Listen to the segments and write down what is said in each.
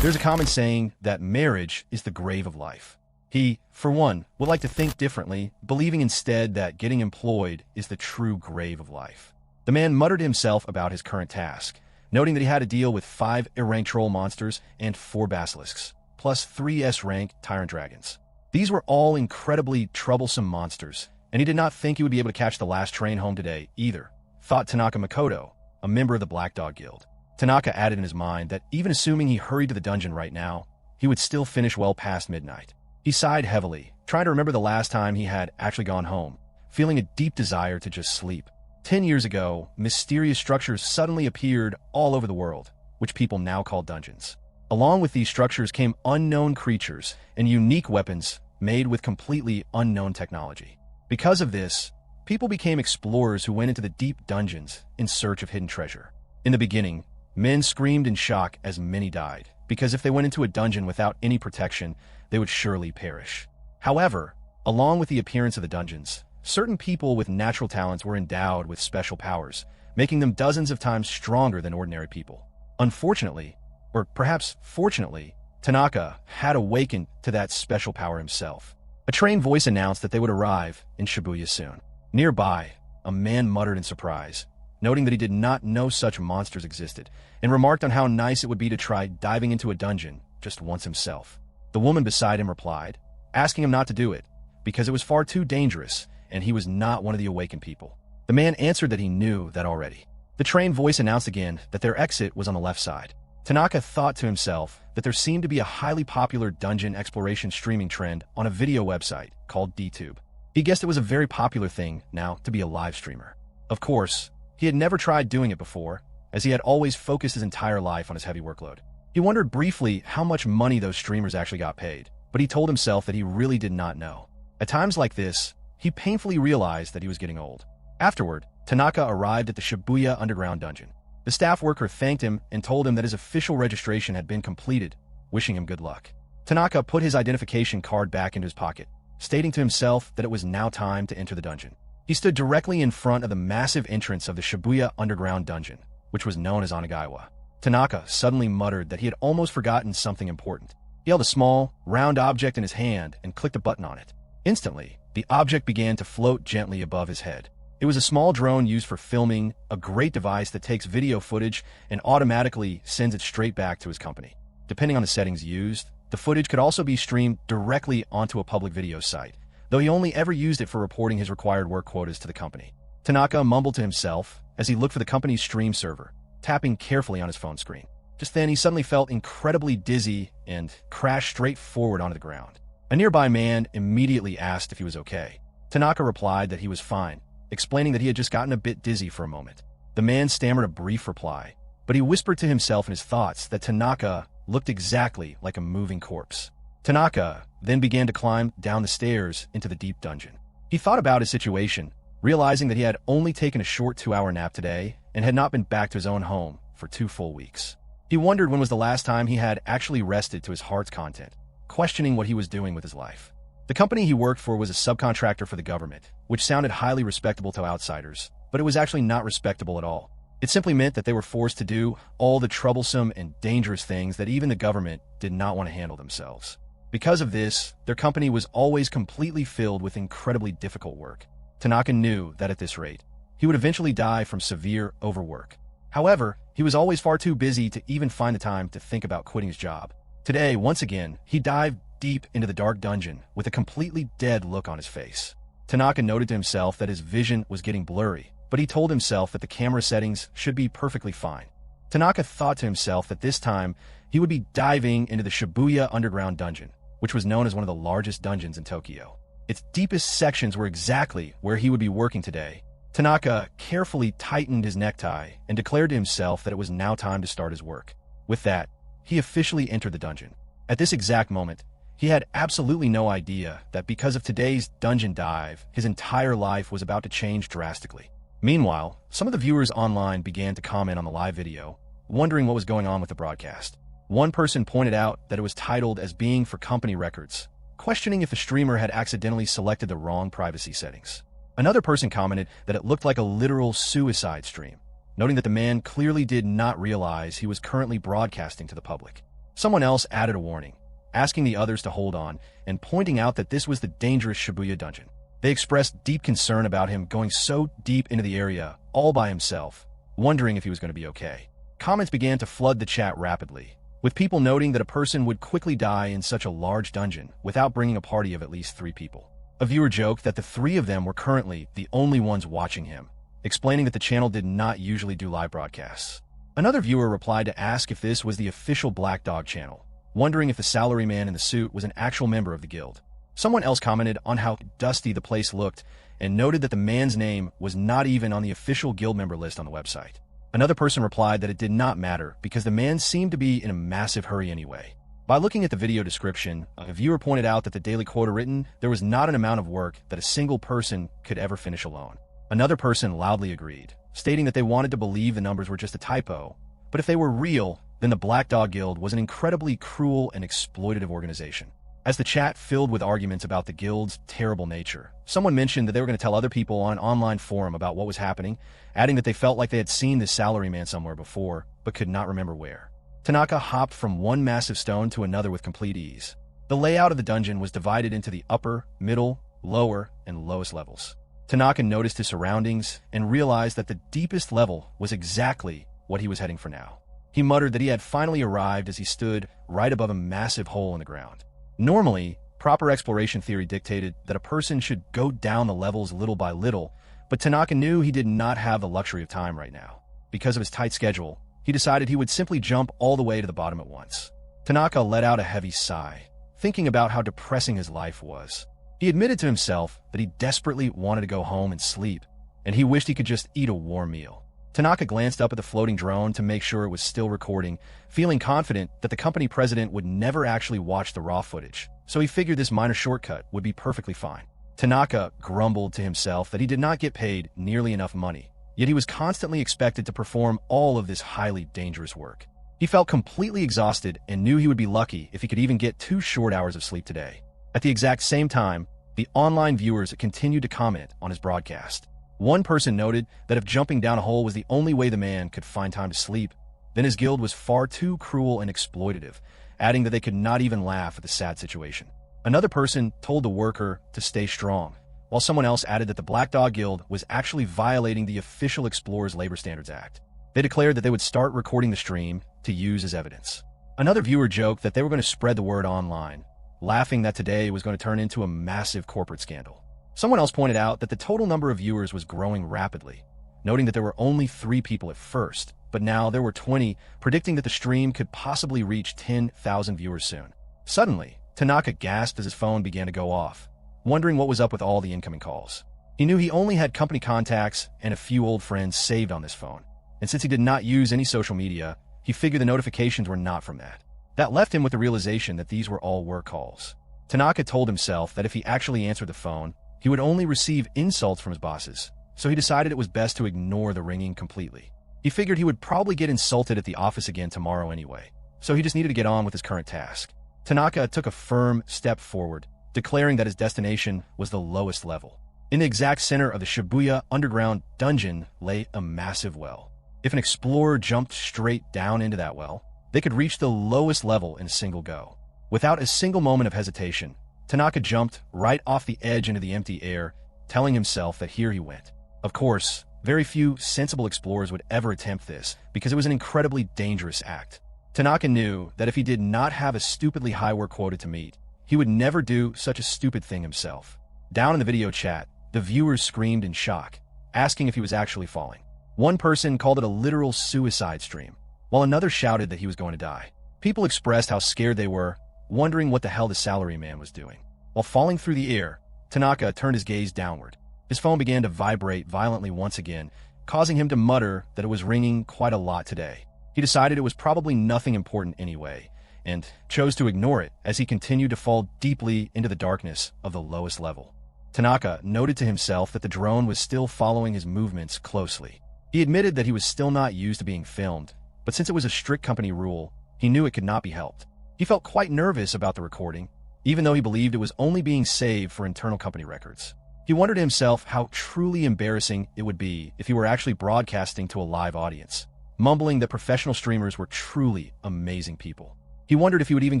There's a common saying that marriage is the grave of life. He, for one, would like to think differently, believing instead that getting employed is the true grave of life. The man muttered to himself about his current task, noting that he had to deal with 5 A-rank troll monsters and 4 basilisks, plus 3 S-rank Tyrant Dragons. These were all incredibly troublesome monsters, and he did not think he would be able to catch the last train home today either, thought Tanaka Makoto, a member of the Black Dog Guild. Tanaka added in his mind that even assuming he hurried to the dungeon right now, he would still finish well past midnight. He sighed heavily, trying to remember the last time he had actually gone home, feeling a deep desire to just sleep. 10 years ago, mysterious structures suddenly appeared all over the world, which people now call dungeons. Along with these structures came unknown creatures and unique weapons made with completely unknown technology. Because of this, people became explorers who went into the deep dungeons in search of hidden treasure. In the beginning, men screamed in shock as many died, because if they went into a dungeon without any protection, they would surely perish. However, along with the appearance of the dungeons, certain people with natural talents were endowed with special powers, making them dozens of times stronger than ordinary people. Unfortunately, or perhaps fortunately, Tanaka had awakened to that special power himself. A trained voice announced that they would arrive in Shibuya soon. Nearby, a man muttered in surprise, noting that he did not know such monsters existed, and remarked on how nice it would be to try diving into a dungeon just once himself. The woman beside him replied, asking him not to do it, because it was far too dangerous, and he was not one of the awakened people. The man answered that he knew that already. The trained voice announced again that their exit was on the left side. Tanaka thought to himself that there seemed to be a highly popular dungeon exploration streaming trend on a video website called DTube. He guessed it was a very popular thing now to be a live streamer. Of course, he had never tried doing it before, as he had always focused his entire life on his heavy workload. He wondered briefly how much money those streamers actually got paid, but he told himself that he really did not know. At times like this, he painfully realized that he was getting old. Afterward, Tanaka arrived at the Shibuya underground dungeon. The staff worker thanked him and told him that his official registration had been completed, wishing him good luck. Tanaka put his identification card back into his pocket, stating to himself that it was now time to enter the dungeon. He stood directly in front of the massive entrance of the Shibuya underground dungeon, which was known as Onigaiwa. Tanaka suddenly muttered that he had almost forgotten something important. He held a small, round object in his hand and clicked a button on it. Instantly, the object began to float gently above his head. It was a small drone used for filming, a great device that takes video footage and automatically sends it straight back to his company. Depending on the settings used, the footage could also be streamed directly onto a public video site, though he only ever used it for reporting his required work quotas to the company. Tanaka mumbled to himself as he looked for the company's stream server, tapping carefully on his phone screen. Just then, he suddenly felt incredibly dizzy and crashed straight forward onto the ground. A nearby man immediately asked if he was okay. Tanaka replied that he was fine, explaining that he had just gotten a bit dizzy for a moment. The man stammered a brief reply, but he whispered to himself in his thoughts that Tanaka looked exactly like a moving corpse. Tanaka then began to climb down the stairs into the deep dungeon. He thought about his situation, realizing that he had only taken a short 2-hour nap today and had not been back to his own home for 2 full weeks. He wondered when was the last time he had actually rested to his heart's content, questioning what he was doing with his life. The company he worked for was a subcontractor for the government, which sounded highly respectable to outsiders, but it was actually not respectable at all. It simply meant that they were forced to do all the troublesome and dangerous things that even the government did not want to handle themselves. Because of this, their company was always completely filled with incredibly difficult work. Tanaka knew that at this rate, he would eventually die from severe overwork. However, he was always far too busy to even find the time to think about quitting his job. Today, once again, he dived deep into the dark dungeon with a completely dead look on his face. Tanaka noted to himself that his vision was getting blurry, but he told himself that the camera settings should be perfectly fine. Tanaka thought to himself that this time he would be diving into the Shibuya underground dungeon, which was known as one of the largest dungeons in Tokyo. Its deepest sections were exactly where he would be working today. Tanaka carefully tightened his necktie and declared to himself that it was now time to start his work. With that, he officially entered the dungeon. At this exact moment, he had absolutely no idea that because of today's dungeon dive, his entire life was about to change drastically. Meanwhile, some of the viewers online began to comment on the live video, wondering what was going on with the broadcast. One person pointed out that it was titled as being for company records, questioning if the streamer had accidentally selected the wrong privacy settings. Another person commented that it looked like a literal suicide stream, noting that the man clearly did not realize he was currently broadcasting to the public. Someone else added a warning, asking the others to hold on and pointing out that this was the dangerous Shibuya dungeon. They expressed deep concern about him going so deep into the area all by himself, wondering if he was going to be okay. Comments began to flood the chat rapidly, with people noting that a person would quickly die in such a large dungeon without bringing a party of at least 3 people. A viewer joked that the 3 of them were currently the only ones watching him, explaining that the channel did not usually do live broadcasts. Another viewer replied to ask if this was the official Black Dog channel, wondering if the salaryman in the suit was an actual member of the guild. Someone else commented on how dusty the place looked and noted that the man's name was not even on the official guild member list on the website. Another person replied that it did not matter because the man seemed to be in a massive hurry anyway. By looking at the video description, a viewer pointed out that the daily quota written, there was not an amount of work that a single person could ever finish alone. Another person loudly agreed, stating that they wanted to believe the numbers were just a typo, but if they were real, then the Black Dog Guild was an incredibly cruel and exploitative organization. As the chat filled with arguments about the guild's terrible nature, someone mentioned that they were going to tell other people on an online forum about what was happening, adding that they felt like they had seen this salaryman somewhere before, but could not remember where. Tanaka hopped from one massive stone to another with complete ease. The layout of the dungeon was divided into the upper, middle, lower, and lowest levels. Tanaka noticed his surroundings and realized that the deepest level was exactly what he was heading for now. He muttered that he had finally arrived as he stood right above a massive hole in the ground. Normally, proper exploration theory dictated that a person should go down the levels little by little, but Tanaka knew he did not have the luxury of time right now. Because of his tight schedule, he decided he would simply jump all the way to the bottom at once. Tanaka let out a heavy sigh, thinking about how depressing his life was. He admitted to himself that he desperately wanted to go home and sleep, and he wished he could just eat a warm meal. Tanaka glanced up at the floating drone to make sure it was still recording, feeling confident that the company president would never actually watch the raw footage, so he figured this minor shortcut would be perfectly fine. Tanaka grumbled to himself that he did not get paid nearly enough money, yet he was constantly expected to perform all of this highly dangerous work. He felt completely exhausted and knew he would be lucky if he could even get 2 short hours of sleep today. At the exact same time, the online viewers continued to comment on his broadcast. One person noted that if jumping down a hole was the only way the man could find time to sleep, then his guild was far too cruel and exploitative, adding that they could not even laugh at the sad situation. Another person told the worker to stay strong, while someone else added that the Black Dog Guild was actually violating the official Explorers Labor Standards Act. They declared that they would start recording the stream to use as evidence. Another viewer joked that they were going to spread the word online, laughing that today was going to turn into a massive corporate scandal. Someone else pointed out that the total number of viewers was growing rapidly, noting that there were only 3 people at first, but now there were 20, predicting that the stream could possibly reach 10,000 viewers soon. Suddenly, Tanaka gasped as his phone began to go off, wondering what was up with all the incoming calls. He knew he only had company contacts and a few old friends saved on this phone, and since he did not use any social media, he figured the notifications were not from that. That left him with the realization that these were all work calls. Tanaka told himself that if he actually answered the phone, he would only receive insults from his bosses, so he decided it was best to ignore the ringing completely. He figured he would probably get insulted at the office again tomorrow anyway, so he just needed to get on with his current task. Tanaka took a firm step forward, declaring that his destination was the lowest level. In the exact center of the Shibuya underground dungeon lay a massive well. If an explorer jumped straight down into that well, they could reach the lowest level in a single go. Without a single moment of hesitation, Tanaka jumped right off the edge into the empty air, telling himself that here he went. Of course, very few sensible explorers would ever attempt this because it was an incredibly dangerous act. Tanaka knew that if he did not have a stupidly high work quota to meet, he would never do such a stupid thing himself. Down in the video chat, the viewers screamed in shock, asking if he was actually falling. One person called it a literal suicide stream, while another shouted that he was going to die. People expressed how scared they were, wondering what the hell the salaryman was doing. While falling through the air, Tanaka turned his gaze downward. His phone began to vibrate violently once again, causing him to mutter that it was ringing quite a lot today. He decided it was probably nothing important anyway, and chose to ignore it as he continued to fall deeply into the darkness of the lowest level. Tanaka noted to himself that the drone was still following his movements closely. He admitted that he was still not used to being filmed, but since it was a strict company rule, he knew it could not be helped. He felt quite nervous about the recording, even though he believed it was only being saved for internal company records. He wondered to himself how truly embarrassing it would be if he were actually broadcasting to a live audience, mumbling that professional streamers were truly amazing people. He wondered if he would even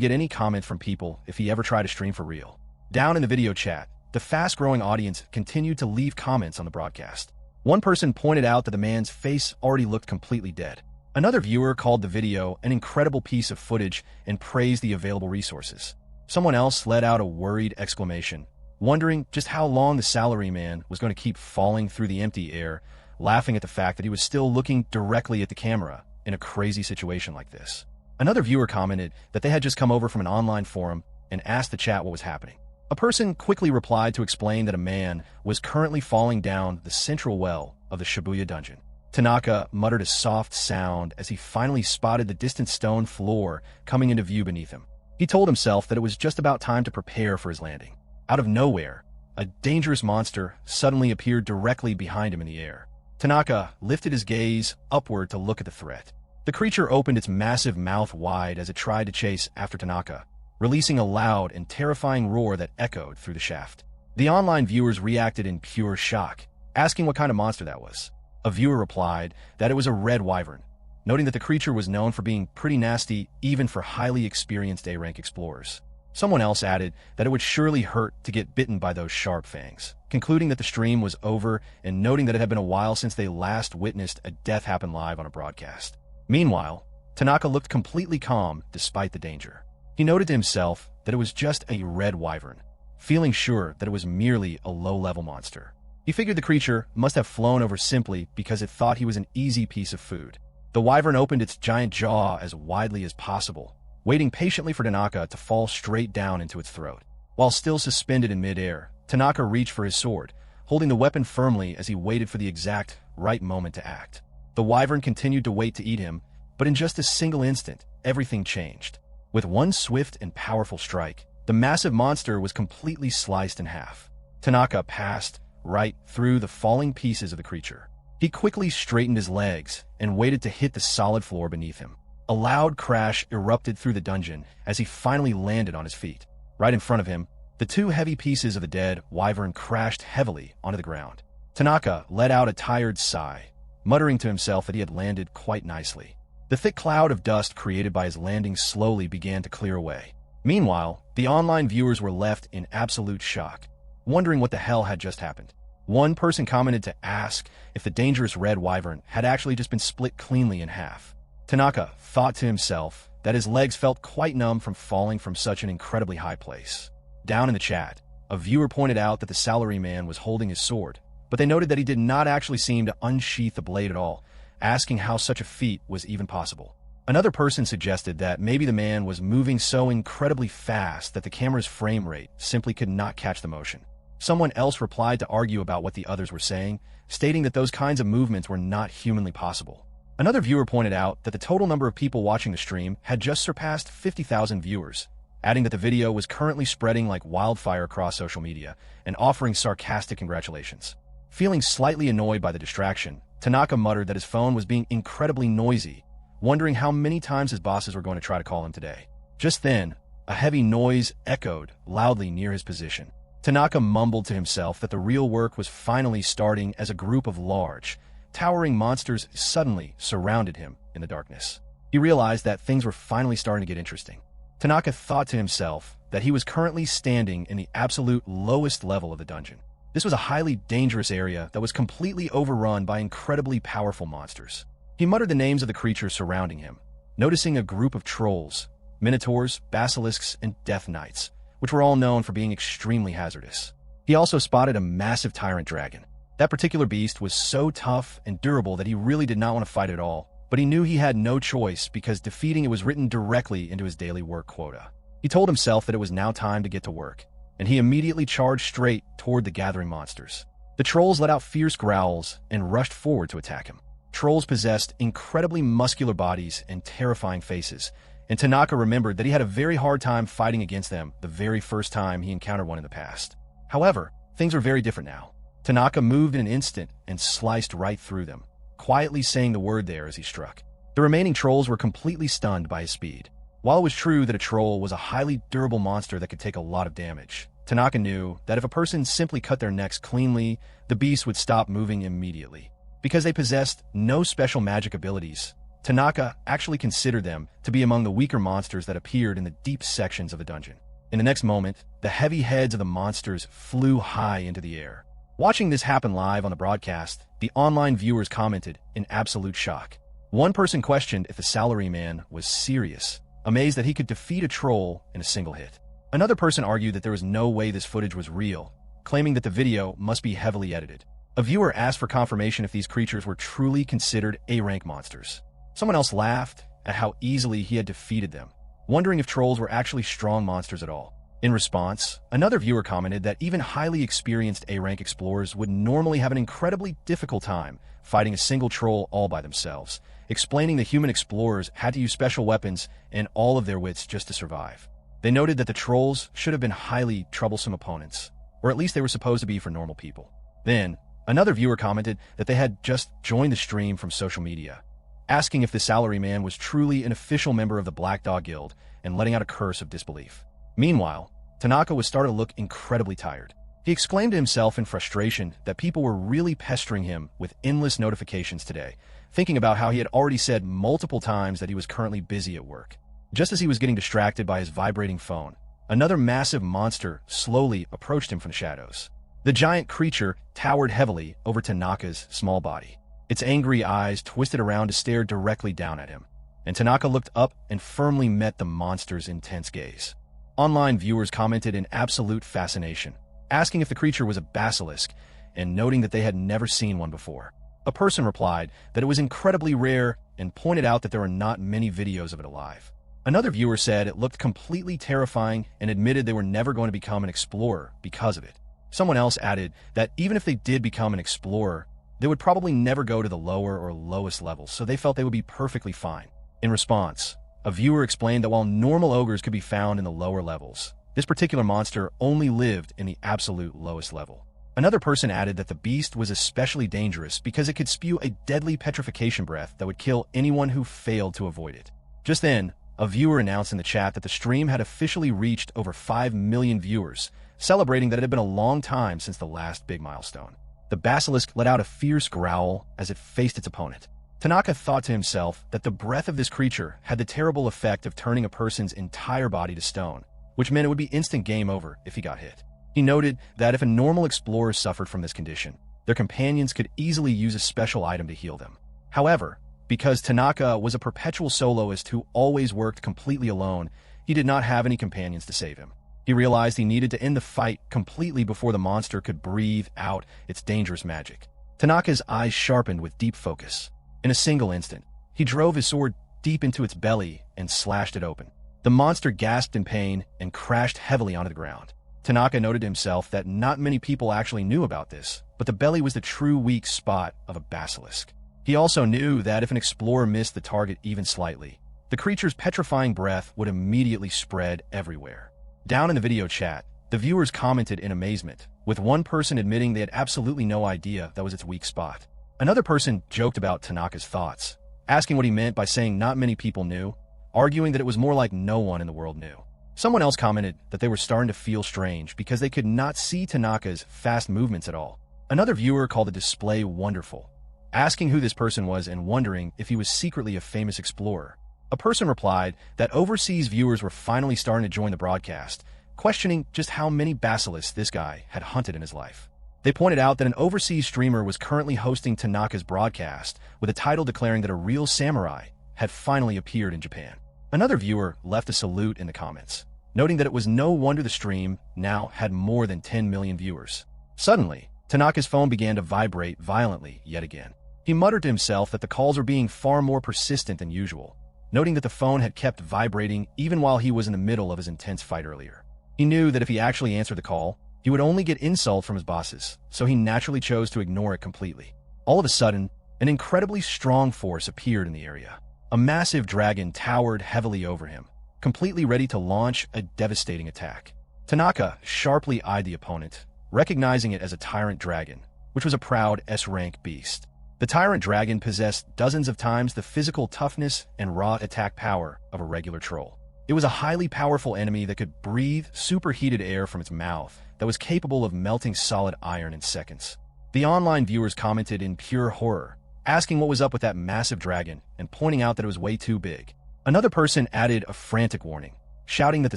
get any comments from people if he ever tried to stream for real. Down in the video chat, the fast-growing audience continued to leave comments on the broadcast. One person pointed out that the man's face already looked completely dead. Another viewer called the video an incredible piece of footage and praised the available resources. Someone else let out a worried exclamation, wondering just how long the salaryman was going to keep falling through the empty air, laughing at the fact that he was still looking directly at the camera in a crazy situation like this. Another viewer commented that they had just come over from an online forum and asked the chat what was happening. A person quickly replied to explain that a man was currently falling down the central well of the Shibuya dungeon. Tanaka muttered a soft sound as he finally spotted the distant stone floor coming into view beneath him. He told himself that it was just about time to prepare for his landing. Out of nowhere, a dangerous monster suddenly appeared directly behind him in the air. Tanaka lifted his gaze upward to look at the threat. The creature opened its massive mouth wide as it tried to chase after Tanaka, releasing a loud and terrifying roar that echoed through the shaft. The online viewers reacted in pure shock, asking what kind of monster that was. A viewer replied that it was a red wyvern, noting that the creature was known for being pretty nasty even for highly experienced A-rank explorers. Someone else added that it would surely hurt to get bitten by those sharp fangs, concluding that the stream was over and noting that it had been a while since they last witnessed a death happen live on a broadcast. Meanwhile, Tanaka looked completely calm despite the danger. He noted to himself that it was just a red wyvern, feeling sure that it was merely a low-level monster. He figured the creature must have flown over simply because it thought he was an easy piece of food. The wyvern opened its giant jaw as widely as possible, waiting patiently for Tanaka to fall straight down into its throat. While still suspended in midair, Tanaka reached for his sword, holding the weapon firmly as he waited for the exact right moment to act. The wyvern continued to wait to eat him, but in just a single instant, everything changed. With one swift and powerful strike, the massive monster was completely sliced in half. Tanaka passed right through the falling pieces of the creature. He quickly straightened his legs and waited to hit the solid floor beneath him. A loud crash erupted through the dungeon as he finally landed on his feet. Right in front of him, the two heavy pieces of the dead wyvern crashed heavily onto the ground. Tanaka let out a tired sigh, muttering to himself that he had landed quite nicely. The thick cloud of dust created by his landing slowly began to clear away. Meanwhile, the online viewers were left in absolute shock, wondering what the hell had just happened. One person commented to ask if the dangerous red wyvern had actually just been split cleanly in half. Tanaka thought to himself that his legs felt quite numb from falling from such an incredibly high place. Down in the chat, a viewer pointed out that the salaryman was holding his sword, but they noted that he did not actually seem to unsheath the blade at all, asking how such a feat was even possible. Another person suggested that maybe the man was moving so incredibly fast that the camera's frame rate simply could not catch the motion. Someone else replied to argue about what the others were saying, stating that those kinds of movements were not humanly possible. Another viewer pointed out that the total number of people watching the stream had just surpassed 50,000 viewers, adding that the video was currently spreading like wildfire across social media and offering sarcastic congratulations. Feeling slightly annoyed by the distraction, Tanaka muttered that his phone was being incredibly noisy, wondering how many times his bosses were going to try to call him today. Just then, a heavy noise echoed loudly near his position. Tanaka mumbled to himself that the real work was finally starting as a group of large, towering monsters suddenly surrounded him in the darkness. He realized that things were finally starting to get interesting. Tanaka thought to himself that he was currently standing in the absolute lowest level of the dungeon. This was a highly dangerous area that was completely overrun by incredibly powerful monsters. He muttered the names of the creatures surrounding him, noticing a group of trolls, minotaurs, basilisks, and death knights, which were all known for being extremely hazardous. He also spotted a massive Tyrant Dragon. That particular beast was so tough and durable that he really did not want to fight at all, but he knew he had no choice because defeating it was written directly into his daily work quota. He told himself that it was now time to get to work, and he immediately charged straight toward the gathering monsters. The trolls let out fierce growls and rushed forward to attack him. Trolls possessed incredibly muscular bodies and terrifying faces, and Tanaka remembered that he had a very hard time fighting against them the very first time he encountered one in the past. However, things were very different now. Tanaka moved in an instant and sliced right through them, quietly saying the word there as he struck. The remaining trolls were completely stunned by his speed. While it was true that a troll was a highly durable monster that could take a lot of damage, Tanaka knew that if a person simply cut their necks cleanly, the beast would stop moving immediately. Because they possessed no special magic abilities, Tanaka actually considered them to be among the weaker monsters that appeared in the deep sections of the dungeon. In the next moment, the heavy heads of the monsters flew high into the air. Watching this happen live on the broadcast, the online viewers commented in absolute shock. One person questioned if the salaryman was serious, amazed that he could defeat a troll in a single hit. Another person argued that there was no way this footage was real, claiming that the video must be heavily edited. A viewer asked for confirmation if these creatures were truly considered A-rank monsters. Someone else laughed at how easily he had defeated them, wondering if trolls were actually strong monsters at all. In response, another viewer commented that even highly experienced A-rank explorers would normally have an incredibly difficult time fighting a single troll all by themselves, explaining the human explorers had to use special weapons and all of their wits just to survive. They noted that the trolls should have been highly troublesome opponents, or at least they were supposed to be for normal people. Then, another viewer commented that they had just joined the stream from social media, asking if the salaryman was truly an official member of the Black Dog Guild and letting out a curse of disbelief. Meanwhile, Tanaka was starting to look incredibly tired. He exclaimed to himself in frustration that people were really pestering him with endless notifications today, thinking about how he had already said multiple times that he was currently busy at work. Just as he was getting distracted by his vibrating phone, another massive monster slowly approached him from the shadows. The giant creature towered heavily over Tanaka's small body. Its angry eyes twisted around to stare directly down at him, and Tanaka looked up and firmly met the monster's intense gaze. Online viewers commented in absolute fascination, asking if the creature was a basilisk and noting that they had never seen one before. A person replied that it was incredibly rare and pointed out that there are not many videos of it alive. Another viewer said it looked completely terrifying and admitted they were never going to become an explorer because of it. Someone else added that even if they did become an explorer, they would probably never go to the lower or lowest levels, so they felt they would be perfectly fine. In response, a viewer explained that while normal ogres could be found in the lower levels, this particular monster only lived in the absolute lowest level. Another person added that the beast was especially dangerous because it could spew a deadly petrification breath that would kill anyone who failed to avoid it. Just then, a viewer announced in the chat that the stream had officially reached over 5 million viewers, celebrating that it had been a long time since the last big milestone. The basilisk let out a fierce growl as it faced its opponent. Tanaka thought to himself that the breath of this creature had the terrible effect of turning a person's entire body to stone, which meant it would be instant game over if he got hit. He noted that if a normal explorer suffered from this condition, their companions could easily use a special item to heal them. However, because Tanaka was a perpetual soloist who always worked completely alone, he did not have any companions to save him. He realized he needed to end the fight completely before the monster could breathe out its dangerous magic. Tanaka's eyes sharpened with deep focus. In a single instant, he drove his sword deep into its belly and slashed it open. The monster gasped in pain and crashed heavily onto the ground. Tanaka noted to himself that not many people actually knew about this, but the belly was the true weak spot of a basilisk. He also knew that if an explorer missed the target even slightly, the creature's petrifying breath would immediately spread everywhere. Down in the video chat, the viewers commented in amazement, with one person admitting they had absolutely no idea that was its weak spot. Another person joked about Tanaka's thoughts, asking what he meant by saying not many people knew, arguing that it was more like no one in the world knew. Someone else commented that they were starting to feel strange because they could not see Tanaka's fast movements at all. Another viewer called the display wonderful, asking who this person was and wondering if he was secretly a famous explorer. A person replied that overseas viewers were finally starting to join the broadcast, questioning just how many basilisks this guy had hunted in his life. They pointed out that an overseas streamer was currently hosting Tanaka's broadcast with a title declaring that a real samurai had finally appeared in Japan. Another viewer left a salute in the comments, noting that it was no wonder the stream now had more than 10 million viewers. Suddenly, Tanaka's phone began to vibrate violently yet again. He muttered to himself that the calls were being far more persistent than usual, noting that the phone had kept vibrating even while he was in the middle of his intense fight earlier. He knew that if he actually answered the call, he would only get insult from his bosses, so he naturally chose to ignore it completely. All of a sudden, an incredibly strong force appeared in the area. A massive dragon towered heavily over him, completely ready to launch a devastating attack. Tanaka sharply eyed the opponent, recognizing it as a Tyrant Dragon, which was a proud S-rank beast. The Tyrant Dragon possessed dozens of times the physical toughness and raw attack power of a regular troll. It was a highly powerful enemy that could breathe superheated air from its mouth that was capable of melting solid iron in seconds. The online viewers commented in pure horror, asking what was up with that massive dragon and pointing out that it was way too big. Another person added a frantic warning, shouting that the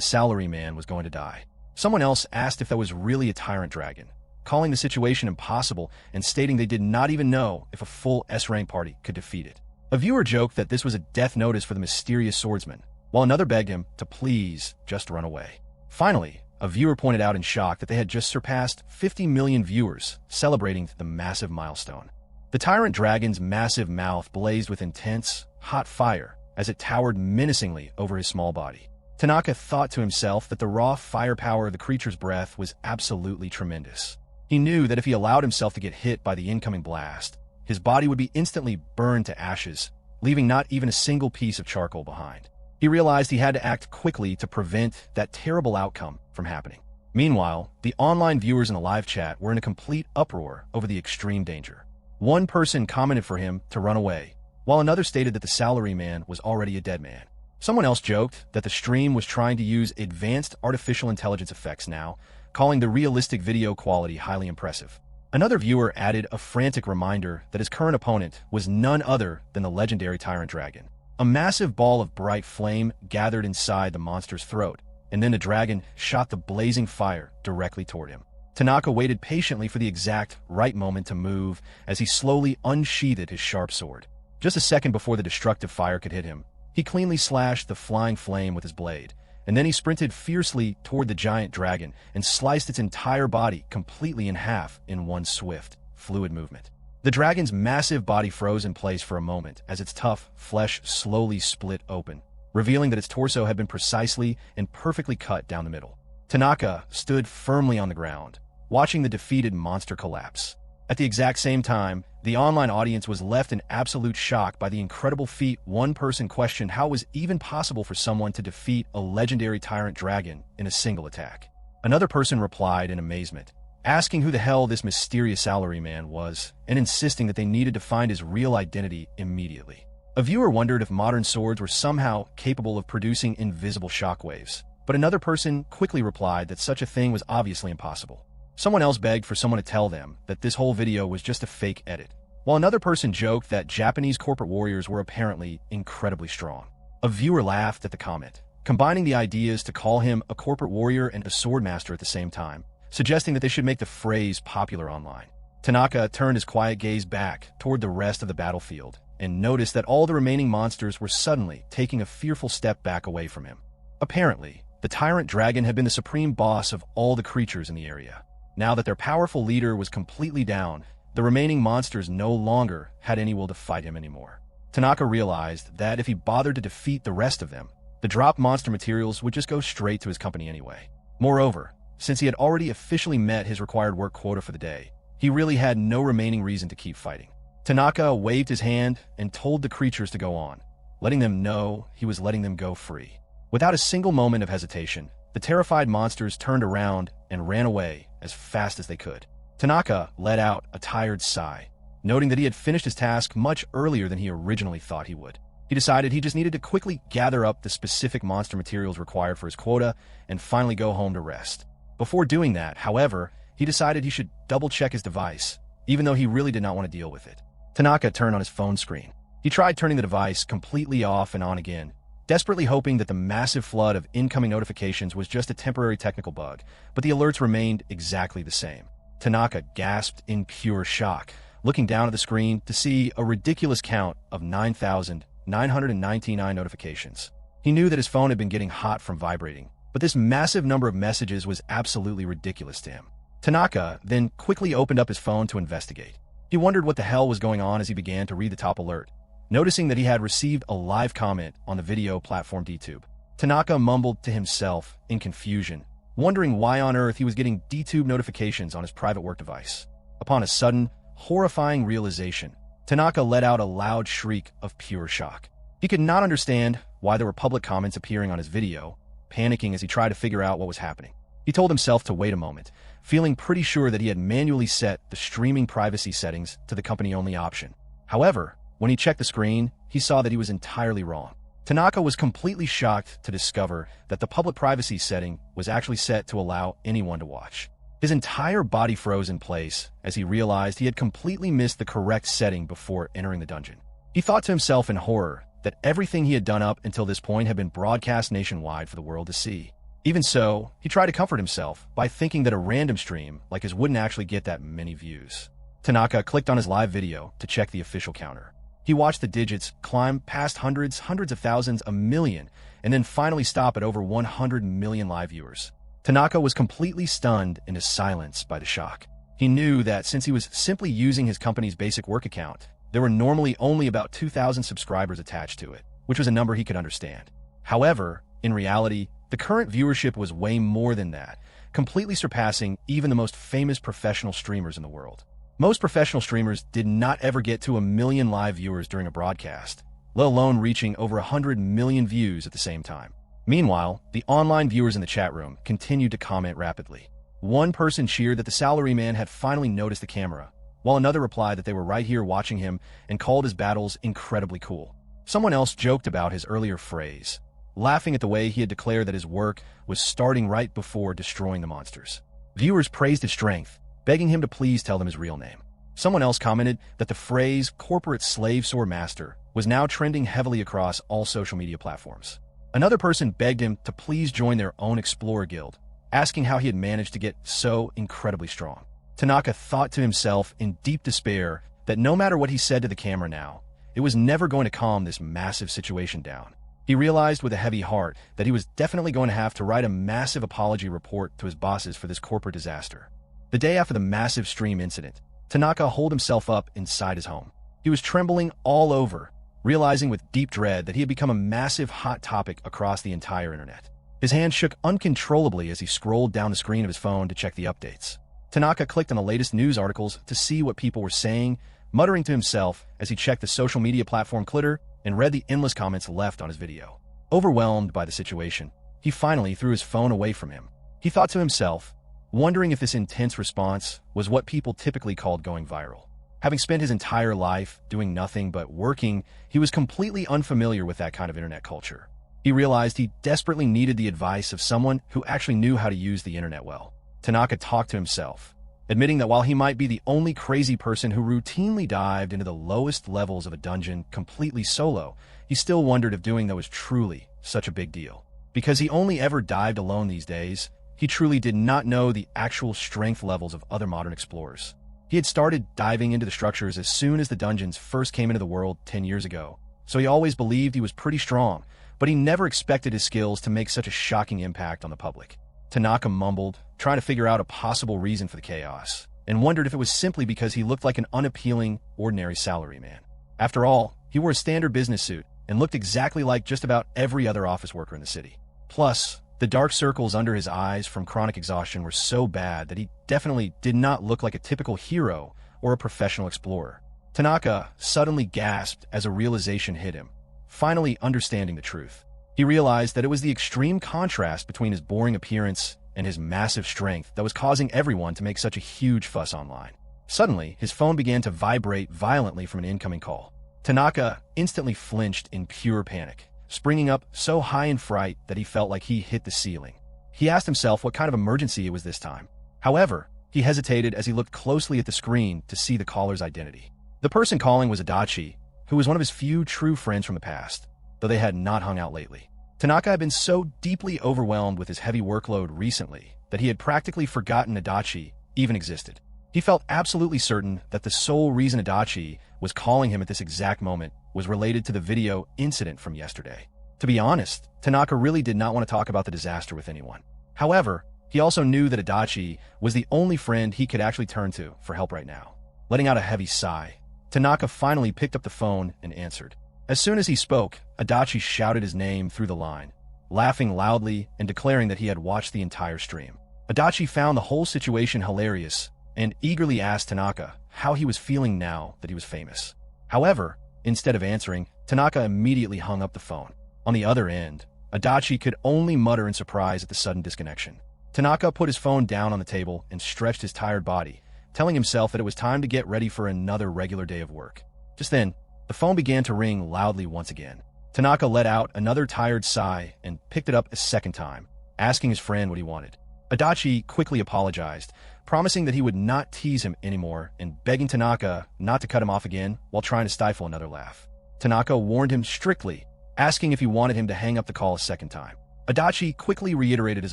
salaryman was going to die. Someone else asked if that was really a Tyrant Dragon, calling the situation impossible and stating they did not even know if a full S-rank party could defeat it. A viewer joked that this was a death notice for the mysterious swordsman, while another begged him to please just run away. Finally, a viewer pointed out in shock that they had just surpassed 50 million viewers, celebrating the massive milestone. The Tyrant Dragon's massive mouth blazed with intense, hot fire as it towered menacingly over his small body. Tanaka thought to himself that the raw firepower of the creature's breath was absolutely tremendous. He knew that if he allowed himself to get hit by the incoming blast, his body would be instantly burned to ashes, leaving not even a single piece of charcoal behind. He realized he had to act quickly to prevent that terrible outcome from happening. Meanwhile, the online viewers in the live chat were in a complete uproar over the extreme danger. One person commented for him to run away, while another stated that the salaryman was already a dead man. Someone else joked that the stream was trying to use advanced artificial intelligence effects now, calling the realistic video quality highly impressive. Another viewer added a frantic reminder that his current opponent was none other than the legendary Tyrant Dragon. A massive ball of bright flame gathered inside the monster's throat, and then the dragon shot the blazing fire directly toward him. Tanaka waited patiently for the exact right moment to move as he slowly unsheathed his sharp sword. Just a second before the destructive fire could hit him, he cleanly slashed the flying flame with his blade, and then he sprinted fiercely toward the giant dragon and sliced its entire body completely in half in one swift, fluid movement. The dragon's massive body froze in place for a moment as its tough flesh slowly split open, revealing that its torso had been precisely and perfectly cut down the middle. Tanaka stood firmly on the ground, watching the defeated monster collapse. At the exact same time, the online audience was left in absolute shock by the incredible feat. One person questioned how it was even possible for someone to defeat a legendary Tyrant Dragon in a single attack. Another person replied in amazement, asking who the hell this mysterious salaryman was and insisting that they needed to find his real identity immediately. A viewer wondered if modern swords were somehow capable of producing invisible shockwaves, but another person quickly replied that such a thing was obviously impossible. Someone else begged for someone to tell them that this whole video was just a fake edit, while another person joked that Japanese corporate warriors were apparently incredibly strong. A viewer laughed at the comment, combining the ideas to call him a corporate warrior and a swordmaster at the same time, suggesting that they should make the phrase popular online. Tanaka turned his quiet gaze back toward the rest of the battlefield and noticed that all the remaining monsters were suddenly taking a fearful step back away from him. Apparently, the Tyrant Dragon had been the supreme boss of all the creatures in the area. Now that their powerful leader was completely down, the remaining monsters no longer had any will to fight him anymore. Tanaka realized that if he bothered to defeat the rest of them, the dropped monster materials would just go straight to his company anyway. Moreover, since he had already officially met his required work quota for the day, he really had no remaining reason to keep fighting. Tanaka waved his hand and told the creatures to go on, letting them know he was letting them go free. Without a single moment of hesitation, the terrified monsters turned around and ran away as fast as they could. Tanaka let out a tired sigh, noting that he had finished his task much earlier than he originally thought he would. He decided he just needed to quickly gather up the specific monster materials required for his quota and finally go home to rest. Before doing that, however, he decided he should double-check his device, even though he really did not want to deal with it. Tanaka turned on his phone screen. He tried turning the device completely off and on again, desperately hoping that the massive flood of incoming notifications was just a temporary technical bug, but the alerts remained exactly the same. Tanaka gasped in pure shock, looking down at the screen to see a ridiculous count of 9,999 notifications. He knew that his phone had been getting hot from vibrating, but this massive number of messages was absolutely ridiculous to him. Tanaka then quickly opened up his phone to investigate. He wondered what the hell was going on as he began to read the top alert, noticing that he had received a live comment on the video platform DTube. Tanaka mumbled to himself in confusion, wondering why on earth he was getting DTube notifications on his private work device. Upon a sudden, horrifying realization, Tanaka let out a loud shriek of pure shock. He could not understand why there were public comments appearing on his video, panicking as he tried to figure out what was happening. He told himself to wait a moment, feeling pretty sure that he had manually set the streaming privacy settings to the company-only option. However, when he checked the screen, he saw that he was entirely wrong. Tanaka was completely shocked to discover that the public privacy setting was actually set to allow anyone to watch. His entire body froze in place as he realized he had completely missed the correct setting before entering the dungeon. He thought to himself in horror that everything he had done up until this point had been broadcast nationwide for the world to see. Even so, he tried to comfort himself by thinking that a random stream like his wouldn't actually get that many views. Tanaka clicked on his live video to check the official counter. He watched the digits climb past hundreds of thousands, a million, and then finally stop at over 100 million live viewers. Tanaka was completely stunned into silence by the shock. He knew that since he was simply using his company's basic work account, there were normally only about 2,000 subscribers attached to it, which was a number he could understand. However, in reality, the current viewership was way more than that, completely surpassing even the most famous professional streamers in the world. Most professional streamers did not ever get to 1 million live viewers during a broadcast, let alone reaching over 100 million views at the same time. Meanwhile, the online viewers in the chat room continued to comment rapidly. One person cheered that the salaryman had finally noticed the camera, while another replied that they were right here watching him and called his battles incredibly cool. Someone else joked about his earlier phrase, laughing at the way he had declared that his work was starting right before destroying the monsters. Viewers praised his strength, begging him to please tell them his real name. Someone else commented that the phrase corporate slave sword master was now trending heavily across all social media platforms. Another person begged him to please join their own explorer guild, asking how he had managed to get so incredibly strong. Tanaka thought to himself in deep despair that no matter what he said to the camera now, it was never going to calm this massive situation down. He realized with a heavy heart that he was definitely going to have to write a massive apology report to his bosses for this corporate disaster. The day after the massive stream incident, Tanaka holed himself up inside his home. He was trembling all over, realizing with deep dread that he had become a massive hot topic across the entire internet. His hand shook uncontrollably as he scrolled down the screen of his phone to check the updates. Tanaka clicked on the latest news articles to see what people were saying, muttering to himself as he checked the social media platform Twitter and read the endless comments left on his video. Overwhelmed by the situation, he finally threw his phone away from him. He thought to himself, wondering if this intense response was what people typically called going viral. Having spent his entire life doing nothing but working, he was completely unfamiliar with that kind of internet culture. He realized he desperately needed the advice of someone who actually knew how to use the internet well. Tanaka talked to himself, admitting that while he might be the only crazy person who routinely dived into the lowest levels of a dungeon completely solo, he still wondered if doing that was truly such a big deal. Because he only ever dived alone these days, he truly did not know the actual strength levels of other modern explorers. He had started diving into the structures as soon as the dungeons first came into the world 10 years ago, so he always believed he was pretty strong, but he never expected his skills to make such a shocking impact on the public. Tanaka mumbled, trying to figure out a possible reason for the chaos, and wondered if it was simply because he looked like an unappealing, ordinary salaryman. After all, he wore a standard business suit and looked exactly like just about every other office worker in the city. Plus, the dark circles under his eyes from chronic exhaustion were so bad that he definitely did not look like a typical hero or a professional explorer. Tanaka suddenly gasped as a realization hit him, finally understanding the truth. He realized that it was the extreme contrast between his boring appearance and his massive strength that was causing everyone to make such a huge fuss online. Suddenly, his phone began to vibrate violently from an incoming call. Tanaka instantly flinched in pure panic, springing up so high in fright that he felt like he hit the ceiling. He asked himself what kind of emergency it was this time. However, he hesitated as he looked closely at the screen to see the caller's identity. The person calling was Adachi, who was one of his few true friends from the past, though they had not hung out lately. Tanaka had been so deeply overwhelmed with his heavy workload recently that he had practically forgotten Adachi even existed. He felt absolutely certain that the sole reason Adachi was calling him at this exact moment was related to the video incident from yesterday. To be honest, Tanaka really did not want to talk about the disaster with anyone. However, he also knew that Adachi was the only friend he could actually turn to for help right now. Letting out a heavy sigh, Tanaka finally picked up the phone and answered. As soon as he spoke, Adachi shouted his name through the line, laughing loudly and declaring that he had watched the entire stream. Adachi found the whole situation hilarious and eagerly asked Tanaka how he was feeling now that he was famous. However, instead of answering, Tanaka immediately hung up the phone. On the other end, Adachi could only mutter in surprise at the sudden disconnection. Tanaka put his phone down on the table and stretched his tired body, telling himself that it was time to get ready for another regular day of work. Just then, the phone began to ring loudly once again. Tanaka let out another tired sigh and picked it up a second time, asking his friend what he wanted. Adachi quickly apologized, promising that he would not tease him anymore and begging Tanaka not to cut him off again while trying to stifle another laugh. Tanaka warned him strictly, asking if he wanted him to hang up the call a second time. Adachi quickly reiterated his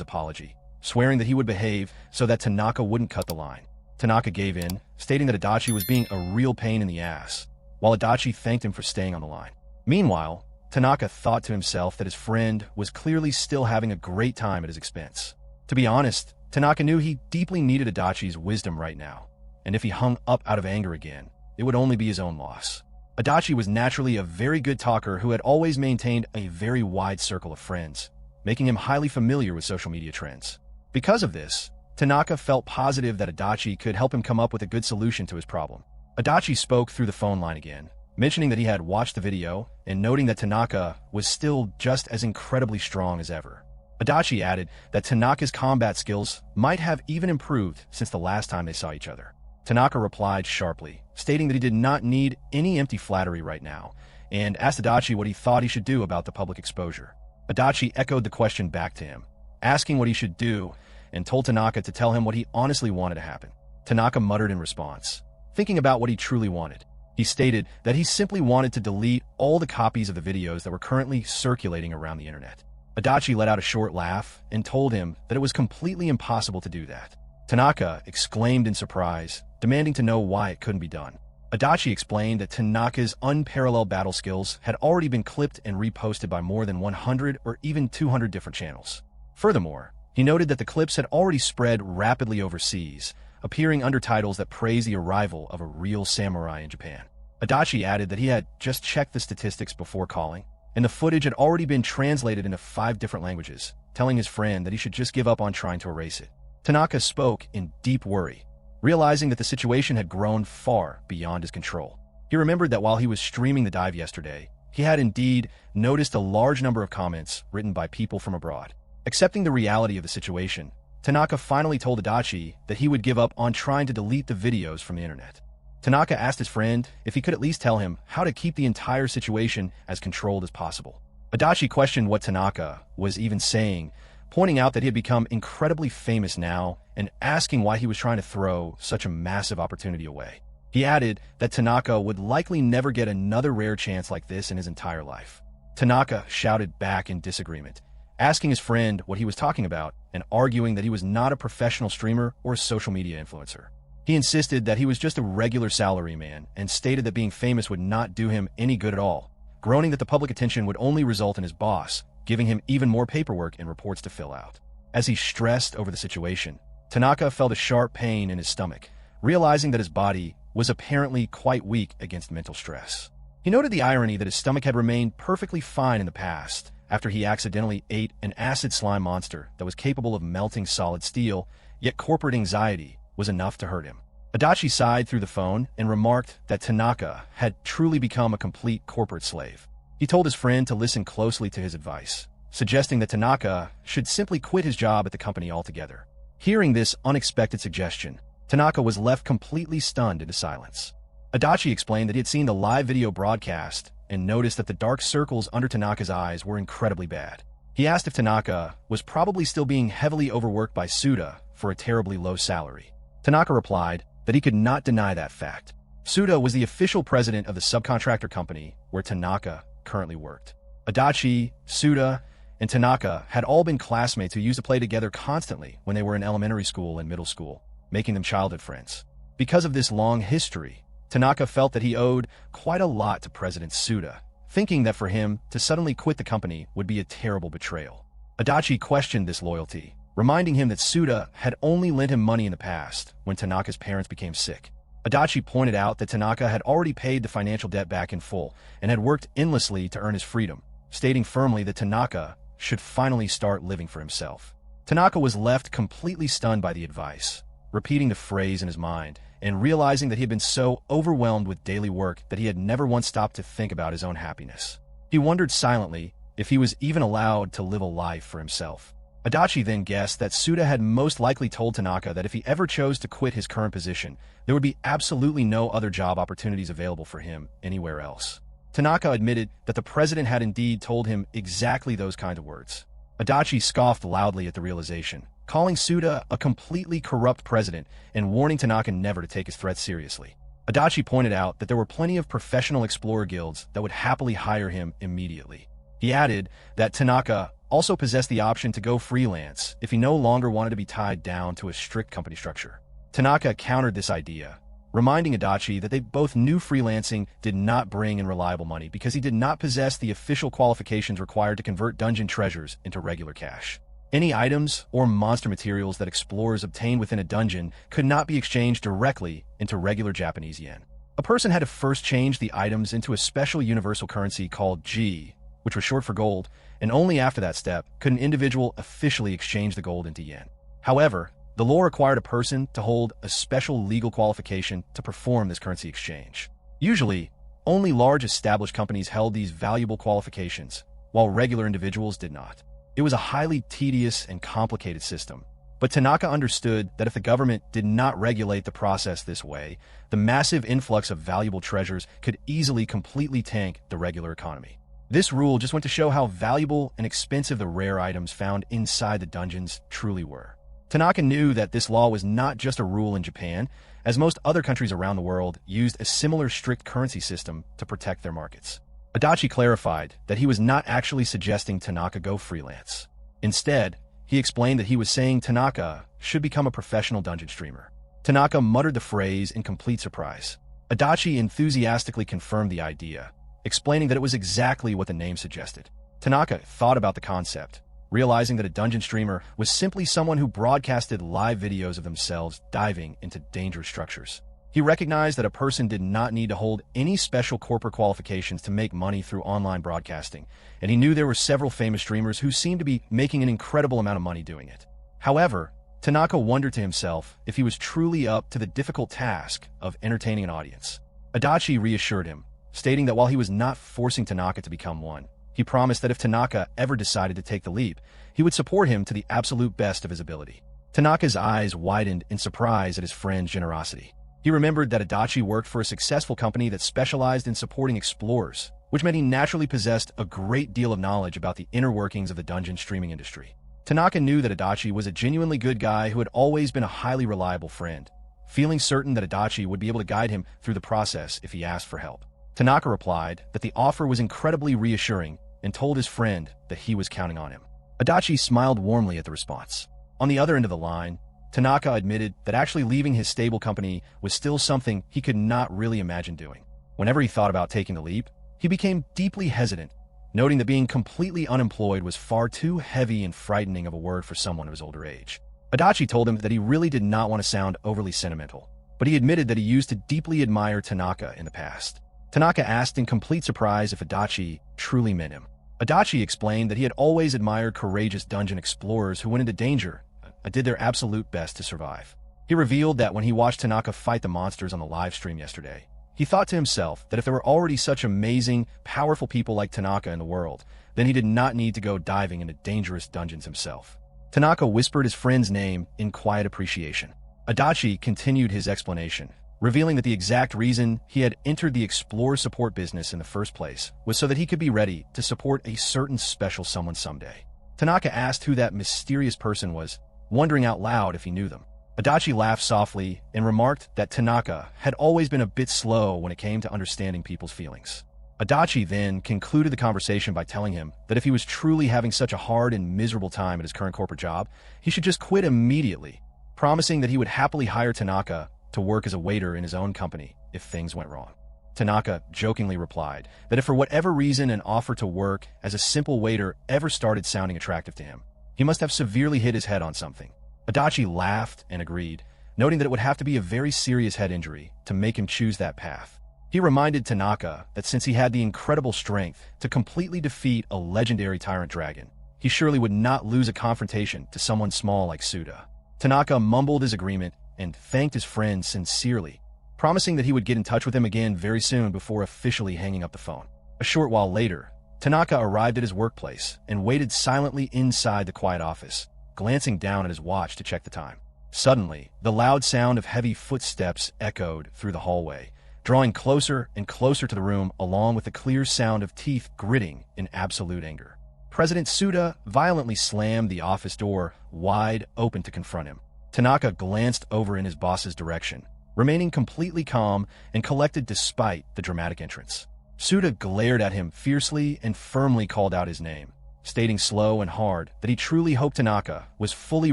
apology, swearing that he would behave so that Tanaka wouldn't cut the line. Tanaka gave in, stating that Adachi was being a real pain in the ass, while Adachi thanked him for staying on the line. Meanwhile, Tanaka thought to himself that his friend was clearly still having a great time at his expense. To be honest, Tanaka knew he deeply needed Adachi's wisdom right now, and if he hung up out of anger again, it would only be his own loss. Adachi was naturally a very good talker who had always maintained a very wide circle of friends, making him highly familiar with social media trends. Because of this, Tanaka felt positive that Adachi could help him come up with a good solution to his problem. Adachi spoke through the phone line again, mentioning that he had watched the video and noting that Tanaka was still just as incredibly strong as ever. Adachi added that Tanaka's combat skills might have even improved since the last time they saw each other. Tanaka replied sharply, stating that he did not need any empty flattery right now, and asked Adachi what he thought he should do about the public exposure. Adachi echoed the question back to him, asking what he should do, and told Tanaka to tell him what he honestly wanted to happen. Tanaka muttered in response, thinking about what he truly wanted. He stated that he simply wanted to delete all the copies of the videos that were currently circulating around the internet. Adachi let out a short laugh and told him that it was completely impossible to do that. Tanaka exclaimed in surprise, demanding to know why it couldn't be done. Adachi explained that Tanaka's unparalleled battle skills had already been clipped and reposted by more than 100 or even 200 different channels. Furthermore, he noted that the clips had already spread rapidly overseas, appearing under titles that praise the arrival of a real samurai in Japan. Adachi added that he had just checked the statistics before calling, and the footage had already been translated into 5 different languages, telling his friend that he should just give up on trying to erase it. Tanaka spoke in deep worry, realizing that the situation had grown far beyond his control. He remembered that while he was streaming the dive yesterday, he had indeed noticed a large number of comments written by people from abroad. Accepting the reality of the situation, Tanaka finally told Adachi that he would give up on trying to delete the videos from the internet. Tanaka asked his friend if he could at least tell him how to keep the entire situation as controlled as possible. Adachi questioned what Tanaka was even saying, pointing out that he had become incredibly famous now and asking why he was trying to throw such a massive opportunity away. He added that Tanaka would likely never get another rare chance like this in his entire life. Tanaka shouted back in disagreement, asking his friend what he was talking about and arguing that he was not a professional streamer or a social media influencer. He insisted that he was just a regular salaryman and stated that being famous would not do him any good at all, groaning that the public attention would only result in his boss giving him even more paperwork and reports to fill out. As he stressed over the situation, Tanaka felt a sharp pain in his stomach, realizing that his body was apparently quite weak against mental stress. He noted the irony that his stomach had remained perfectly fine in the past after he accidentally ate an acid slime monster that was capable of melting solid steel, yet corporate anxiety was enough to hurt him. Adachi sighed through the phone and remarked that Tanaka had truly become a complete corporate slave. He told his friend to listen closely to his advice, suggesting that Tanaka should simply quit his job at the company altogether. Hearing this unexpected suggestion, Tanaka was left completely stunned into silence. Adachi explained that he had seen the live video broadcast and noticed that the dark circles under Tanaka's eyes were incredibly bad. He asked if Tanaka was probably still being heavily overworked by Suda for a terribly low salary. Tanaka replied that he could not deny that fact. Suda was the official president of the subcontractor company where Tanaka currently worked. Adachi, Suda, and Tanaka had all been classmates who used to play together constantly when they were in elementary school and middle school, making them childhood friends. Because of this long history, Tanaka felt that he owed quite a lot to President Suda, thinking that for him to suddenly quit the company would be a terrible betrayal. Adachi questioned this loyalty, reminding him that Suda had only lent him money in the past when Tanaka's parents became sick. Adachi pointed out that Tanaka had already paid the financial debt back in full and had worked endlessly to earn his freedom, stating firmly that Tanaka should finally start living for himself. Tanaka was left completely stunned by the advice, repeating the phrase in his mind and realizing that he had been so overwhelmed with daily work that he had never once stopped to think about his own happiness. He wondered silently if he was even allowed to live a life for himself. Adachi then guessed that Suda had most likely told Tanaka that if he ever chose to quit his current position, there would be absolutely no other job opportunities available for him anywhere else. Tanaka admitted that the president had indeed told him exactly those kind of words. Adachi scoffed loudly at the realization, calling Suda a completely corrupt president and warning Tanaka never to take his threats seriously. Adachi pointed out that there were plenty of professional explorer guilds that would happily hire him immediately. He added that Tanaka also possessed the option to go freelance if he no longer wanted to be tied down to a strict company structure. Tanaka countered this idea, reminding Adachi that they both knew freelancing did not bring in reliable money because he did not possess the official qualifications required to convert dungeon treasures into regular cash. Any items or monster materials that explorers obtained within a dungeon could not be exchanged directly into regular Japanese yen. A person had to first change the items into a special universal currency called G, which was short for gold, and only after that step could an individual officially exchange the gold into yen. However, the law required a person to hold a special legal qualification to perform this currency exchange. Usually, only large established companies held these valuable qualifications, while regular individuals did not. It was a highly tedious and complicated system, but Tanaka understood that if the government did not regulate the process this way, the massive influx of valuable treasures could easily completely tank the regular economy. This rule just went to show how valuable and expensive the rare items found inside the dungeons truly were. Tanaka knew that this law was not just a rule in Japan, as most other countries around the world used a similar strict currency system to protect their markets. Adachi clarified that he was not actually suggesting Tanaka go freelance. Instead, he explained that he was saying Tanaka should become a professional dungeon streamer. Tanaka muttered the phrase in complete surprise. Adachi enthusiastically confirmed the idea, explaining that it was exactly what the name suggested. Tanaka thought about the concept, realizing that a dungeon streamer was simply someone who broadcasted live videos of themselves diving into dangerous structures. He recognized that a person did not need to hold any special corporate qualifications to make money through online broadcasting, and he knew there were several famous streamers who seemed to be making an incredible amount of money doing it. However, Tanaka wondered to himself if he was truly up to the difficult task of entertaining an audience. Adachi reassured him, stating that while he was not forcing Tanaka to become one, he promised that if Tanaka ever decided to take the leap, he would support him to the absolute best of his ability. Tanaka's eyes widened in surprise at his friend's generosity. He remembered that Adachi worked for a successful company that specialized in supporting explorers, which meant he naturally possessed a great deal of knowledge about the inner workings of the dungeon streaming industry. Tanaka knew that Adachi was a genuinely good guy who had always been a highly reliable friend, feeling certain that Adachi would be able to guide him through the process if he asked for help. Tanaka replied that the offer was incredibly reassuring and told his friend that he was counting on him. Adachi smiled warmly at the response. On the other end of the line, Tanaka admitted that actually leaving his stable company was still something he could not really imagine doing. Whenever he thought about taking the leap, he became deeply hesitant, noting that being completely unemployed was far too heavy and frightening of a word for someone of his older age. Adachi told him that he really did not want to sound overly sentimental, but he admitted that he used to deeply admire Tanaka in the past. Tanaka asked in complete surprise if Adachi truly meant him. Adachi explained that he had always admired courageous dungeon explorers who went into danger and did their absolute best to survive. He revealed that when he watched Tanaka fight the monsters on the live stream yesterday, he thought to himself that if there were already such amazing, powerful people like Tanaka in the world, then he did not need to go diving into dangerous dungeons himself. Tanaka whispered his friend's name in quiet appreciation. Adachi continued his explanation, revealing that the exact reason he had entered the explorer support business in the first place was so that he could be ready to support a certain special someone someday. Tanaka asked who that mysterious person was, wondering out loud if he knew them. Adachi laughed softly and remarked that Tanaka had always been a bit slow when it came to understanding people's feelings. Adachi then concluded the conversation by telling him that if he was truly having such a hard and miserable time at his current corporate job, he should just quit immediately, promising that he would happily hire Tanaka to work as a waiter in his own company if things went wrong. Tanaka jokingly replied that if for whatever reason an offer to work as a simple waiter ever started sounding attractive to him, he must have severely hit his head on something. Adachi laughed and agreed, noting that it would have to be a very serious head injury to make him choose that path. He reminded Tanaka that since he had the incredible strength to completely defeat a legendary Tyrant Dragon, he surely would not lose a confrontation to someone small like Suda. Tanaka mumbled his agreement and thanked his friend sincerely, promising that he would get in touch with him again very soon before officially hanging up the phone. A short while later, Tanaka arrived at his workplace and waited silently inside the quiet office, glancing down at his watch to check the time. Suddenly, the loud sound of heavy footsteps echoed through the hallway, drawing closer and closer to the room along with the clear sound of teeth gritting in absolute anger. President Suda violently slammed the office door wide open to confront him. Tanaka glanced over in his boss's direction, remaining completely calm and collected despite the dramatic entrance. Suda glared at him fiercely and firmly called out his name, stating slow and hard that he truly hoped Tanaka was fully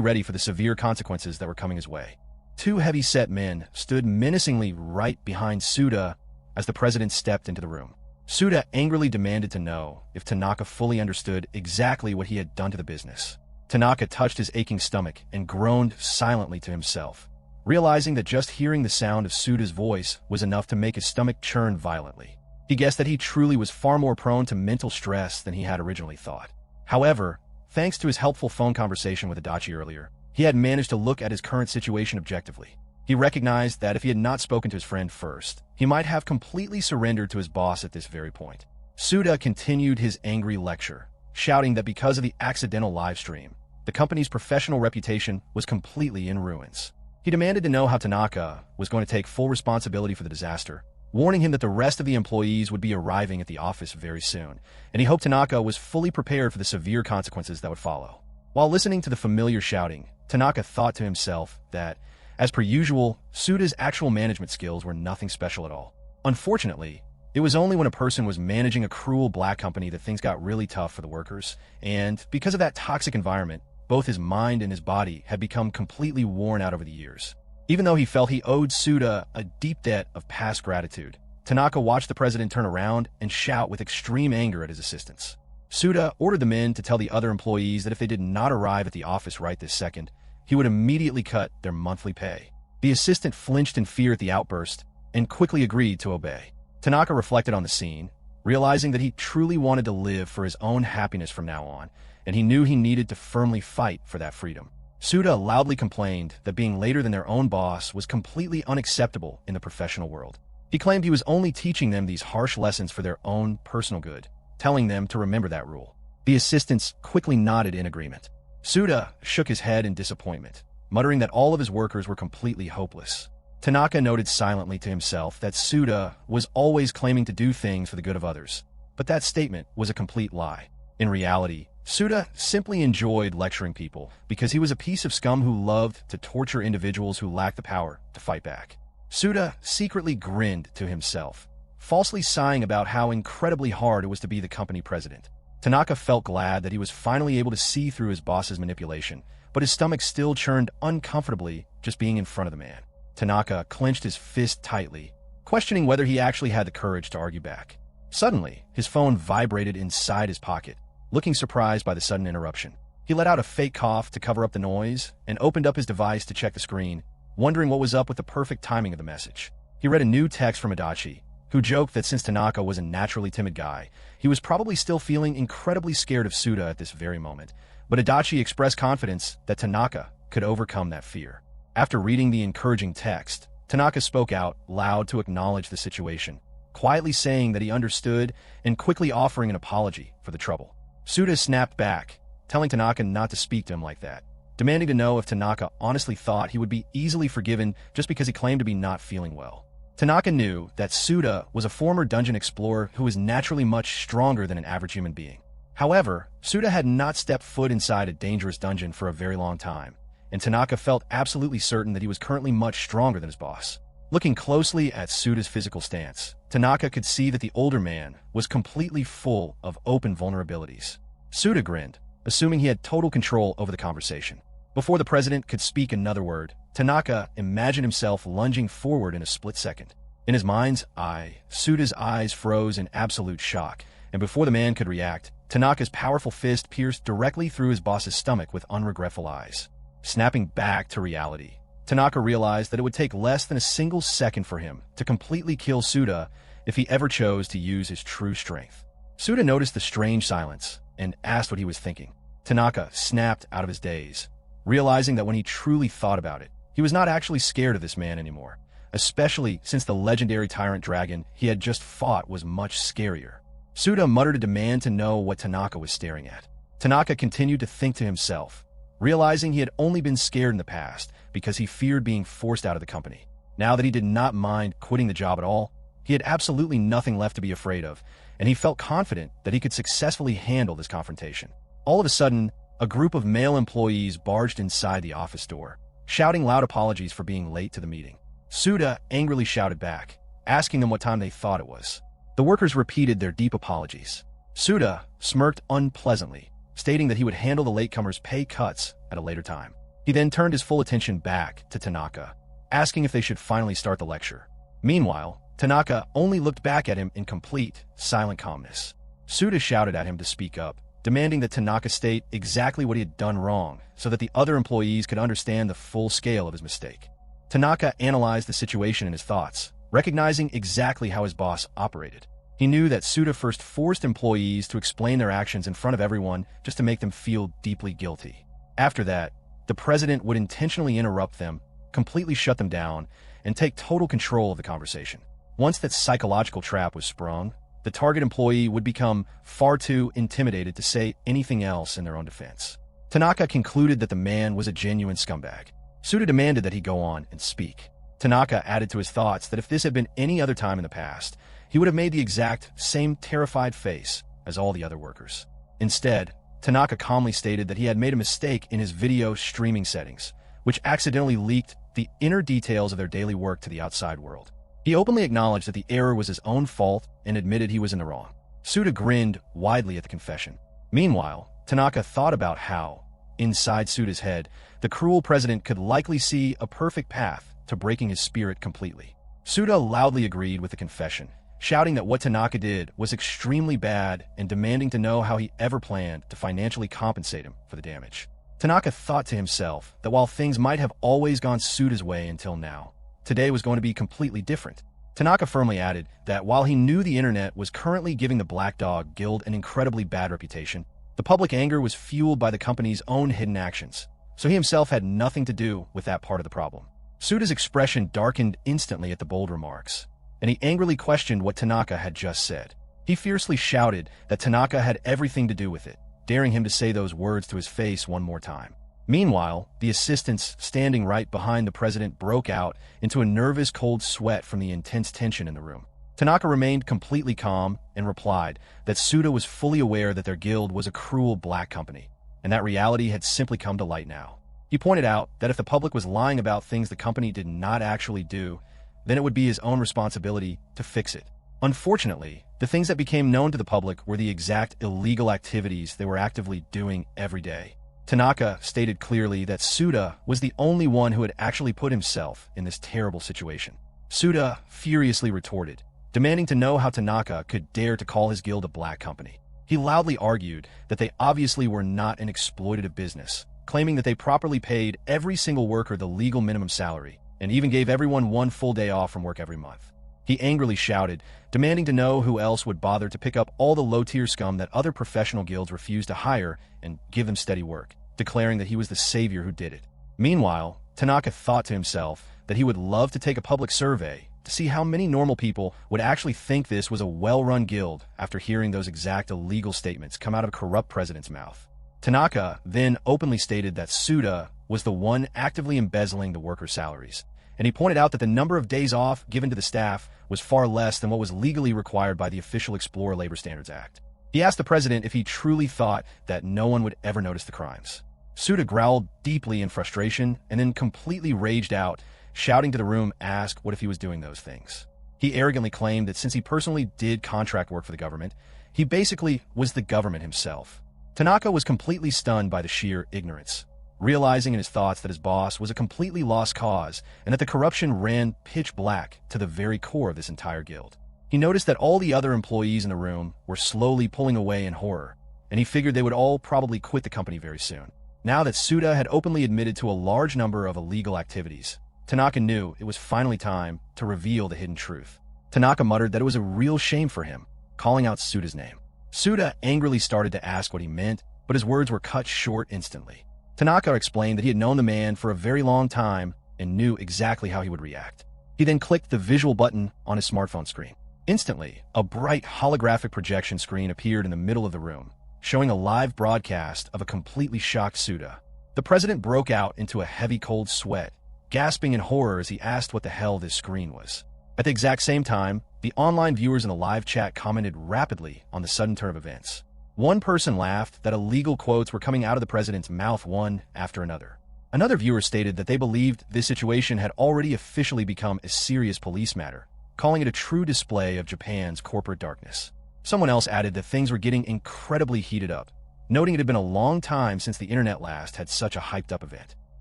ready for the severe consequences that were coming his way. Two heavy-set men stood menacingly right behind Suda as the president stepped into the room. Suda angrily demanded to know if Tanaka fully understood exactly what he had done to the business. Tanaka touched his aching stomach and groaned silently to himself, realizing that just hearing the sound of Suda's voice was enough to make his stomach churn violently. He guessed that he truly was far more prone to mental stress than he had originally thought. However, thanks to his helpful phone conversation with Adachi earlier, he had managed to look at his current situation objectively. He recognized that if he had not spoken to his friend first, he might have completely surrendered to his boss at this very point. Suda continued his angry lecture, shouting that because of the accidental live stream, the company's professional reputation was completely in ruins. He demanded to know how Tanaka was going to take full responsibility for the disaster, warning him that the rest of the employees would be arriving at the office very soon, and he hoped Tanaka was fully prepared for the severe consequences that would follow. While listening to the familiar shouting, Tanaka thought to himself that, as per usual, Suda's actual management skills were nothing special at all. Unfortunately, it was only when a person was managing a cruel black company that things got really tough for the workers, and because of that toxic environment, both his mind and his body had become completely worn out over the years. Even though he felt he owed Suda a deep debt of past gratitude, Tanaka watched the president turn around and shout with extreme anger at his assistants. Suda ordered the men to tell the other employees that if they did not arrive at the office right this second, he would immediately cut their monthly pay. The assistant flinched in fear at the outburst and quickly agreed to obey. Tanaka reflected on the scene, realizing that he truly wanted to live for his own happiness from now on, and he knew he needed to firmly fight for that freedom. Suda loudly complained that being later than their own boss was completely unacceptable in the professional world. He claimed he was only teaching them these harsh lessons for their own personal good, telling them to remember that rule. The assistants quickly nodded in agreement. Suda shook his head in disappointment, muttering that all of his workers were completely hopeless. Tanaka noted silently to himself that Suda was always claiming to do things for the good of others, but that statement was a complete lie. In reality, Suda simply enjoyed lecturing people because he was a piece of scum who loved to torture individuals who lacked the power to fight back. Suda secretly grinned to himself, falsely sighing about how incredibly hard it was to be the company president. Tanaka felt glad that he was finally able to see through his boss's manipulation, but his stomach still churned uncomfortably just being in front of the man. Tanaka clenched his fist tightly, questioning whether he actually had the courage to argue back. Suddenly, his phone vibrated inside his pocket, looking surprised by the sudden interruption. He let out a fake cough to cover up the noise and opened up his device to check the screen, wondering what was up with the perfect timing of the message. He read a new text from Adachi, who joked that since Tanaka was a naturally timid guy, he was probably still feeling incredibly scared of Suda at this very moment, but Adachi expressed confidence that Tanaka could overcome that fear. After reading the encouraging text, Tanaka spoke out loud to acknowledge the situation, quietly saying that he understood and quickly offering an apology for the trouble. Suda snapped back, telling Tanaka not to speak to him like that, demanding to know if Tanaka honestly thought he would be easily forgiven just because he claimed to be not feeling well. Tanaka knew that Suda was a former dungeon explorer who was naturally much stronger than an average human being. However, Suda had not stepped foot inside a dangerous dungeon for a very long time, and Tanaka felt absolutely certain that he was currently much stronger than his boss. Looking closely at Suda's physical stance, Tanaka could see that the older man was completely full of open vulnerabilities. Suda grinned, assuming he had total control over the conversation. Before the president could speak another word, Tanaka imagined himself lunging forward in a split second. In his mind's eye, Suda's eyes froze in absolute shock, and before the man could react, Tanaka's powerful fist pierced directly through his boss's stomach with unregretful eyes. Snapping back to reality, Tanaka realized that it would take less than a single second for him to completely kill Suda if he ever chose to use his true strength. Suda noticed the strange silence and asked what he was thinking. Tanaka snapped out of his daze, realizing that when he truly thought about it, he was not actually scared of this man anymore, especially since the legendary Tyrant Dragon he had just fought was much scarier. Suda muttered a demand to know what Tanaka was staring at. Tanaka continued to think to himself, realizing he had only been scared in the past because he feared being forced out of the company. Now that he did not mind quitting the job at all, he had absolutely nothing left to be afraid of, and he felt confident that he could successfully handle this confrontation. All of a sudden, a group of male employees barged inside the office door, shouting loud apologies for being late to the meeting. Suda angrily shouted back, asking them what time they thought it was. The workers repeated their deep apologies. Suda smirked unpleasantly, stating that he would handle the latecomers' pay cuts at a later time. He then turned his full attention back to Tanaka, asking if they should finally start the lecture. Meanwhile, Tanaka only looked back at him in complete, silent calmness. Suda shouted at him to speak up, demanding that Tanaka state exactly what he had done wrong so that the other employees could understand the full scale of his mistake. Tanaka analyzed the situation in his thoughts, recognizing exactly how his boss operated. He knew that Suda first forced employees to explain their actions in front of everyone just to make them feel deeply guilty. After that, the president would intentionally interrupt them, completely shut them down, and take total control of the conversation. Once that psychological trap was sprung, the target employee would become far too intimidated to say anything else in their own defense. Tanaka concluded that the man was a genuine scumbag. Suda demanded that he go on and speak. Tanaka added to his thoughts that if this had been any other time in the past, he would have made the exact same terrified face as all the other workers. Instead, Tanaka calmly stated that he had made a mistake in his video streaming settings, which accidentally leaked the inner details of their daily work to the outside world. He openly acknowledged that the error was his own fault and admitted he was in the wrong. Suda grinned widely at the confession. Meanwhile, Tanaka thought about how, inside Suda's head, the cruel president could likely see a perfect path to breaking his spirit completely. Suda loudly agreed with the confession, shouting that what Tanaka did was extremely bad and demanding to know how he ever planned to financially compensate him for the damage. Tanaka thought to himself that while things might have always gone Suda's way until now, today was going to be completely different. Tanaka firmly added that while he knew the internet was currently giving the Black Dog Guild an incredibly bad reputation, the public anger was fueled by the company's own hidden actions, so he himself had nothing to do with that part of the problem. Suda's expression darkened instantly at the bold remarks, and he angrily questioned what Tanaka had just said. He fiercely shouted that Tanaka had everything to do with it, daring him to say those words to his face one more time. Meanwhile, the assistants standing right behind the president broke out into a nervous cold sweat from the intense tension in the room. Tanaka remained completely calm and replied that Suda was fully aware that their guild was a cruel black company, and that reality had simply come to light now. He pointed out that if the public was lying about things the company did not actually do, then it would be his own responsibility to fix it. Unfortunately, the things that became known to the public were the exact illegal activities they were actively doing every day. Tanaka stated clearly that Suda was the only one who had actually put himself in this terrible situation. Suda furiously retorted, demanding to know how Tanaka could dare to call his guild a black company. He loudly argued that they obviously were not an exploitative business, claiming that they properly paid every single worker the legal minimum salary, and even gave everyone one full day off from work every month. He angrily shouted, demanding to know who else would bother to pick up all the low-tier scum that other professional guilds refused to hire and give them steady work, declaring that he was the savior who did it. Meanwhile, Tanaka thought to himself that he would love to take a public survey to see how many normal people would actually think this was a well-run guild after hearing those exact illegal statements come out of a corrupt president's mouth. Tanaka then openly stated that Suda was the one actively embezzling the workers' salaries, and he pointed out that the number of days off given to the staff was far less than what was legally required by the official Explorer Labor Standards Act. He asked the president if he truly thought that no one would ever notice the crimes. Suda growled deeply in frustration and then completely raged out, shouting to the room, ask what if he was doing those things. He arrogantly claimed that since he personally did contract work for the government, he basically was the government himself. Tanaka was completely stunned by the sheer ignorance, realizing in his thoughts that his boss was a completely lost cause and that the corruption ran pitch black to the very core of this entire guild. He noticed that all the other employees in the room were slowly pulling away in horror, and he figured they would all probably quit the company very soon. Now that Suda had openly admitted to a large number of illegal activities, Tanaka knew it was finally time to reveal the hidden truth. Tanaka muttered that it was a real shame for him, calling out Suda's name. Suda angrily started to ask what he meant, but his words were cut short instantly. Tanaka explained that he had known the man for a very long time and knew exactly how he would react. He then clicked the visual button on his smartphone screen. Instantly, a bright holographic projection screen appeared in the middle of the room, showing a live broadcast of a completely shocked Suda. The president broke out into a heavy cold sweat, gasping in horror as he asked what the hell this screen was. At the exact same time, The online viewers in the live chat commented rapidly on the sudden turn of events. One person laughed that illegal quotes were coming out of the president's mouth one after another. Another viewer stated that they believed this situation had already officially become a serious police matter, calling it a true display of Japan's corporate darkness. Someone else added that things were getting incredibly heated up, noting it had been a long time since the internet last had such a hyped-up event.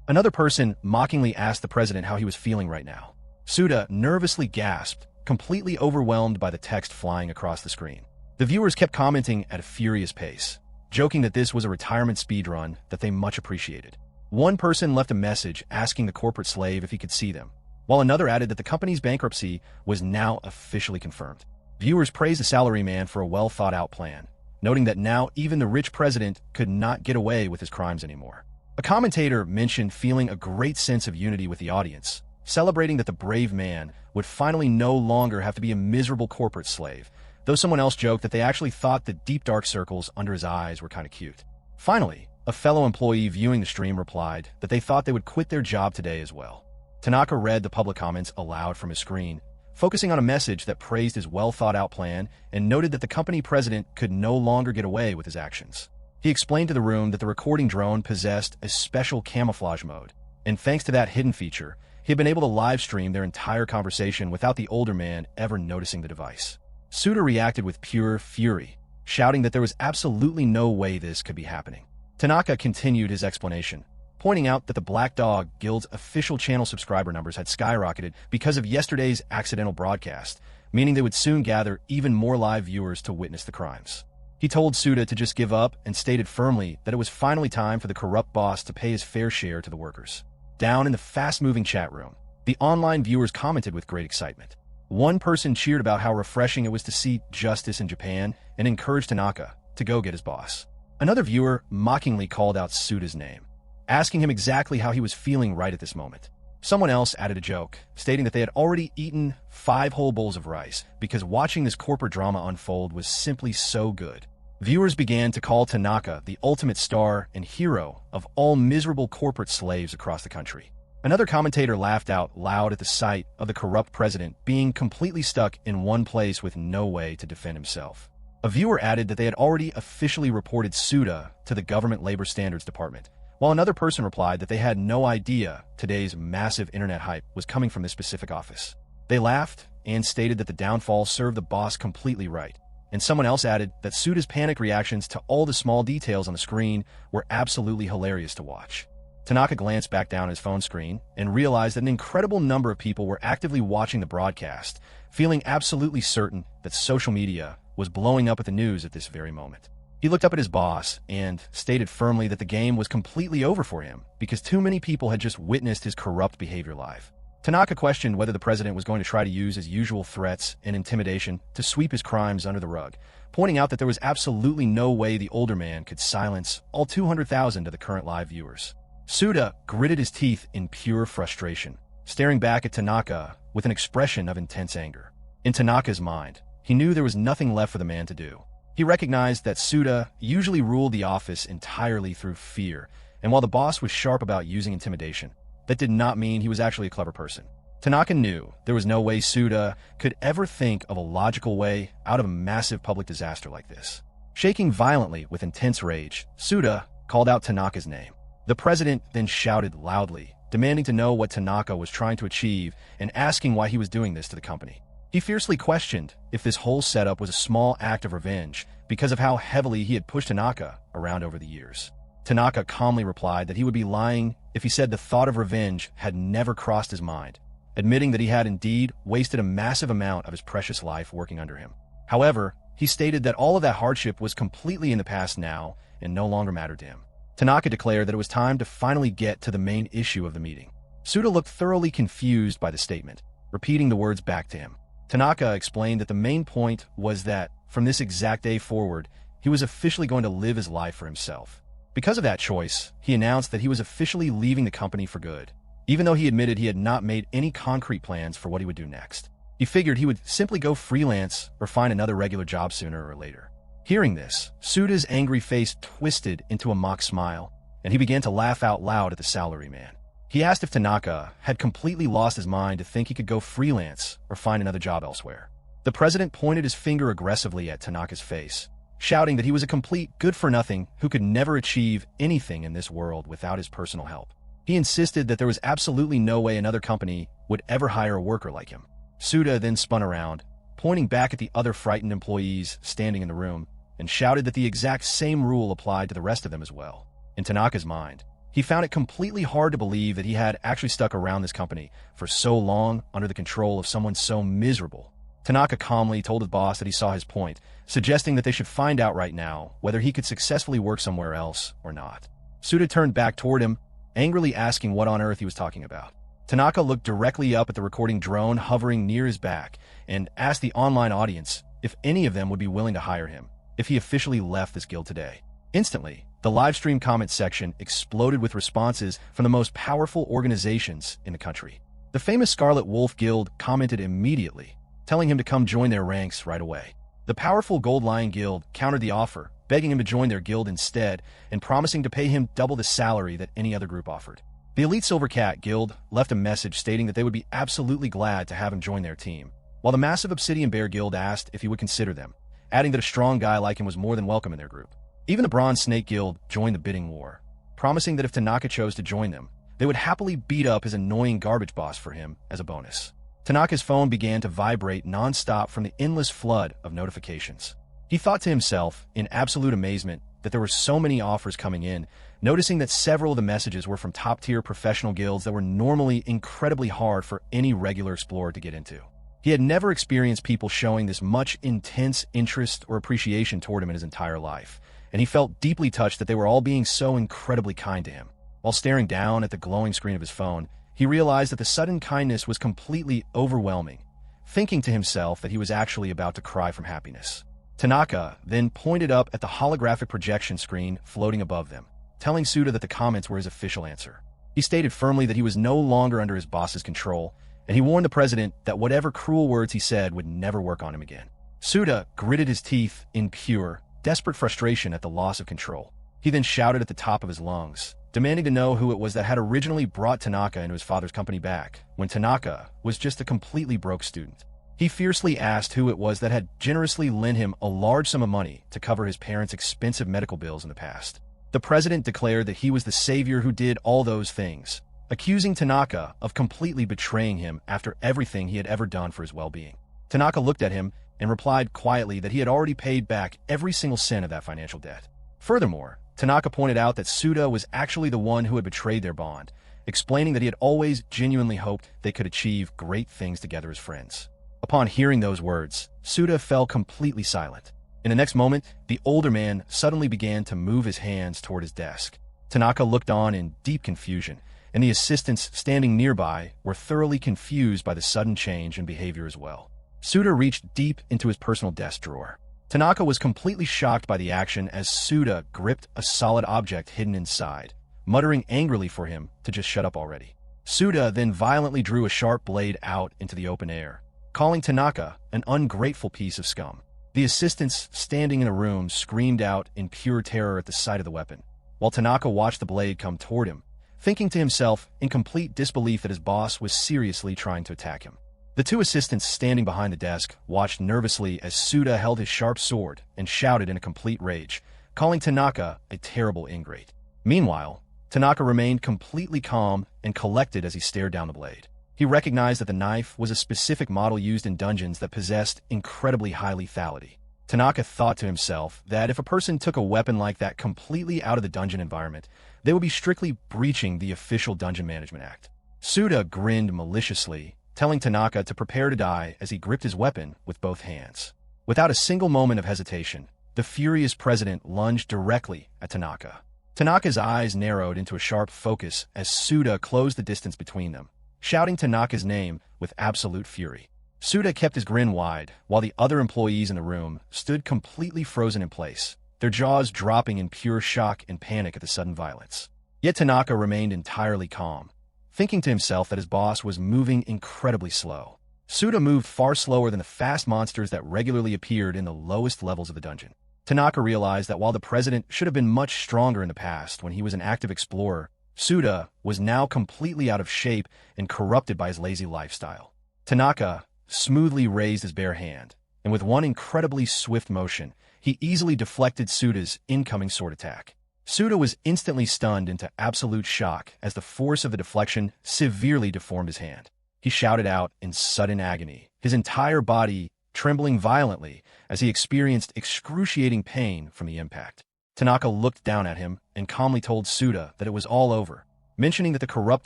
Another person mockingly asked the president how he was feeling right now. Suda nervously gasped, completely overwhelmed by the text flying across the screen. The viewers kept commenting at a furious pace, joking that this was a retirement speedrun that they much appreciated. One person left a message asking the corporate slave if he could see them, while another added that the company's bankruptcy was now officially confirmed. Viewers praised the salaryman for a well-thought-out plan, noting that now even the rich president could not get away with his crimes anymore. A commentator mentioned feeling a great sense of unity with the audience, celebrating that the brave man would finally no longer have to be a miserable corporate slave, though someone else joked that they actually thought the deep dark circles under his eyes were kind of cute. Finally, a fellow employee viewing the stream replied that they thought they would quit their job today as well. Tanaka read the public comments aloud from his screen, focusing on a message that praised his well-thought-out plan and noted that the company president could no longer get away with his actions. He explained to the room that the recording drone possessed a special camouflage mode, and thanks to that hidden feature, he had been able to live stream their entire conversation without the older man ever noticing the device. Suda reacted with pure fury, shouting that there was absolutely no way this could be happening. Tanaka continued his explanation, pointing out that the Black Dog Guild's official channel subscriber numbers had skyrocketed because of yesterday's accidental broadcast, meaning they would soon gather even more live viewers to witness the crimes. He told Suda to just give up and stated firmly that it was finally time for the corrupt boss to pay his fair share to the workers. Down in the fast-moving chat room, the online viewers commented with great excitement. One person cheered about how refreshing it was to see justice in Japan and encouraged Tanaka to go get his boss. Another viewer mockingly called out Suda's name, asking him exactly how he was feeling right at this moment. Someone else added a joke, stating that they had already eaten 5 whole bowls of rice because watching this corporate drama unfold was simply so good. Viewers began to call Tanaka the ultimate star and hero of all miserable corporate slaves across the country. Another commentator laughed out loud at the sight of the corrupt president being completely stuck in one place with no way to defend himself. A viewer added that they had already officially reported Suda to the Government Labor Standards Department, while another person replied that they had no idea today's massive internet hype was coming from this specific office. They laughed and stated that the downfall served the boss completely right, and someone else added that Suda's panic reactions to all the small details on the screen were absolutely hilarious to watch. Tanaka glanced back down at his phone screen and realized that an incredible number of people were actively watching the broadcast, feeling absolutely certain that social media was blowing up at the news at this very moment. He looked up at his boss and stated firmly that the game was completely over for him because too many people had just witnessed his corrupt behavior live. Tanaka questioned whether the president was going to try to use his usual threats and intimidation to sweep his crimes under the rug, pointing out that there was absolutely no way the older man could silence all 200,000 of the current live viewers. Suda gritted his teeth in pure frustration, staring back at Tanaka with an expression of intense anger. In Tanaka's mind, he knew there was nothing left for the man to do. He recognized that Suda usually ruled the office entirely through fear, and while the boss was sharp about using intimidation, that did not mean he was actually a clever person. Tanaka knew there was no way Suda could ever think of a logical way out of a massive public disaster like this. Shaking violently with intense rage, Suda called out Tanaka's name. The president then shouted loudly, demanding to know what Tanaka was trying to achieve and asking why he was doing this to the company. He fiercely questioned if this whole setup was a small act of revenge because of how heavily he had pushed Tanaka around over the years. Tanaka calmly replied that he would be lying if he said the thought of revenge had never crossed his mind, admitting that he had indeed wasted a massive amount of his precious life working under him. However, he stated that all of that hardship was completely in the past now and no longer mattered to him. Tanaka declared that it was time to finally get to the main issue of the meeting. Suda looked thoroughly confused by the statement, repeating the words back to him. Tanaka explained that the main point was that, from this exact day forward, he was officially going to live his life for himself. Because of that choice, he announced that he was officially leaving the company for good, even though he admitted he had not made any concrete plans for what he would do next. He figured he would simply go freelance or find another regular job sooner or later. Hearing this, Suda's angry face twisted into a mock smile, and he began to laugh out loud at the salaryman. He asked if Tanaka had completely lost his mind to think he could go freelance or find another job elsewhere. The president pointed his finger aggressively at Tanaka's face, shouting that he was a complete good-for-nothing who could never achieve anything in this world without his personal help. He insisted that there was absolutely no way another company would ever hire a worker like him. Suda then spun around, pointing back at the other frightened employees standing in the room, and shouted that the exact same rule applied to the rest of them as well. In Tanaka's mind, he found it completely hard to believe that he had actually stuck around this company for so long under the control of someone so miserable. Tanaka calmly told his boss that he saw his point, suggesting that they should find out right now whether he could successfully work somewhere else or not. Suda turned back toward him, angrily asking what on earth he was talking about. Tanaka looked directly up at the recording drone hovering near his back and asked the online audience if any of them would be willing to hire him if he officially left this guild today. Instantly, the livestream comment section exploded with responses from the most powerful organizations in the country. The famous Scarlet Wolf Guild commented immediately, telling him to come join their ranks right away. The powerful Gold Lion Guild countered the offer, begging him to join their guild instead and promising to pay him double the salary that any other group offered. The Elite Silver Cat Guild left a message stating that they would be absolutely glad to have him join their team, while the massive Obsidian Bear Guild asked if he would consider them, adding that a strong guy like him was more than welcome in their group. Even the Bronze Snake Guild joined the bidding war, promising that if Tanaka chose to join them, they would happily beat up his annoying garbage boss for him as a bonus. Tanaka's phone began to vibrate non-stop from the endless flood of notifications. He thought to himself, in absolute amazement, that there were so many offers coming in, noticing that several of the messages were from top-tier professional guilds that were normally incredibly hard for any regular explorer to get into. He had never experienced people showing this much intense interest or appreciation toward him in his entire life, and he felt deeply touched that they were all being so incredibly kind to him. While staring down at the glowing screen of his phone, he realized that the sudden kindness was completely overwhelming, thinking to himself that he was actually about to cry from happiness. Tanaka then pointed up at the holographic projection screen floating above them, telling Suda that the comments were his official answer. He stated firmly that he was no longer under his boss's control, and he warned the president that whatever cruel words he said would never work on him again. Suda gritted his teeth in pure, desperate frustration at the loss of control. He then shouted at the top of his lungs, demanding to know who it was that had originally brought Tanaka into his father's company back, when Tanaka was just a completely broke student. He fiercely asked who it was that had generously lent him a large sum of money to cover his parents' expensive medical bills in the past. The president declared that he was the savior who did all those things, accusing Tanaka of completely betraying him after everything he had ever done for his well-being. Tanaka looked at him and replied quietly that he had already paid back every single cent of that financial debt. Furthermore, Tanaka pointed out that Suda was actually the one who had betrayed their bond, explaining that he had always genuinely hoped they could achieve great things together as friends. Upon hearing those words, Suda fell completely silent. In the next moment, the older man suddenly began to move his hands toward his desk. Tanaka looked on in deep confusion, and the assistants standing nearby were thoroughly confused by the sudden change in behavior as well. Suda reached deep into his personal desk drawer. Tanaka was completely shocked by the action as Suda gripped a solid object hidden inside, muttering angrily for him to just shut up already. Suda then violently drew a sharp blade out into the open air, calling Tanaka an ungrateful piece of scum. The assistants standing in the room screamed out in pure terror at the sight of the weapon, while Tanaka watched the blade come toward him, thinking to himself in complete disbelief that his boss was seriously trying to attack him. The two assistants standing behind the desk watched nervously as Suda held his sharp sword and shouted in a complete rage, calling Tanaka a terrible ingrate. Meanwhile, Tanaka remained completely calm and collected as he stared down the blade. He recognized that the knife was a specific model used in dungeons that possessed incredibly high lethality. Tanaka thought to himself that if a person took a weapon like that completely out of the dungeon environment, they would be strictly breaching the official Dungeon Management Act. Suda grinned maliciously, telling Tanaka to prepare to die as he gripped his weapon with both hands. Without a single moment of hesitation, the furious president lunged directly at Tanaka. Tanaka's eyes narrowed into a sharp focus as Suda closed the distance between them, shouting Tanaka's name with absolute fury. Suda kept his grin wide, while the other employees in the room stood completely frozen in place, their jaws dropping in pure shock and panic at the sudden violence. Yet Tanaka remained entirely calm, thinking to himself that his boss was moving incredibly slow. Suda moved far slower than the fast monsters that regularly appeared in the lowest levels of the dungeon. Tanaka realized that while the president should have been much stronger in the past when he was an active explorer, Suda was now completely out of shape and corrupted by his lazy lifestyle. Tanaka smoothly raised his bare hand, and with one incredibly swift motion, he easily deflected Suda's incoming sword attack. Suda was instantly stunned into absolute shock as the force of the deflection severely deformed his hand. He shouted out in sudden agony, his entire body trembling violently as he experienced excruciating pain from the impact. Tanaka looked down at him and calmly told Suda that it was all over, mentioning that the corrupt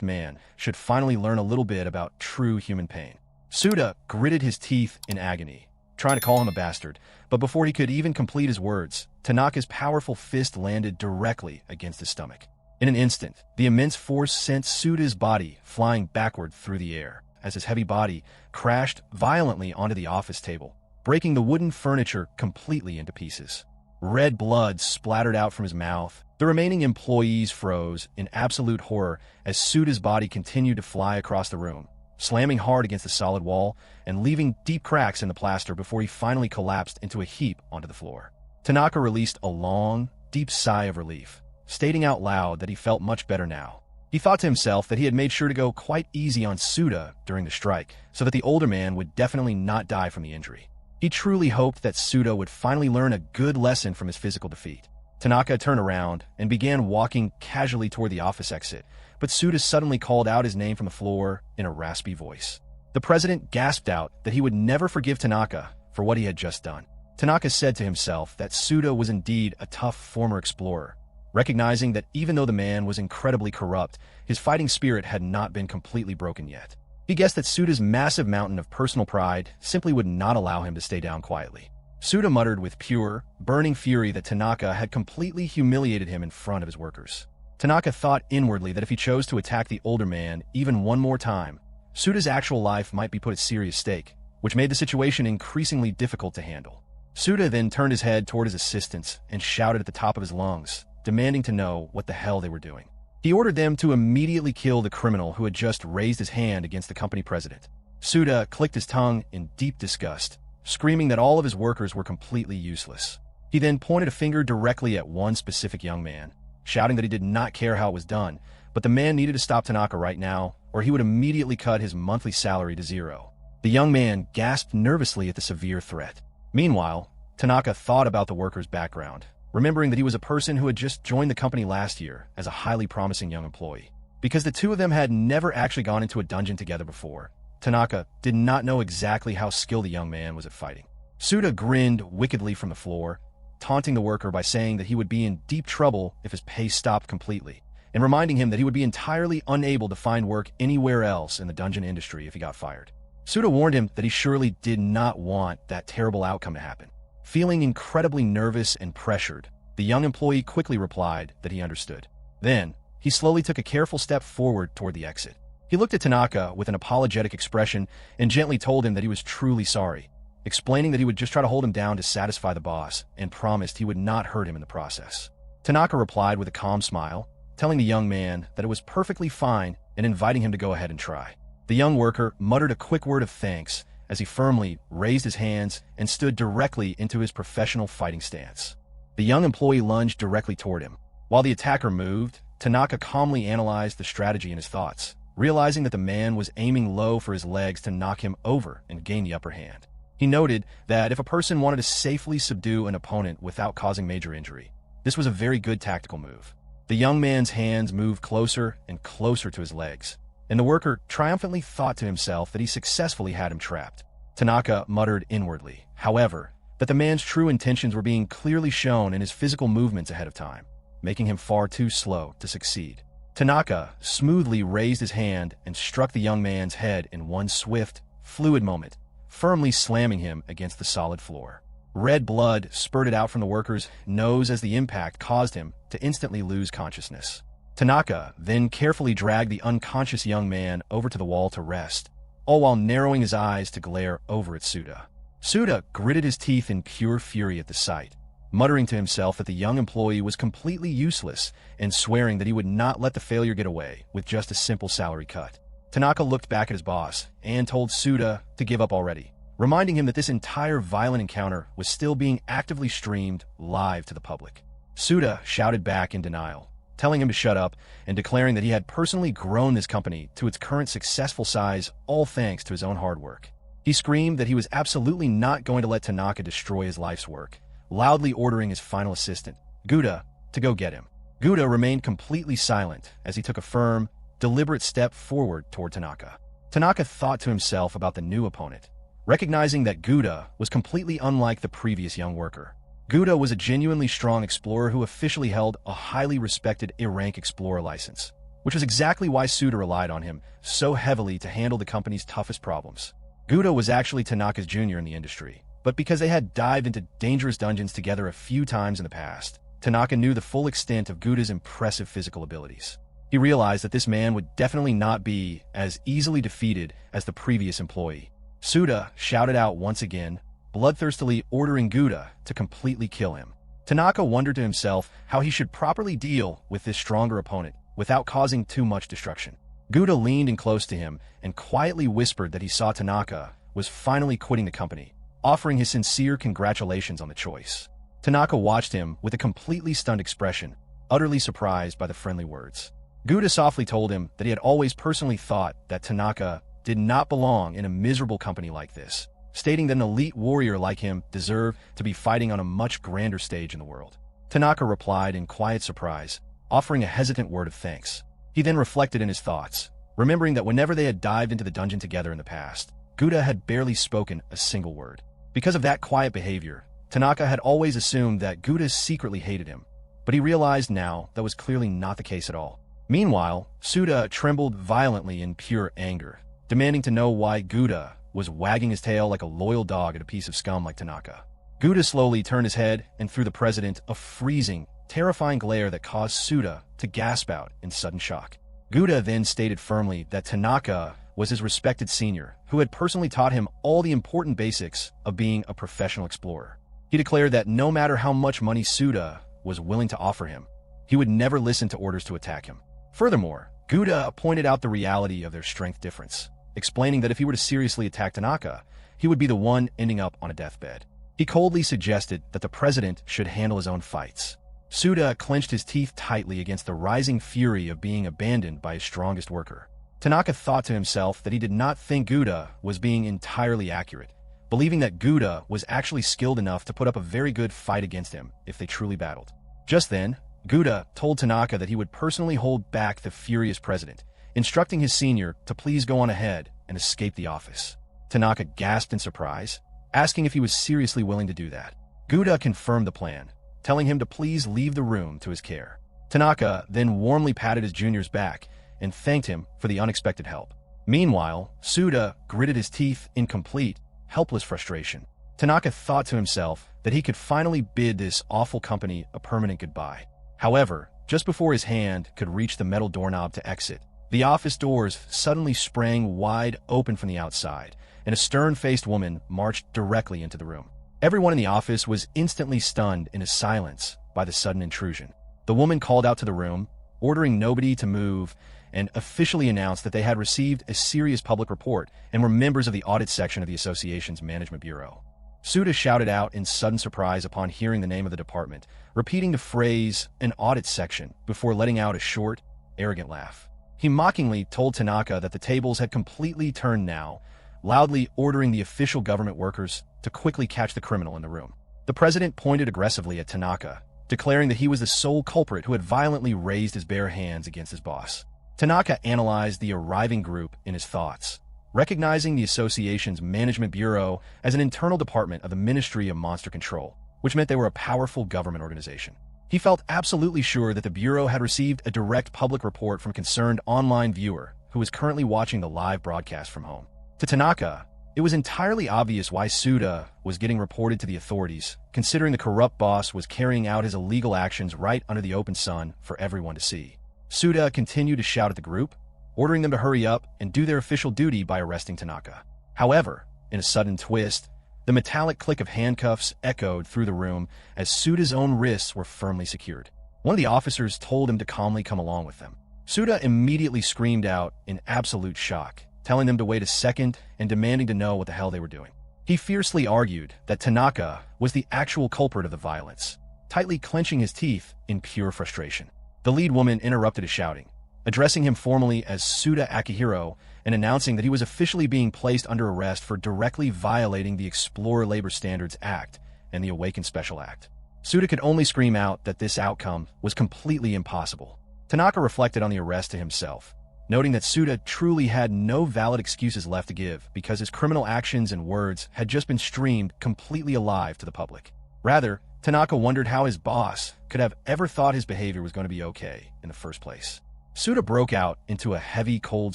man should finally learn a little bit about true human pain. Suda gritted his teeth in agony, trying to call him a bastard, but before he could even complete his words, Tanaka's powerful fist landed directly against his stomach. In an instant, the immense force sent Suda's body flying backward through the air as his heavy body crashed violently onto the office table, breaking the wooden furniture completely into pieces. Red blood splattered out from his mouth. The remaining employees froze in absolute horror as Suda's body continued to fly across the room, slamming hard against the solid wall and leaving deep cracks in the plaster before he finally collapsed into a heap onto the floor. Tanaka released a long, deep sigh of relief, stating out loud that he felt much better now. He thought to himself that he had made sure to go quite easy on Suda during the strike so that the older man would definitely not die from the injury. He truly hoped that Suda would finally learn a good lesson from his physical defeat. Tanaka turned around and began walking casually toward the office exit, but Suda suddenly called out his name from the floor in a raspy voice. The president gasped out that he would never forgive Tanaka for what he had just done. Tanaka said to himself that Suda was indeed a tough former explorer, recognizing that even though the man was incredibly corrupt, his fighting spirit had not been completely broken yet. He guessed that Suda's massive mountain of personal pride simply would not allow him to stay down quietly. Suda muttered with pure, burning fury that Tanaka had completely humiliated him in front of his workers. Tanaka thought inwardly that if he chose to attack the older man even one more time, Suda's actual life might be put at serious stake, which made the situation increasingly difficult to handle. Suda then turned his head toward his assistants and shouted at the top of his lungs, demanding to know what the hell they were doing. He ordered them to immediately kill the criminal who had just raised his hand against the company president. Suda clicked his tongue in deep disgust, screaming that all of his workers were completely useless. He then pointed a finger directly at one specific young man, shouting that he did not care how it was done, but the man needed to stop Tanaka right now, or he would immediately cut his monthly salary to zero. The young man gasped nervously at the severe threat. Meanwhile, Tanaka thought about the worker's background, remembering that he was a person who had just joined the company last year as a highly promising young employee. Because the two of them had never actually gone into a dungeon together before, Tanaka did not know exactly how skilled the young man was at fighting. Suda grinned wickedly from the floor, taunting the worker by saying that he would be in deep trouble if his pay stopped completely, and reminding him that he would be entirely unable to find work anywhere else in the dungeon industry if he got fired. Suda warned him that he surely did not want that terrible outcome to happen. Feeling incredibly nervous and pressured, the young employee quickly replied that he understood. Then, he slowly took a careful step forward toward the exit. He looked at Tanaka with an apologetic expression and gently told him that he was truly sorry, explaining that he would just try to hold him down to satisfy the boss and promised he would not hurt him in the process. Tanaka replied with a calm smile, telling the young man that it was perfectly fine and inviting him to go ahead and try. The young worker muttered a quick word of thanks as he firmly raised his hands and stood directly into his professional fighting stance. The young employee lunged directly toward him. While the attacker moved, Tanaka calmly analyzed the strategy in his thoughts, realizing that the man was aiming low for his legs to knock him over and gain the upper hand. He noted that if a person wanted to safely subdue an opponent without causing major injury, this was a very good tactical move. The young man's hands moved closer and closer to his legs, and the worker triumphantly thought to himself that he successfully had him trapped. Tanaka muttered inwardly, however, that the man's true intentions were being clearly shown in his physical movements ahead of time, making him far too slow to succeed. Tanaka smoothly raised his hand and struck the young man's head in one swift, fluid moment, firmly slamming him against the solid floor. Red blood spurted out from the worker's nose as the impact caused him to instantly lose consciousness. Tanaka then carefully dragged the unconscious young man over to the wall to rest, all while narrowing his eyes to glare over at Suda. Suda gritted his teeth in pure fury at the sight, muttering to himself that the young employee was completely useless and swearing that he would not let the failure get away with just a simple salary cut. Tanaka looked back at his boss and told Suda to give up already, reminding him that this entire violent encounter was still being actively streamed live to the public. Suda shouted back in denial, telling him to shut up and declaring that he had personally grown this company to its current successful size all thanks to his own hard work. He screamed that he was absolutely not going to let Tanaka destroy his life's work, loudly ordering his final assistant, Guda, to go get him. Guda remained completely silent as he took a firm, deliberate step forward toward Tanaka. Tanaka thought to himself about the new opponent, recognizing that Guda was completely unlike the previous young worker. Guda was a genuinely strong explorer who officially held a highly respected A-rank explorer license, which was exactly why Suda relied on him so heavily to handle the company's toughest problems. Guda was actually Tanaka's junior in the industry, but because they had dived into dangerous dungeons together a few times in the past, Tanaka knew the full extent of Guda's impressive physical abilities. He realized that this man would definitely not be as easily defeated as the previous employee. Suda shouted out once again, bloodthirstily ordering Guda to completely kill him. Tanaka wondered to himself how he should properly deal with this stronger opponent without causing too much destruction. Guda leaned in close to him and quietly whispered that he saw Tanaka was finally quitting the company, offering his sincere congratulations on the choice. Tanaka watched him with a completely stunned expression, utterly surprised by the friendly words. Guda softly told him that he had always personally thought that Tanaka did not belong in a miserable company like this, stating that an elite warrior like him deserved to be fighting on a much grander stage in the world. Tanaka replied in quiet surprise, offering a hesitant word of thanks. He then reflected in his thoughts, remembering that whenever they had dived into the dungeon together in the past, Guda had barely spoken a single word. Because of that quiet behavior, Tanaka had always assumed that Guda secretly hated him, but he realized now that was clearly not the case at all. Meanwhile, Suda trembled violently in pure anger, demanding to know why Guda was wagging his tail like a loyal dog at a piece of scum like Tanaka. Guda slowly turned his head and threw the president a freezing, terrifying glare that caused Suda to gasp out in sudden shock. Guda then stated firmly that Tanaka was his respected senior, who had personally taught him all the important basics of being a professional explorer. He declared that no matter how much money Suda was willing to offer him, he would never listen to orders to attack him. Furthermore, Guda pointed out the reality of their strength difference, explaining that if he were to seriously attack Tanaka, he would be the one ending up on a deathbed. He coldly suggested that the president should handle his own fights. Suda clenched his teeth tightly against the rising fury of being abandoned by his strongest worker. Tanaka thought to himself that he did not think Guda was being entirely accurate, believing that Guda was actually skilled enough to put up a very good fight against him if they truly battled. Just then, Guda told Tanaka that he would personally hold back the furious president, instructing his senior to please go on ahead and escape the office. Tanaka gasped in surprise, asking if he was seriously willing to do that. Guda confirmed the plan, telling him to please leave the room to his care. Tanaka then warmly patted his junior's back and thanked him for the unexpected help. Meanwhile, Suda gritted his teeth in complete, helpless frustration. Tanaka thought to himself that he could finally bid this awful company a permanent goodbye. However, just before his hand could reach the metal doorknob to exit, the office doors suddenly sprang wide open from the outside, and a stern-faced woman marched directly into the room. Everyone in the office was instantly stunned into silence by the sudden intrusion. The woman called out to the room, ordering nobody to move, and officially announced that they had received a serious public report and were members of the audit section of the association's management bureau. Suda shouted out in sudden surprise upon hearing the name of the department, repeating the phrase, an audit section, before letting out a short, arrogant laugh. He mockingly told Tanaka that the tables had completely turned now, loudly ordering the official government workers to quickly catch the criminal in the room. The president pointed aggressively at Tanaka, declaring that he was the sole culprit who had violently raised his bare hands against his boss. Tanaka analyzed the arriving group in his thoughts, recognizing the association's management bureau as an internal department of the Ministry of Monster Control, which meant they were a powerful government organization. He felt absolutely sure that the bureau had received a direct public report from a concerned online viewer who was currently watching the live broadcast from home. To Tanaka, it was entirely obvious why Suda was getting reported to the authorities, considering the corrupt boss was carrying out his illegal actions right under the open sun for everyone to see. Suda continued to shout at the group, ordering them to hurry up and do their official duty by arresting Tanaka. However, in a sudden twist, the metallic click of handcuffs echoed through the room as Suda's own wrists were firmly secured. One of the officers told him to calmly come along with them. Suda immediately screamed out in absolute shock, telling them to wait a second and demanding to know what the hell they were doing. He fiercely argued that Tanaka was the actual culprit of the violence, tightly clenching his teeth in pure frustration. The lead woman interrupted his shouting, addressing him formally as Suda Akihiro and announcing that he was officially being placed under arrest for directly violating the Explorer Labor Standards Act and the Awakened Special Act. Suda could only scream out that this outcome was completely impossible. Tanaka reflected on the arrest to himself, noting that Suda truly had no valid excuses left to give because his criminal actions and words had just been streamed completely alive to the public. Rather, Tanaka wondered how his boss could have ever thought his behavior was going to be okay in the first place. Suda broke out into a heavy, cold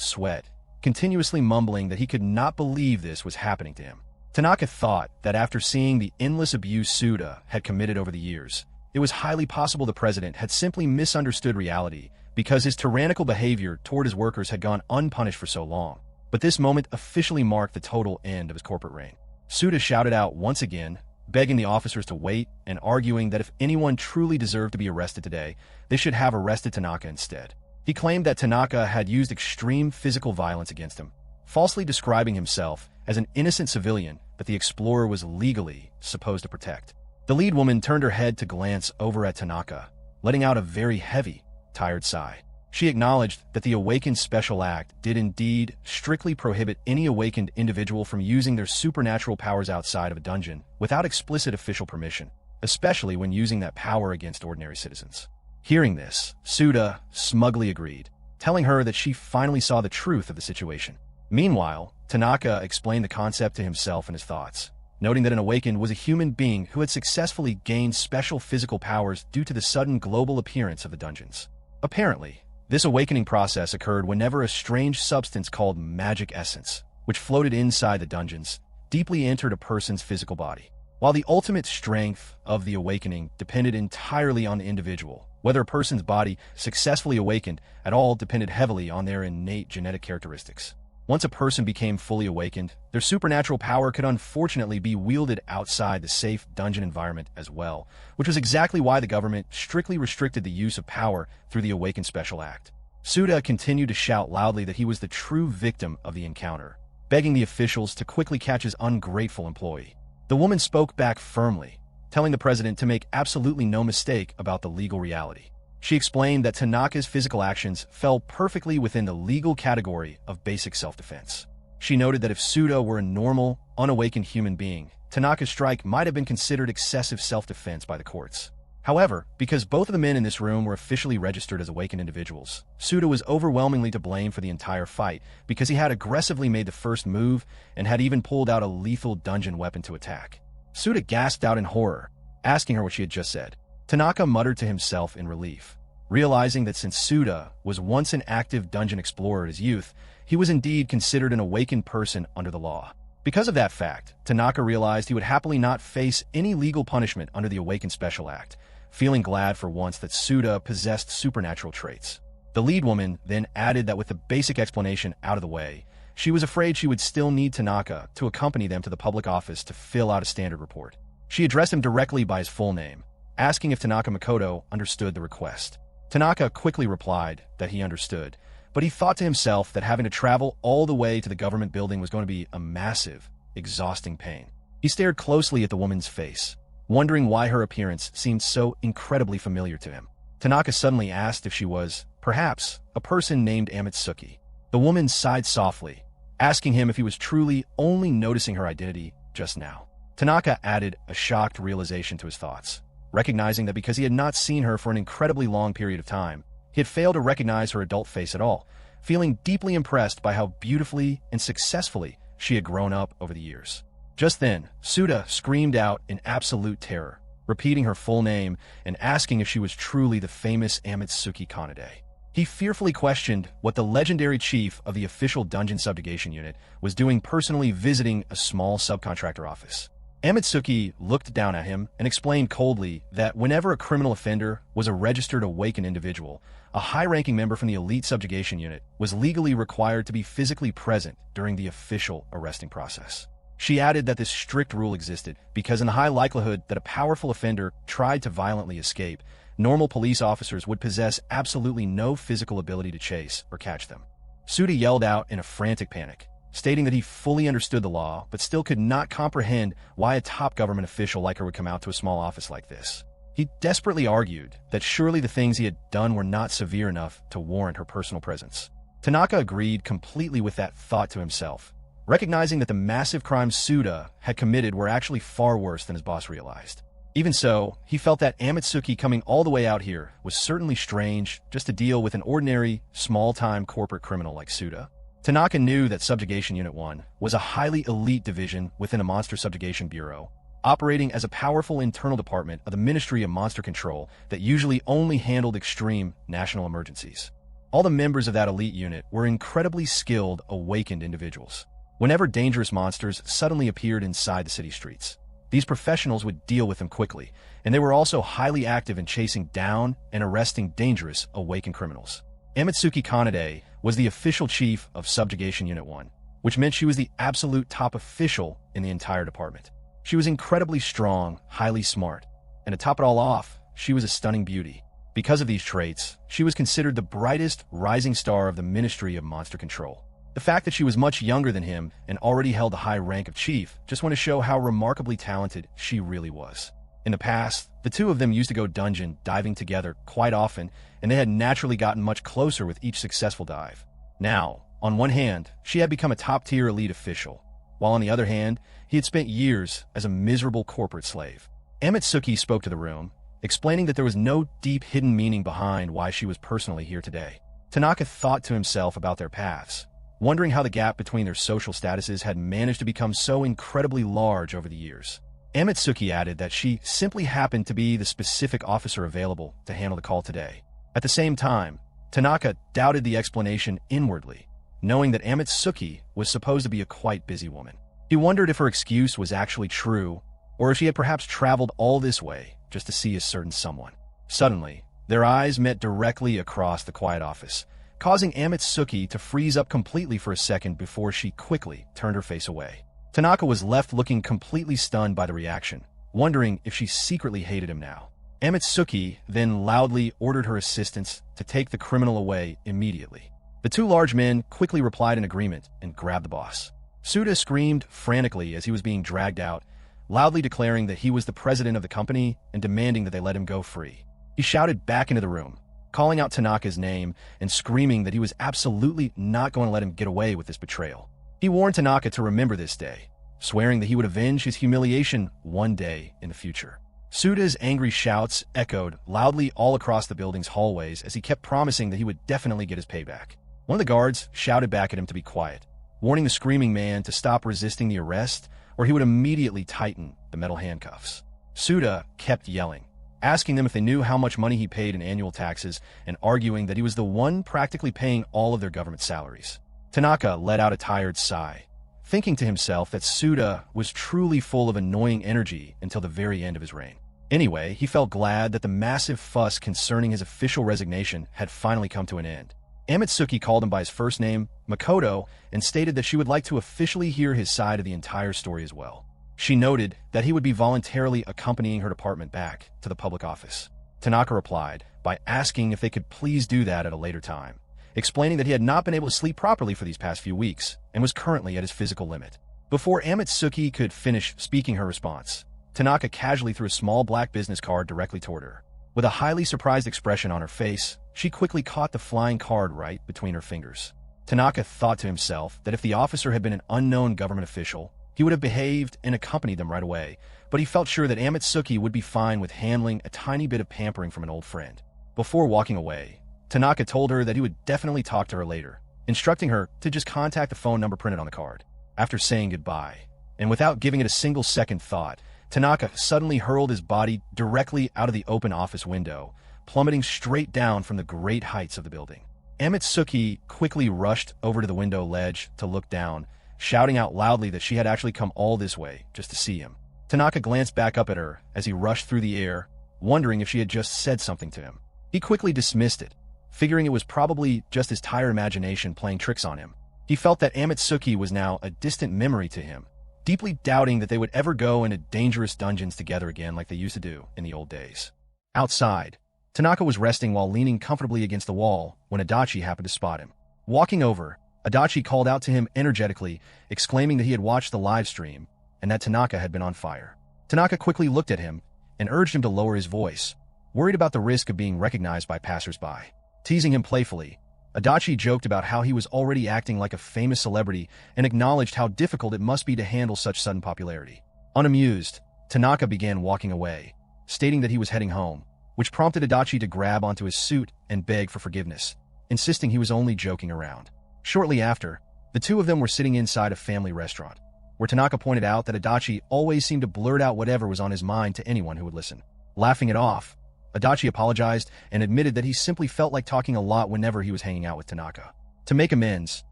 sweat, continuously mumbling that he could not believe this was happening to him. Tanaka thought that after seeing the endless abuse Suda had committed over the years, it was highly possible the president had simply misunderstood reality because his tyrannical behavior toward his workers had gone unpunished for so long. But this moment officially marked the total end of his corporate reign. Suda shouted out once again, begging the officers to wait and arguing that if anyone truly deserved to be arrested today, they should have arrested Tanaka instead. He claimed that Tanaka had used extreme physical violence against him, falsely describing himself as an innocent civilian that the Explorer was legally supposed to protect. The lead woman turned her head to glance over at Tanaka, letting out a very heavy, tired sigh. She acknowledged that the Awakened Special Act did indeed strictly prohibit any awakened individual from using their supernatural powers outside of a dungeon without explicit official permission, especially when using that power against ordinary citizens. Hearing this, Suda smugly agreed, telling her that she finally saw the truth of the situation. Meanwhile, Tanaka explained the concept to himself and his thoughts, noting that an awakened was a human being who had successfully gained special physical powers due to the sudden global appearance of the dungeons. Apparently, this awakening process occurred whenever a strange substance called magic essence, which floated inside the dungeons, deeply entered a person's physical body. While the ultimate strength of the awakening depended entirely on the individual, whether a person's body successfully awakened at all depended heavily on their innate genetic characteristics. Once a person became fully awakened, their supernatural power could unfortunately be wielded outside the safe dungeon environment as well, which was exactly why the government strictly restricted the use of power through the Awakened Special Act. Suda continued to shout loudly that he was the true victim of the encounter, begging the officials to quickly catch his ungrateful employee. The woman spoke back firmly, telling the president to make absolutely no mistake about the legal reality. She explained that Tanaka's physical actions fell perfectly within the legal category of basic self-defense. She noted that if Suda were a normal, unawakened human being, Tanaka's strike might have been considered excessive self-defense by the courts. However, because both of the men in this room were officially registered as awakened individuals, Suda was overwhelmingly to blame for the entire fight because he had aggressively made the first move and had even pulled out a lethal dungeon weapon to attack. Suda gasped out in horror, asking her what she had just said. Tanaka muttered to himself in relief, realizing that since Suda was once an active dungeon explorer in his youth, he was indeed considered an awakened person under the law. Because of that fact, Tanaka realized he would happily not face any legal punishment under the Awakened Special Act, feeling glad for once that Suda possessed supernatural traits. The lead woman then added that with the basic explanation out of the way, she was afraid she would still need Tanaka to accompany them to the public office to fill out a standard report. She addressed him directly by his full name, asking if Tanaka Makoto understood the request. Tanaka quickly replied that he understood, but he thought to himself that having to travel all the way to the government building was going to be a massive, exhausting pain. He stared closely at the woman's face, wondering why her appearance seemed so incredibly familiar to him. Tanaka suddenly asked if she was, perhaps, a person named Amatsuki. The woman sighed softly, asking him if he was truly only noticing her identity just now. Tanaka added a shocked realization to his thoughts, recognizing that because he had not seen her for an incredibly long period of time, he had failed to recognize her adult face at all, feeling deeply impressed by how beautifully and successfully she had grown up over the years. Just then, Suda screamed out in absolute terror, repeating her full name and asking if she was truly the famous Amatsuki Kanade. He fearfully questioned what the legendary chief of the official dungeon subjugation unit was doing personally visiting a small subcontractor office. Amatsuki looked down at him and explained coldly that whenever a criminal offender was a registered awakened individual, a high-ranking member from the elite subjugation unit was legally required to be physically present during the official arresting process. She added that this strict rule existed because in the high likelihood that a powerful offender tried to violently escape, normal police officers would possess absolutely no physical ability to chase or catch them. Suda yelled out in a frantic panic, stating that he fully understood the law, but still could not comprehend why a top government official like her would come out to a small office like this. He He desperately argued that surely the things he had done were not severe enough to warrant her personal presence. Tanaka agreed completely with that thought to himself, recognizing that the massive crimes Suda had committed were actually far worse than his boss realized. Even so, he felt that Amatsuki coming all the way out here was certainly strange just to deal with an ordinary, small-time corporate criminal like Suda. Tanaka knew that Subjugation Unit 1 was a highly elite division within a Monster Subjugation Bureau, operating as a powerful internal department of the Ministry of Monster Control that usually only handled extreme national emergencies. All the members of that elite unit were incredibly skilled, awakened individuals. Whenever dangerous monsters suddenly appeared inside the city streets, these professionals would deal with them quickly, and they were also highly active in chasing down and arresting dangerous, awakened criminals. Amatsuki Kanade was the official chief of Subjugation Unit 1, which meant she was the absolute top official in the entire department. She was incredibly strong, highly smart, and to top it all off, she was a stunning beauty. Because of these traits, she was considered the brightest rising star of the Ministry of Monster Control. The fact that she was much younger than him and already held the high rank of chief just went to show how remarkably talented she really was. In the past, the two of them used to go dungeon diving together quite often, and they had naturally gotten much closer with each successful dive. Now, on one hand, she had become a top-tier elite official, while on the other hand, he had spent years as a miserable corporate slave. Amatsuki spoke to the room, explaining that there was no deep hidden meaning behind why she was personally here today. Tanaka thought to himself about their paths, wondering how the gap between their social statuses had managed to become so incredibly large over the years. Amatsuki added that she simply happened to be the specific officer available to handle the call today. At the same time, Tanaka doubted the explanation inwardly, knowing that Amatsuki was supposed to be a quite busy woman. He wondered if her excuse was actually true, or if she had perhaps traveled all this way just to see a certain someone. Suddenly, their eyes met directly across the quiet office, causing Amatsuki to freeze up completely for a second before she quickly turned her face away. Tanaka was left looking completely stunned by the reaction, wondering if she secretly hated him now. Amatsuki then loudly ordered her assistants to take the criminal away immediately. The two large men quickly replied in agreement and grabbed the boss. Suda screamed frantically as he was being dragged out, loudly declaring that he was the president of the company and demanding that they let him go free. He shouted back into the room, calling out Tanaka's name and screaming that he was absolutely not going to let him get away with this betrayal. He warned Tanaka to remember this day, swearing that he would avenge his humiliation one day in the future. Suda's angry shouts echoed loudly all across the building's hallways as he kept promising that he would definitely get his payback. One of the guards shouted back at him to be quiet, warning the screaming man to stop resisting the arrest or he would immediately tighten the metal handcuffs. Suda kept yelling, asking them if they knew how much money he paid in annual taxes and arguing that he was the one practically paying all of their government salaries. Tanaka let out a tired sigh, thinking to himself that Suda was truly full of annoying energy until the very end of his reign. Anyway, he felt glad that the massive fuss concerning his official resignation had finally come to an end. Amatsuki called him by his first name, Makoto, and stated that she would like to officially hear his side of the entire story as well. She noted that he would be voluntarily accompanying her department back to the public office. Tanaka replied by asking if they could please do that at a later time, explaining that he had not been able to sleep properly for these past few weeks and was currently at his physical limit. Before Amatsuki could finish speaking her response, Tanaka casually threw a small black business card directly toward her. With a highly surprised expression on her face, she quickly caught the flying card right between her fingers. Tanaka thought to himself that if the officer had been an unknown government official, he would have behaved and accompanied them right away, but he felt sure that Amatsuki would be fine with handling a tiny bit of pampering from an old friend. Before walking away, Tanaka told her that he would definitely talk to her later, instructing her to just contact the phone number printed on the card. After saying goodbye, and without giving it a single second thought, Tanaka suddenly hurled his body directly out of the open office window, plummeting straight down from the great heights of the building. Amatsuki quickly rushed over to the window ledge to look down, shouting out loudly that she had actually come all this way just to see him. Tanaka glanced back up at her as he rushed through the air, wondering if she had just said something to him. He quickly dismissed it, figuring it was probably just his tired imagination playing tricks on him. He felt that Amatsuki was now a distant memory to him, deeply doubting that they would ever go into dangerous dungeons together again like they used to do in the old days. Outside, Tanaka was resting while leaning comfortably against the wall when Adachi happened to spot him. Walking over, Adachi called out to him energetically, exclaiming that he had watched the live stream and that Tanaka had been on fire. Tanaka quickly looked at him, and urged him to lower his voice, worried about the risk of being recognized by passersby. Teasing him playfully, Adachi joked about how he was already acting like a famous celebrity and acknowledged how difficult it must be to handle such sudden popularity. Unamused, Tanaka began walking away, stating that he was heading home, which prompted Adachi to grab onto his suit and beg for forgiveness, insisting he was only joking around. Shortly after, the two of them were sitting inside a family restaurant, where Tanaka pointed out that Adachi always seemed to blurt out whatever was on his mind to anyone who would listen. Laughing it off, Adachi apologized and admitted that he simply felt like talking a lot whenever he was hanging out with Tanaka. To make amends,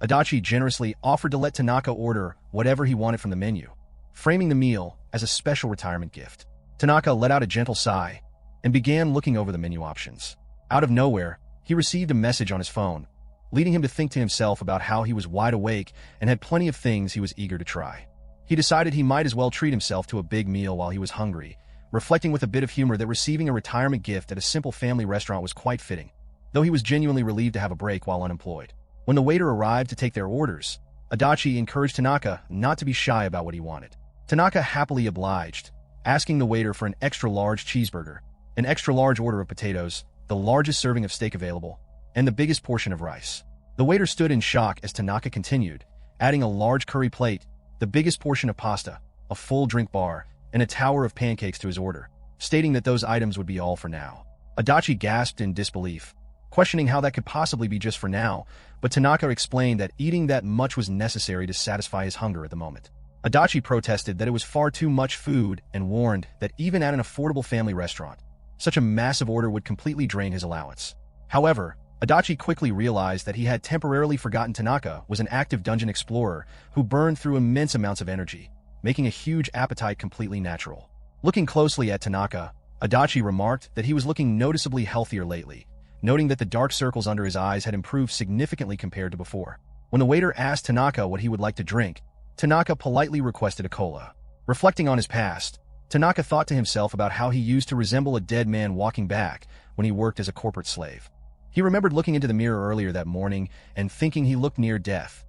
Adachi generously offered to let Tanaka order whatever he wanted from the menu, framing the meal as a special retirement gift. Tanaka let out a gentle sigh and began looking over the menu options. Out of nowhere, he received a message on his phone, leading him to think to himself about how he was wide awake and had plenty of things he was eager to try. He decided he might as well treat himself to a big meal while he was hungry, reflecting with a bit of humor that receiving a retirement gift at a simple family restaurant was quite fitting, though he was genuinely relieved to have a break while unemployed. When the waiter arrived to take their orders, Adachi encouraged Tanaka not to be shy about what he wanted. Tanaka happily obliged, asking the waiter for an extra-large cheeseburger, an extra-large order of potatoes, the largest serving of steak available, and the biggest portion of rice. The waiter stood in shock as Tanaka continued, adding a large curry plate, the biggest portion of pasta, a full drink bar, and a tower of pancakes to his order, stating that those items would be all for now. Adachi gasped in disbelief, questioning how that could possibly be just for now, but Tanaka explained that eating that much was necessary to satisfy his hunger at the moment. Adachi protested that it was far too much food and warned that even at an affordable family restaurant, such a massive order would completely drain his allowance. However, Adachi quickly realized that he had temporarily forgotten Tanaka was an active dungeon explorer who burned through immense amounts of energy, making a huge appetite completely natural. Looking closely at Tanaka, Adachi remarked that he was looking noticeably healthier lately, noting that the dark circles under his eyes had improved significantly compared to before. When the waiter asked Tanaka what he would like to drink, Tanaka politely requested a cola. Reflecting on his past, Tanaka thought to himself about how he used to resemble a dead man walking back when he worked as a corporate slave. He remembered looking into the mirror earlier that morning and thinking he looked near death,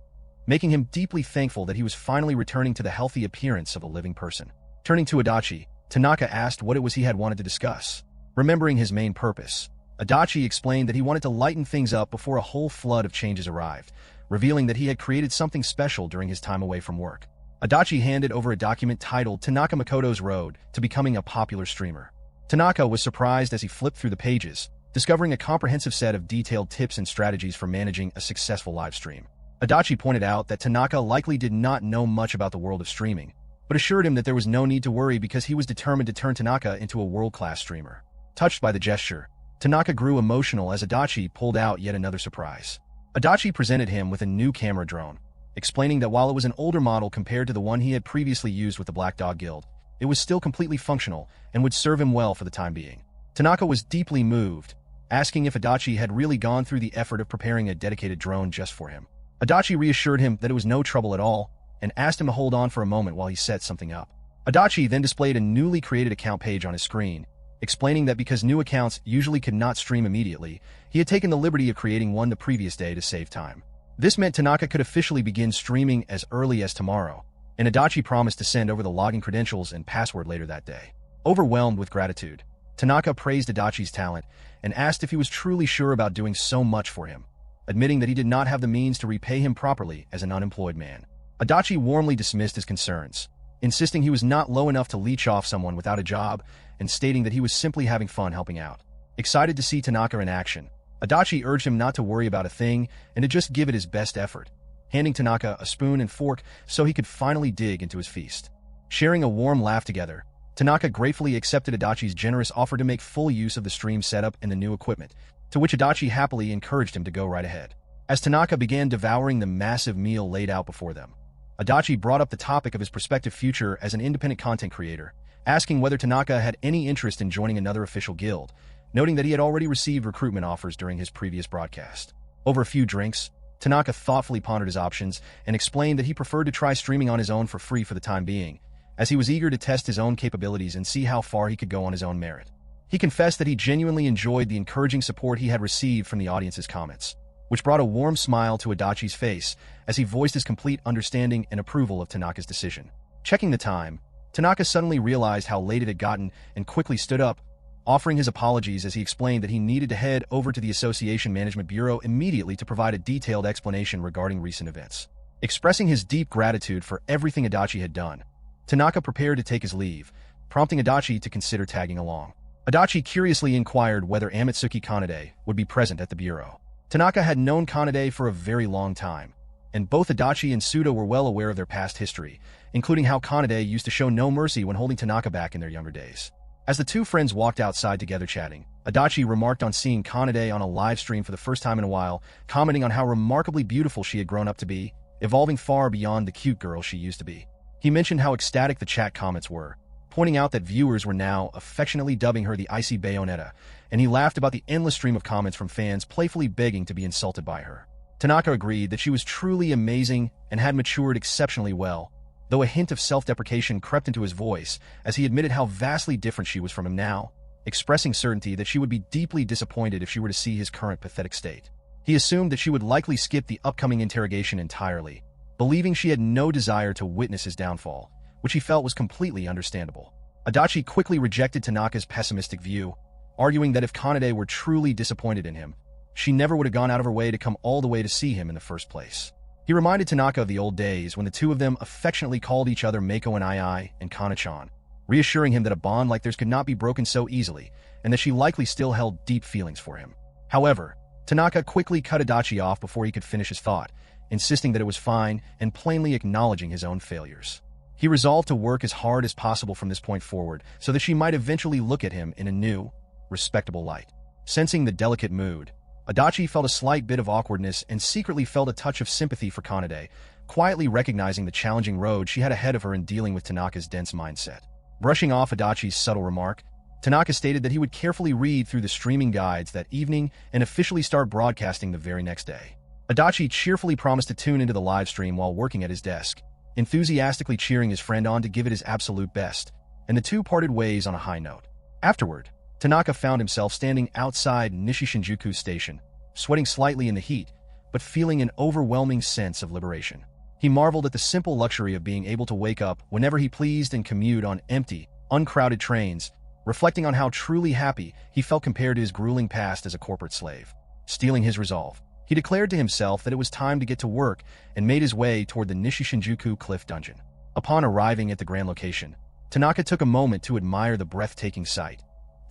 making him deeply thankful that he was finally returning to the healthy appearance of a living person. Turning to Adachi, Tanaka asked what it was he had wanted to discuss. Remembering his main purpose, Adachi explained that he wanted to lighten things up before a whole flood of changes arrived, revealing that he had created something special during his time away from work. Adachi handed over a document titled Tanaka Makoto's Road to Becoming a Popular Streamer. Tanaka was surprised as he flipped through the pages, discovering a comprehensive set of detailed tips and strategies for managing a successful live stream. Adachi pointed out that Tanaka likely did not know much about the world of streaming, but assured him that there was no need to worry because he was determined to turn Tanaka into a world-class streamer. Touched by the gesture, Tanaka grew emotional as Adachi pulled out yet another surprise. Adachi presented him with a new camera drone, explaining that while it was an older model compared to the one he had previously used with the Black Dog Guild, it was still completely functional and would serve him well for the time being. Tanaka was deeply moved, asking if Adachi had really gone through the effort of preparing a dedicated drone just for him. Adachi reassured him that it was no trouble at all and asked him to hold on for a moment while he set something up. Adachi then displayed a newly created account page on his screen, explaining that because new accounts usually could not stream immediately, he had taken the liberty of creating one the previous day to save time. This meant Tanaka could officially begin streaming as early as tomorrow, and Adachi promised to send over the login credentials and password later that day. Overwhelmed with gratitude, Tanaka praised Adachi's talent and asked if he was truly sure about doing so much for him, admitting that he did not have the means to repay him properly as an unemployed man. Adachi warmly dismissed his concerns, insisting he was not low enough to leech off someone without a job and stating that he was simply having fun helping out. Excited to see Tanaka in action, Adachi urged him not to worry about a thing and to just give it his best effort, handing Tanaka a spoon and fork so he could finally dig into his feast. Sharing a warm laugh together, Tanaka gratefully accepted Adachi's generous offer to make full use of the stream setup and the new equipment, to which Adachi happily encouraged him to go right ahead. As Tanaka began devouring the massive meal laid out before them, Adachi brought up the topic of his prospective future as an independent content creator, asking whether Tanaka had any interest in joining another official guild, noting that he had already received recruitment offers during his previous broadcast. Over a few drinks, Tanaka thoughtfully pondered his options and explained that he preferred to try streaming on his own for free for the time being, as he was eager to test his own capabilities and see how far he could go on his own merit. He confessed that he genuinely enjoyed the encouraging support he had received from the audience's comments, which brought a warm smile to Adachi's face as he voiced his complete understanding and approval of Tanaka's decision. Checking the time, Tanaka suddenly realized how late it had gotten and quickly stood up, offering his apologies as he explained that he needed to head over to the Association Management Bureau immediately to provide a detailed explanation regarding recent events. Expressing his deep gratitude for everything Adachi had done, Tanaka prepared to take his leave, prompting Adachi to consider tagging along. Adachi curiously inquired whether Amatsuki Kanade would be present at the bureau. Tanaka had known Kanade for a very long time, and both Adachi and Suda were well aware of their past history, including how Kanade used to show no mercy when holding Tanaka back in their younger days. As the two friends walked outside together chatting, Adachi remarked on seeing Kanade on a live stream for the first time in a while, commenting on how remarkably beautiful she had grown up to be, evolving far beyond the cute girl she used to be. He mentioned how ecstatic the chat comments were, pointing out that viewers were now affectionately dubbing her the icy Bayonetta, and he laughed about the endless stream of comments from fans playfully begging to be insulted by her. Tanaka agreed that she was truly amazing and had matured exceptionally well, though a hint of self-deprecation crept into his voice as he admitted how vastly different she was from him now, expressing certainty that she would be deeply disappointed if she were to see his current pathetic state. He assumed that she would likely skip the upcoming interrogation entirely, believing she had no desire to witness his downfall, which he felt was completely understandable. Adachi quickly rejected Tanaka's pessimistic view, arguing that if Kanade were truly disappointed in him, she never would have gone out of her way to come all the way to see him in the first place. He reminded Tanaka of the old days when the two of them affectionately called each other Mako and Ai and Kana-chan, reassuring him that a bond like theirs could not be broken so easily, and that she likely still held deep feelings for him. However, Tanaka quickly cut Adachi off before he could finish his thought, insisting that it was fine and plainly acknowledging his own failures. He resolved to work as hard as possible from this point forward so that she might eventually look at him in a new, respectable light. Sensing the delicate mood, Adachi felt a slight bit of awkwardness and secretly felt a touch of sympathy for Kanade, quietly recognizing the challenging road she had ahead of her in dealing with Tanaka's dense mindset. Brushing off Adachi's subtle remark, Tanaka stated that he would carefully read through the streaming guides that evening and officially start broadcasting the very next day. Adachi cheerfully promised to tune into the live stream while working at his desk, enthusiastically cheering his friend on to give it his absolute best, and the two parted ways on a high note. Afterward, Tanaka found himself standing outside Nishishinjuku Station, sweating slightly in the heat, but feeling an overwhelming sense of liberation. He marveled at the simple luxury of being able to wake up whenever he pleased and commute on empty, uncrowded trains, reflecting on how truly happy he felt compared to his grueling past as a corporate slave. Steeling his resolve, he declared to himself that it was time to get to work and made his way toward the Nishishinjuku Cliff Dungeon. Upon arriving at the grand location, Tanaka took a moment to admire the breathtaking sight,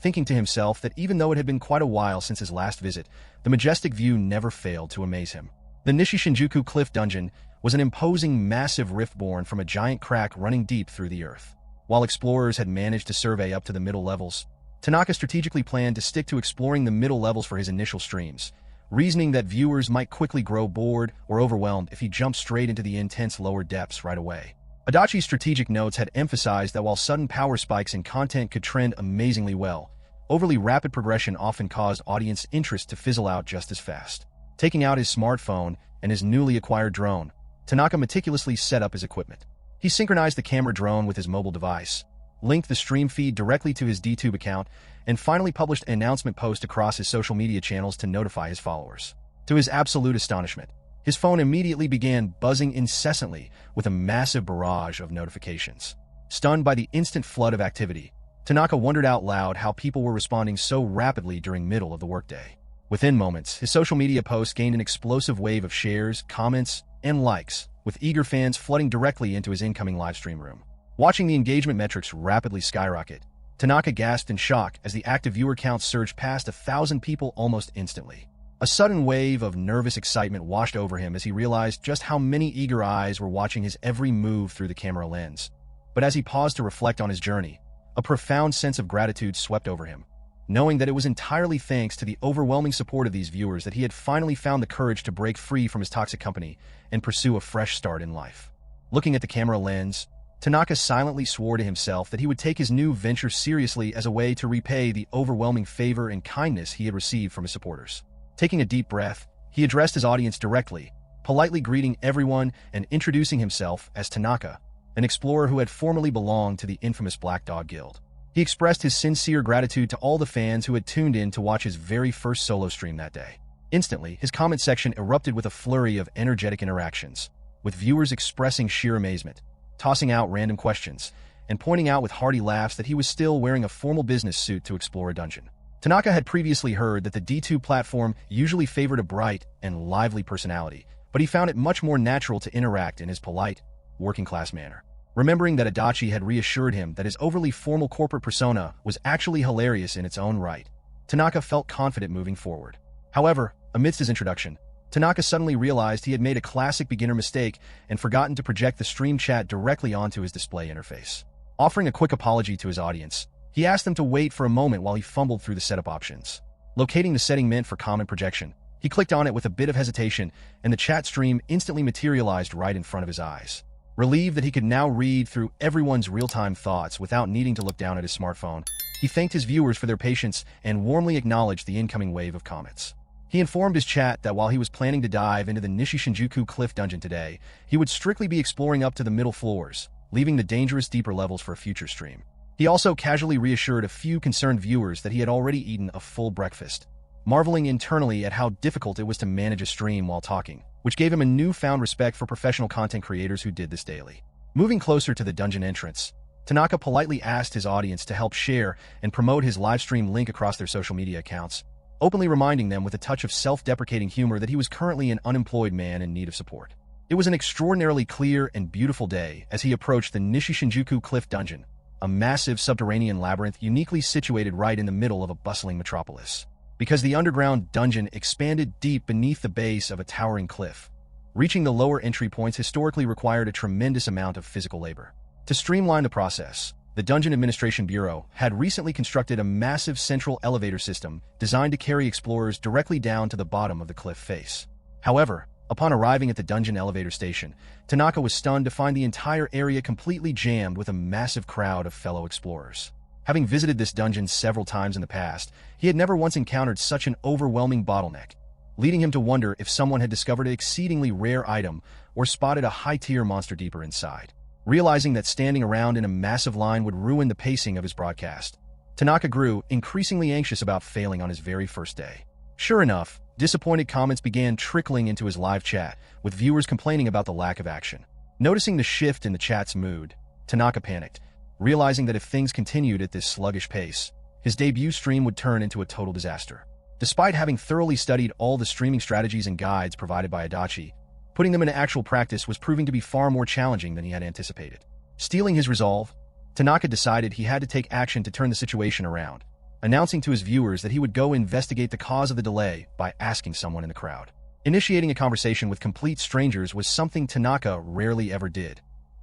thinking to himself that even though it had been quite a while since his last visit, the majestic view never failed to amaze him. The Nishishinjuku Cliff Dungeon was an imposing massive rift born from a giant crack running deep through the earth. While explorers had managed to survey up to the middle levels, Tanaka strategically planned to stick to exploring the middle levels for his initial streams, reasoning that viewers might quickly grow bored or overwhelmed if he jumped straight into the intense lower depths right away. Adachi's strategic notes had emphasized that while sudden power spikes in content could trend amazingly well, overly rapid progression often caused audience interest to fizzle out just as fast. Taking out his smartphone and his newly acquired drone, Tanaka meticulously set up his equipment. He synchronized the camera drone with his mobile device, linked the stream feed directly to his DTube account, and finally published an announcement post across his social media channels to notify his followers. To his absolute astonishment, his phone immediately began buzzing incessantly with a massive barrage of notifications. Stunned by the instant flood of activity, Tanaka wondered out loud how people were responding so rapidly during middle of the workday. Within moments, his social media posts gained an explosive wave of shares, comments, and likes, with eager fans flooding directly into his incoming livestream room. Watching the engagement metrics rapidly skyrocket, Tanaka gasped in shock as the active viewer count surged past 1,000 people almost instantly. A sudden wave of nervous excitement washed over him as he realized just how many eager eyes were watching his every move through the camera lens. But as he paused to reflect on his journey, a profound sense of gratitude swept over him, knowing that it was entirely thanks to the overwhelming support of these viewers that he had finally found the courage to break free from his toxic company and pursue a fresh start in life. Looking at the camera lens, Tanaka silently swore to himself that he would take his new venture seriously as a way to repay the overwhelming favor and kindness he had received from his supporters. Taking a deep breath, he addressed his audience directly, politely greeting everyone and introducing himself as Tanaka, an explorer who had formerly belonged to the infamous Black Dog Guild. He expressed his sincere gratitude to all the fans who had tuned in to watch his very first solo stream that day. Instantly, his comment section erupted with a flurry of energetic interactions, with viewers expressing sheer amazement, tossing out random questions, and pointing out with hearty laughs that he was still wearing a formal business suit to explore a dungeon. Tanaka had previously heard that the D2 platform usually favored a bright and lively personality, but he found it much more natural to interact in his polite, working-class manner. Remembering that Adachi had reassured him that his overly formal corporate persona was actually hilarious in its own right, Tanaka felt confident moving forward. However, amidst his introduction, Tanaka suddenly realized he had made a classic beginner mistake and forgotten to project the stream chat directly onto his display interface. Offering a quick apology to his audience, he asked them to wait for a moment while he fumbled through the setup options. Locating the setting meant for comment projection, he clicked on it with a bit of hesitation, and the chat stream instantly materialized right in front of his eyes. Relieved that he could now read through everyone's real-time thoughts without needing to look down at his smartphone, he thanked his viewers for their patience and warmly acknowledged the incoming wave of comments. He informed his chat that while he was planning to dive into the Nishi-Shinjuku Cliff Dungeon today, he would strictly be exploring up to the middle floors, leaving the dangerous deeper levels for a future stream. He also casually reassured a few concerned viewers that he had already eaten a full breakfast, marveling internally at how difficult it was to manage a stream while talking, which gave him a newfound respect for professional content creators who did this daily. Moving closer to the dungeon entrance, Tanaka politely asked his audience to help share and promote his livestream link across their social media accounts, openly reminding them with a touch of self-deprecating humor that he was currently an unemployed man in need of support. It was an extraordinarily clear and beautiful day as he approached the Nishi-Shinjuku Cliff Dungeon, a massive subterranean labyrinth uniquely situated right in the middle of a bustling metropolis. Because the underground dungeon expanded deep beneath the base of a towering cliff, reaching the lower entry points historically required a tremendous amount of physical labor. To streamline the process, the Dungeon Administration Bureau had recently constructed a massive central elevator system designed to carry explorers directly down to the bottom of the cliff face. However, upon arriving at the dungeon elevator station, Tanaka was stunned to find the entire area completely jammed with a massive crowd of fellow explorers. Having visited this dungeon several times in the past, he had never once encountered such an overwhelming bottleneck, leading him to wonder if someone had discovered an exceedingly rare item or spotted a high-tier monster deeper inside. Realizing that standing around in a massive line would ruin the pacing of his broadcast, Tanaka grew increasingly anxious about failing on his very first day. Sure enough, disappointed comments began trickling into his live chat, with viewers complaining about the lack of action. Noticing the shift in the chat's mood, Tanaka panicked, realizing that if things continued at this sluggish pace, his debut stream would turn into a total disaster. Despite having thoroughly studied all the streaming strategies and guides provided by Adachi, putting them into actual practice was proving to be far more challenging than he had anticipated. Steeling his resolve, Tanaka decided he had to take action to turn the situation around, announcing to his viewers that he would go investigate the cause of the delay by asking someone in the crowd. Initiating a conversation with complete strangers was something Tanaka rarely ever did,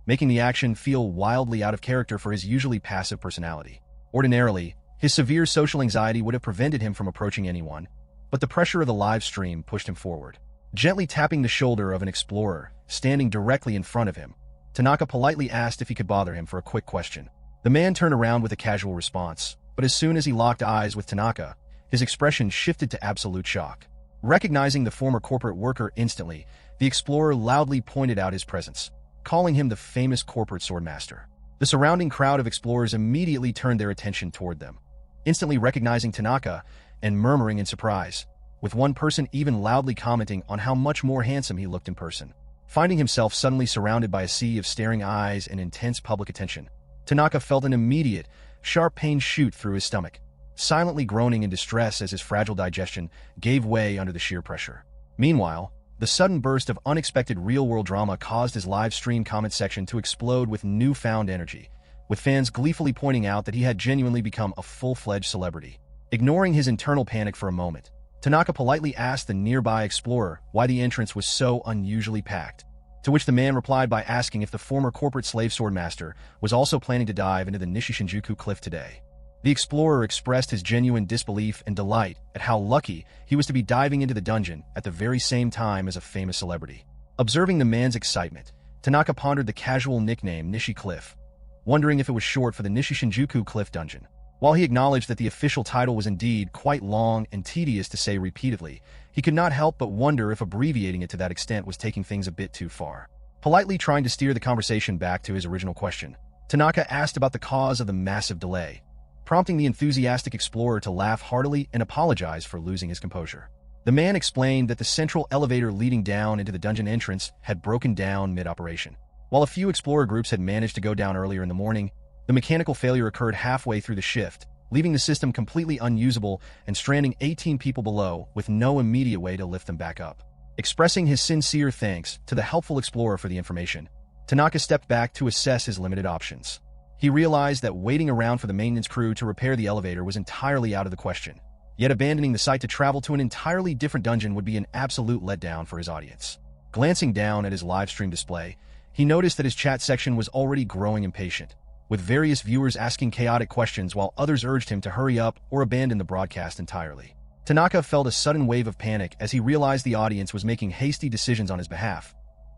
making the action feel wildly out of character for his usually passive personality. Ordinarily, his severe social anxiety would have prevented him from approaching anyone, but the pressure of the live stream pushed him forward. Gently tapping the shoulder of an explorer standing directly in front of him, Tanaka politely asked if he could bother him for a quick question. The man turned around with a casual response, but as soon as he locked eyes with Tanaka, his expression shifted to absolute shock. Recognizing the former corporate worker instantly, the explorer loudly pointed out his presence, calling him the famous corporate swordmaster. The surrounding crowd of explorers immediately turned their attention toward them, instantly recognizing Tanaka and murmuring in surprise, with one person even loudly commenting on how much more handsome he looked in person. Finding himself suddenly surrounded by a sea of staring eyes and intense public attention, Tanaka felt an immediate, sharp pain shoot through his stomach, silently groaning in distress as his fragile digestion gave way under the sheer pressure. Meanwhile, the sudden burst of unexpected real-world drama caused his live stream comment section to explode with newfound energy, with fans gleefully pointing out that he had genuinely become a full-fledged celebrity. Ignoring his internal panic for a moment, Tanaka politely asked the nearby explorer why the entrance was so unusually packed, to which the man replied by asking if the former corporate slave swordmaster was also planning to dive into the Nishi-Shinjuku cliff today. The explorer expressed his genuine disbelief and delight at how lucky he was to be diving into the dungeon at the very same time as a famous celebrity. Observing the man's excitement, Tanaka pondered the casual nickname Nishi Cliff, wondering if it was short for the Nishi-Shinjuku Cliff Dungeon. While he acknowledged that the official title was indeed quite long and tedious to say repeatedly, he could not help but wonder if abbreviating it to that extent was taking things a bit too far. Politely trying to steer the conversation back to his original question, Tanaka asked about the cause of the massive delay, prompting the enthusiastic explorer to laugh heartily and apologize for losing his composure. The man explained that the central elevator leading down into the dungeon entrance had broken down mid-operation. While a few explorer groups had managed to go down earlier in the morning, The mechanical failure occurred halfway through the shift, leaving the system completely unusable and stranding 18 people below with no immediate way to lift them back up. Expressing his sincere thanks to the helpful explorer for the information, Tanaka stepped back to assess his limited options. He realized that waiting around for the maintenance crew to repair the elevator was entirely out of the question, yet abandoning the site to travel to an entirely different dungeon would be an absolute letdown for his audience. Glancing down at his live stream display, he noticed that his chat section was already growing impatient, with various viewers asking chaotic questions while others urged him to hurry up or abandon the broadcast entirely. Tanaka felt a sudden wave of panic as he realized the audience was making hasty decisions on his behalf,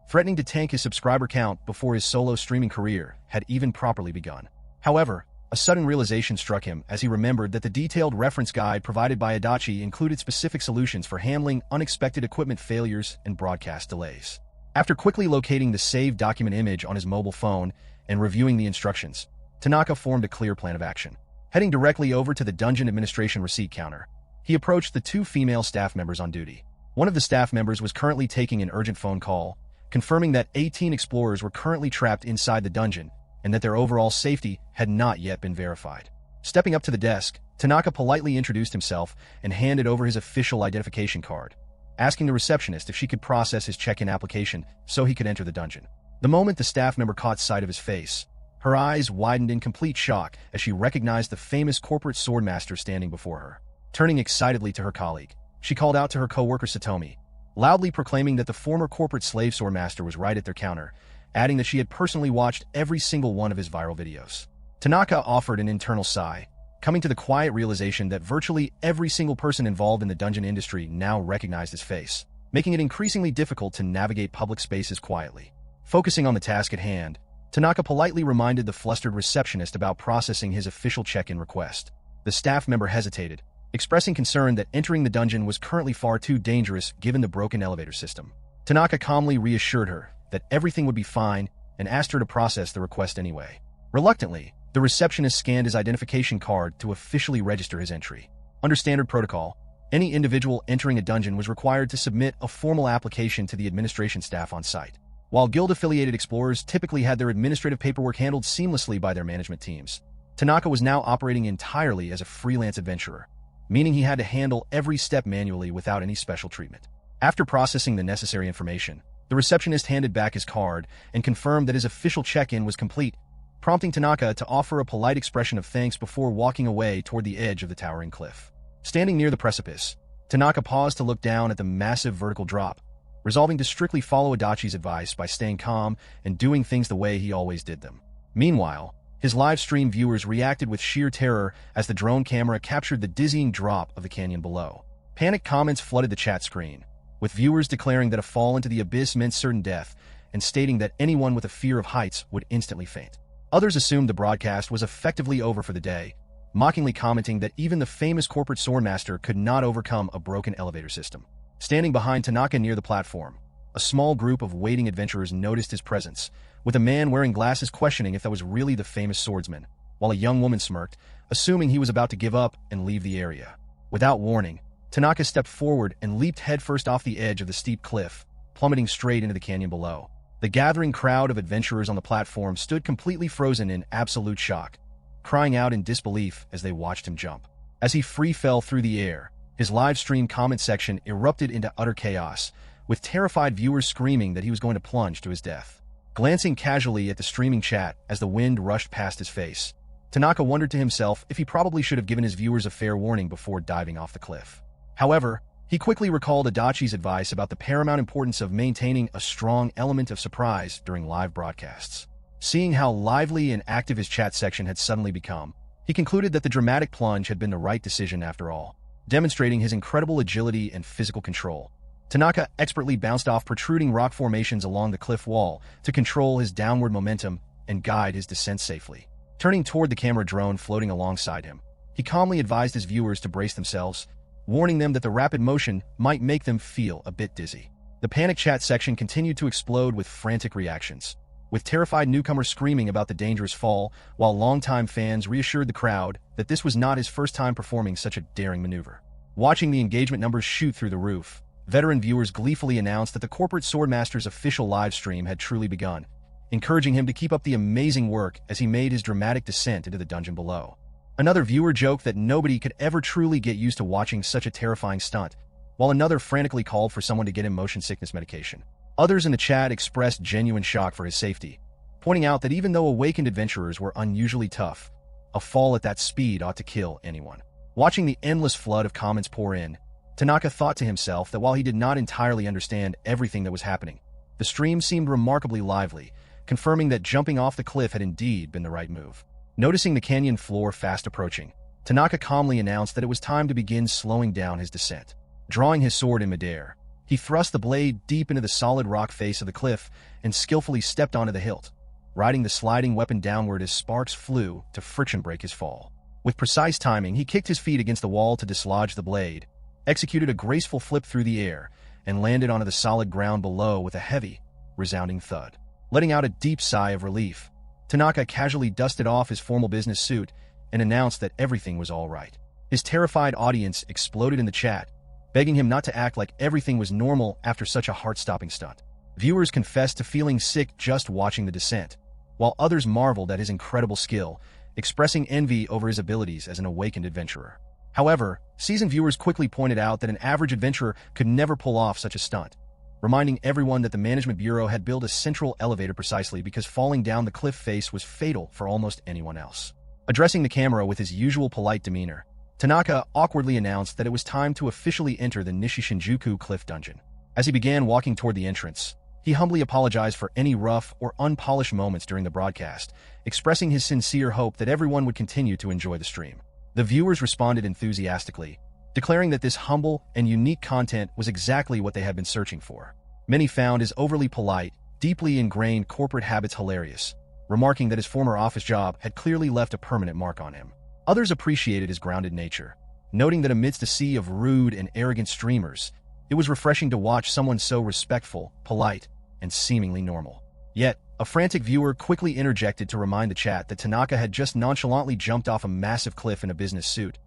threatening to tank his subscriber count before his solo streaming career had even properly begun. However, a sudden realization struck him as he remembered that the detailed reference guide provided by Adachi included specific solutions for handling unexpected equipment failures and broadcast delays. After quickly locating the saved document image on his mobile phone and reviewing the instructions, Tanaka formed a clear plan of action. Heading directly over to the dungeon administration receipt counter, he approached the two female staff members on duty. One of the staff members was currently taking an urgent phone call, confirming that 18 explorers were currently trapped inside the dungeon and that their overall safety had not yet been verified. Stepping up to the desk, Tanaka politely introduced himself and handed over his official identification card, asking the receptionist if she could process his check-in application so he could enter the dungeon. The moment the staff member caught sight of his face, her eyes widened in complete shock as she recognized the famous corporate swordmaster standing before her. Turning excitedly to her colleague, she called out to her co-worker Satomi, loudly proclaiming that the former corporate slave swordmaster was right at their counter, adding that she had personally watched every single one of his viral videos. Tanaka offered an internal sigh, coming to the quiet realization that virtually every single person involved in the dungeon industry now recognized his face, making it increasingly difficult to navigate public spaces quietly. Focusing on the task at hand, Tanaka politely reminded the flustered receptionist about processing his official check-in request. The staff member hesitated, expressing concern that entering the dungeon was currently far too dangerous given the broken elevator system. Tanaka calmly reassured her that everything would be fine and asked her to process the request anyway. Reluctantly, the receptionist scanned his identification card to officially register his entry. Under standard protocol, any individual entering a dungeon was required to submit a formal application to the administration staff on site. While guild-affiliated explorers typically had their administrative paperwork handled seamlessly by their management teams, Tanaka was now operating entirely as a freelance adventurer, meaning he had to handle every step manually without any special treatment. After processing the necessary information, the receptionist handed back his card and confirmed that his official check-in was complete, prompting Tanaka to offer a polite expression of thanks before walking away toward the edge of the towering cliff. Standing near the precipice, Tanaka paused to look down at the massive vertical drop, resolving to strictly follow Adachi's advice by staying calm and doing things the way he always did them. Meanwhile, his live stream viewers reacted with sheer terror as the drone camera captured the dizzying drop of the canyon below. Panicked comments flooded the chat screen, with viewers declaring that a fall into the abyss meant certain death and stating that anyone with a fear of heights would instantly faint. Others assumed the broadcast was effectively over for the day, mockingly commenting that even the famous corporate swordmaster could not overcome a broken elevator system. Standing behind Tanaka near the platform, a small group of waiting adventurers noticed his presence, with a man wearing glasses questioning if that was really the famous swordsman, while a young woman smirked, assuming he was about to give up and leave the area. Without warning, Tanaka stepped forward and leaped headfirst off the edge of the steep cliff, plummeting straight into the canyon below. The gathering crowd of adventurers on the platform stood completely frozen in absolute shock, crying out in disbelief as they watched him jump. As he free fell through the air, his live stream comment section erupted into utter chaos, with terrified viewers screaming that he was going to plunge to his death. Glancing casually at the streaming chat as the wind rushed past his face, Tanaka wondered to himself if he probably should have given his viewers a fair warning before diving off the cliff. However, he quickly recalled Adachi's advice about the paramount importance of maintaining a strong element of surprise during live broadcasts. Seeing how lively and active his chat section had suddenly become, he concluded that the dramatic plunge had been the right decision after all. Demonstrating his incredible agility and physical control, Tanaka expertly bounced off protruding rock formations along the cliff wall to control his downward momentum and guide his descent safely. Turning toward the camera drone floating alongside him, he calmly advised his viewers to brace themselves, warning them that the rapid motion might make them feel a bit dizzy. The panic chat section continued to explode with frantic reactions, with terrified newcomers screaming about the dangerous fall, while longtime fans reassured the crowd that this was not his first time performing such a daring maneuver. Watching the engagement numbers shoot through the roof, veteran viewers gleefully announced that the corporate swordmaster's official live stream had truly begun, encouraging him to keep up the amazing work as he made his dramatic descent into the dungeon below. Another viewer joked that nobody could ever truly get used to watching such a terrifying stunt, while another frantically called for someone to get him motion sickness medication. Others in the chat expressed genuine shock for his safety, pointing out that even though awakened adventurers were unusually tough, a fall at that speed ought to kill anyone. Watching the endless flood of comments pour in, Tanaka thought to himself that while he did not entirely understand everything that was happening, the stream seemed remarkably lively, confirming that jumping off the cliff had indeed been the right move. Noticing the canyon floor fast approaching, Tanaka calmly announced that it was time to begin slowing down his descent. Drawing his sword in midair, he thrust the blade deep into the solid rock face of the cliff and skillfully stepped onto the hilt, riding the sliding weapon downward as sparks flew to friction break his fall. With precise timing, he kicked his feet against the wall to dislodge the blade, executed a graceful flip through the air, and landed onto the solid ground below with a heavy, resounding thud. Letting out a deep sigh of relief, Tanaka casually dusted off his formal business suit and announced that everything was all right. His terrified audience exploded in the chat, begging him not to act like everything was normal after such a heart-stopping stunt. Viewers confessed to feeling sick just watching the descent, while others marveled at his incredible skill, expressing envy over his abilities as an awakened adventurer. However, seasoned viewers quickly pointed out that an average adventurer could never pull off such a stunt, reminding everyone that the Management Bureau had built a central elevator precisely because falling down the cliff face was fatal for almost anyone else. Addressing the camera with his usual polite demeanor, Tanaka awkwardly announced that it was time to officially enter the Nishi-Shinjuku Cliff Dungeon. As he began walking toward the entrance, he humbly apologized for any rough or unpolished moments during the broadcast, expressing his sincere hope that everyone would continue to enjoy the stream. The viewers responded enthusiastically, declaring that this humble and unique content was exactly what they had been searching for. Many found his overly polite, deeply ingrained corporate habits hilarious, remarking that his former office job had clearly left a permanent mark on him. Others appreciated his grounded nature, noting that amidst a sea of rude and arrogant streamers, it was refreshing to watch someone so respectful, polite, and seemingly normal. Yet, a frantic viewer quickly interjected to remind the chat that Tanaka had just nonchalantly jumped off a massive cliff in a business suit,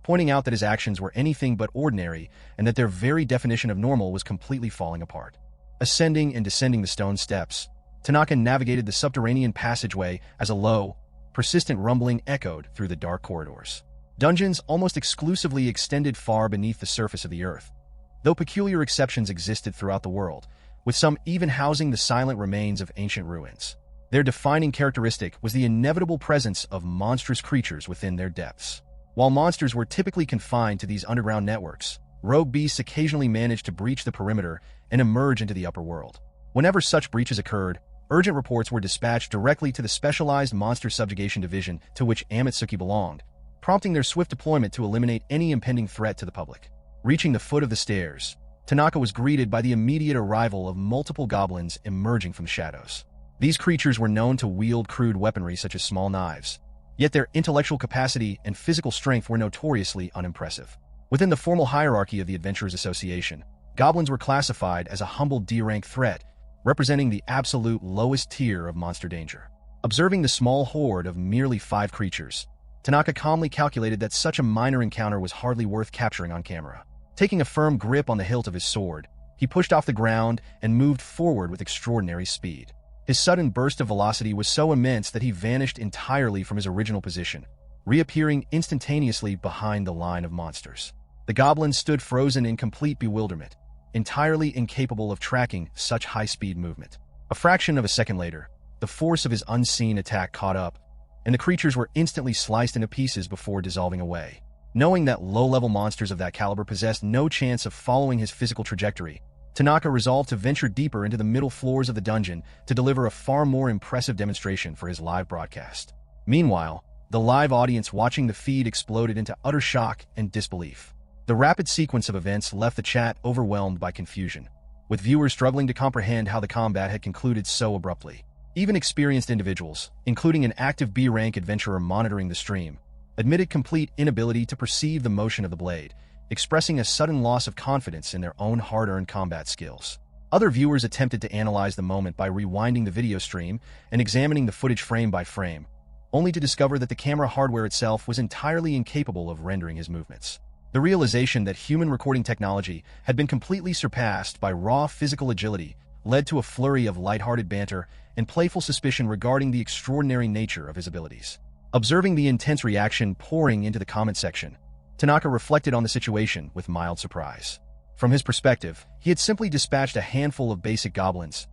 pointing out that his actions were anything but ordinary and that their very definition of normal was completely falling apart. Ascending and descending the stone steps, Tanaka navigated the subterranean passageway as a low, persistent rumbling echoed through the dark corridors. Dungeons almost exclusively extended far beneath the surface of the earth, though peculiar exceptions existed throughout the world, with some even housing the silent remains of ancient ruins. Their defining characteristic was the inevitable presence of monstrous creatures within their depths. While monsters were typically confined to these underground networks, rogue beasts occasionally managed to breach the perimeter and emerge into the upper world. Whenever such breaches occurred, urgent reports were dispatched directly to the specialized Monster Subjugation Division to which Amatsuki belonged, prompting their swift deployment to eliminate any impending threat to the public. Reaching the foot of the stairs, Tanaka was greeted by the immediate arrival of multiple goblins emerging from the shadows. These creatures were known to wield crude weaponry such as small knives, yet their intellectual capacity and physical strength were notoriously unimpressive. Within the formal hierarchy of the Adventurers Association, goblins were classified as a humble D-rank threat, representing the absolute lowest tier of monster danger. Observing the small horde of merely 5 creatures, Tanaka calmly calculated that such a minor encounter was hardly worth capturing on camera. Taking a firm grip on the hilt of his sword, he pushed off the ground and moved forward with extraordinary speed. His sudden burst of velocity was so immense that he vanished entirely from his original position, reappearing instantaneously behind the line of monsters. The goblins stood frozen in complete bewilderment, entirely incapable of tracking such high-speed movement. A fraction of a second later, the force of his unseen attack caught up, and the creatures were instantly sliced into pieces before dissolving away. Knowing that low-level monsters of that caliber possessed no chance of following his physical trajectory, Tanaka resolved to venture deeper into the middle floors of the dungeon to deliver a far more impressive demonstration for his live broadcast. Meanwhile, the live audience watching the feed exploded into utter shock and disbelief. The rapid sequence of events left the chat overwhelmed by confusion, with viewers struggling to comprehend how the combat had concluded so abruptly. Even experienced individuals, including an active B-rank adventurer monitoring the stream, admitted complete inability to perceive the motion of the blade, expressing a sudden loss of confidence in their own hard-earned combat skills. Other viewers attempted to analyze the moment by rewinding the video stream and examining the footage frame by frame, only to discover that the camera hardware itself was entirely incapable of rendering his movements. The realization that human recording technology had been completely surpassed by raw physical agility led to a flurry of lighthearted banter and playful suspicion regarding the extraordinary nature of his abilities. Observing the intense reaction pouring into the comment section, Tanaka reflected on the situation with mild surprise. From his perspective, he had simply dispatched a handful of basic goblins,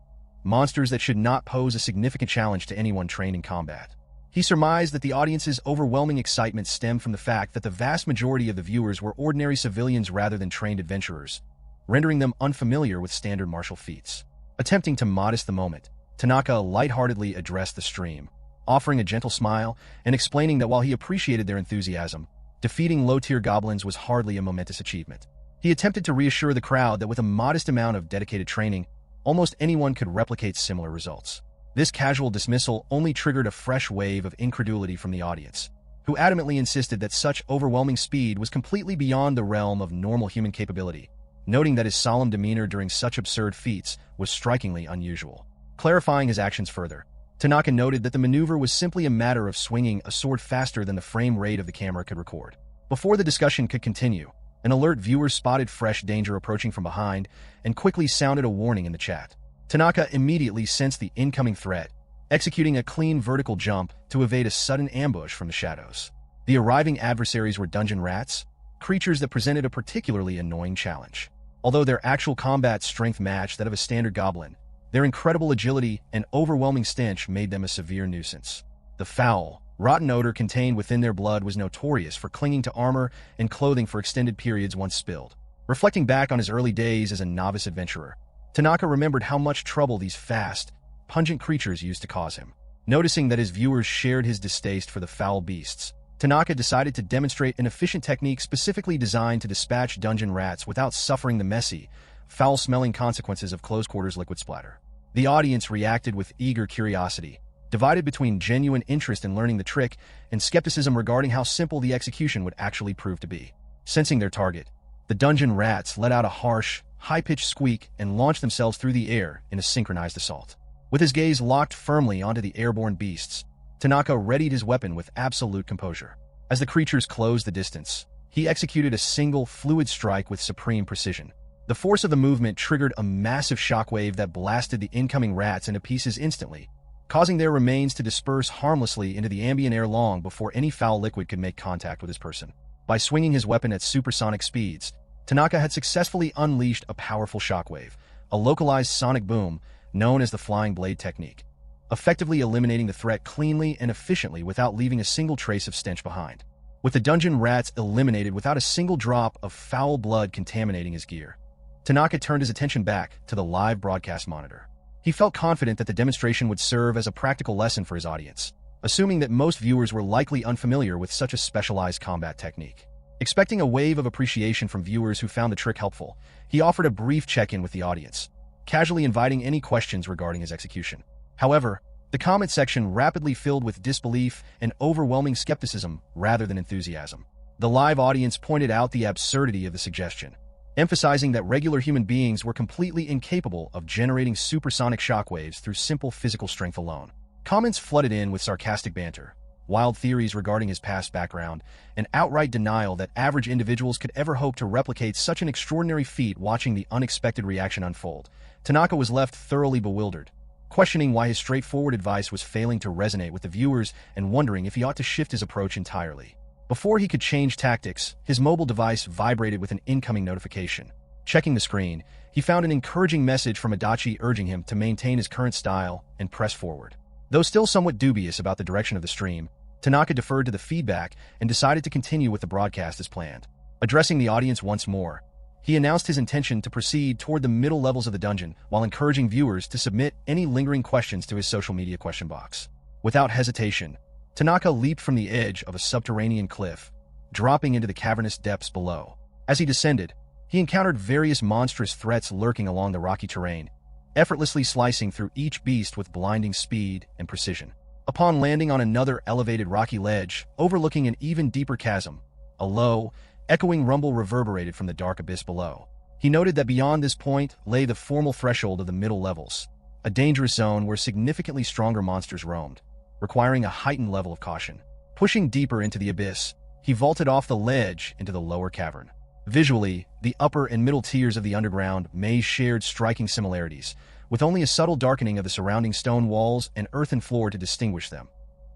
monsters that should not pose a significant challenge to anyone trained in combat. He surmised that the audience's overwhelming excitement stemmed from the fact that the vast majority of the viewers were ordinary civilians rather than trained adventurers, rendering them unfamiliar with standard martial feats. Attempting to modest the moment, Tanaka lightheartedly addressed the stream, offering a gentle smile and explaining that while he appreciated their enthusiasm, defeating low-tier goblins was hardly a momentous achievement. He attempted to reassure the crowd that with a modest amount of dedicated training, almost anyone could replicate similar results. This casual dismissal only triggered a fresh wave of incredulity from the audience, who adamantly insisted that such overwhelming speed was completely beyond the realm of normal human capability, noting that his solemn demeanor during such absurd feats was strikingly unusual. Clarifying his actions further, Tanaka noted that the maneuver was simply a matter of swinging a sword faster than the frame rate of the camera could record. Before the discussion could continue, an alert viewer spotted fresh danger approaching from behind and quickly sounded a warning in the chat. Tanaka immediately sensed the incoming threat, executing a clean vertical jump to evade a sudden ambush from the shadows. The arriving adversaries were dungeon rats, creatures that presented a particularly annoying challenge. Although their actual combat strength matched that of a standard goblin, their incredible agility and overwhelming stench made them a severe nuisance. The foul, rotten odor contained within their blood was notorious for clinging to armor and clothing for extended periods once spilled. Reflecting back on his early days as a novice adventurer, Tanaka remembered how much trouble these fast, pungent creatures used to cause him. Noticing that his viewers shared his distaste for the foul beasts, Tanaka decided to demonstrate an efficient technique specifically designed to dispatch dungeon rats without suffering the messy, foul-smelling consequences of close-quarters liquid splatter. The audience reacted with eager curiosity, divided between genuine interest in learning the trick and skepticism regarding how simple the execution would actually prove to be. Sensing their target, the dungeon rats let out a harsh, high-pitched squeak and launched themselves through the air in a synchronized assault. With his gaze locked firmly onto the airborne beasts, Tanaka readied his weapon with absolute composure. As the creatures closed the distance, he executed a single, fluid strike with supreme precision. The force of the movement triggered a massive shockwave that blasted the incoming rats into pieces instantly, causing their remains to disperse harmlessly into the ambient air long before any foul liquid could make contact with his person. By swinging his weapon at supersonic speeds, Tanaka had successfully unleashed a powerful shockwave, a localized sonic boom known as the flying blade technique, effectively eliminating the threat cleanly and efficiently without leaving a single trace of stench behind. With the dungeon rats eliminated without a single drop of foul blood contaminating his gear, Tanaka turned his attention back to the live broadcast monitor. He felt confident that the demonstration would serve as a practical lesson for his audience, assuming that most viewers were likely unfamiliar with such a specialized combat technique. Expecting a wave of appreciation from viewers who found the trick helpful, he offered a brief check-in with the audience, casually inviting any questions regarding his execution. However, the comment section rapidly filled with disbelief and overwhelming skepticism rather than enthusiasm. The live audience pointed out the absurdity of the suggestion, emphasizing that regular human beings were completely incapable of generating supersonic shockwaves through simple physical strength alone. Comments flooded in with sarcastic banter, wild theories regarding his past background, and outright denial that average individuals could ever hope to replicate such an extraordinary feat. Watching the unexpected reaction unfold, Tanaka was left thoroughly bewildered, questioning why his straightforward advice was failing to resonate with the viewers and wondering if he ought to shift his approach entirely. Before he could change tactics, his mobile device vibrated with an incoming notification. Checking the screen, he found an encouraging message from Adachi urging him to maintain his current style and press forward. Though still somewhat dubious about the direction of the stream, Tanaka deferred to the feedback and decided to continue with the broadcast as planned. Addressing the audience once more, he announced his intention to proceed toward the middle levels of the dungeon while encouraging viewers to submit any lingering questions to his social media question box. Without hesitation, Tanaka leaped from the edge of a subterranean cliff, dropping into the cavernous depths below. As he descended, he encountered various monstrous threats lurking along the rocky terrain, effortlessly slicing through each beast with blinding speed and precision. Upon landing on another elevated rocky ledge, overlooking an even deeper chasm, a low, echoing rumble reverberated from the dark abyss below. He noted that beyond this point lay the formal threshold of the middle levels, a dangerous zone where significantly stronger monsters roamed, requiring a heightened level of caution. Pushing deeper into the abyss, he vaulted off the ledge into the lower cavern. Visually, the upper and middle tiers of the underground maze shared striking similarities, with only a subtle darkening of the surrounding stone walls and earthen floor to distinguish them,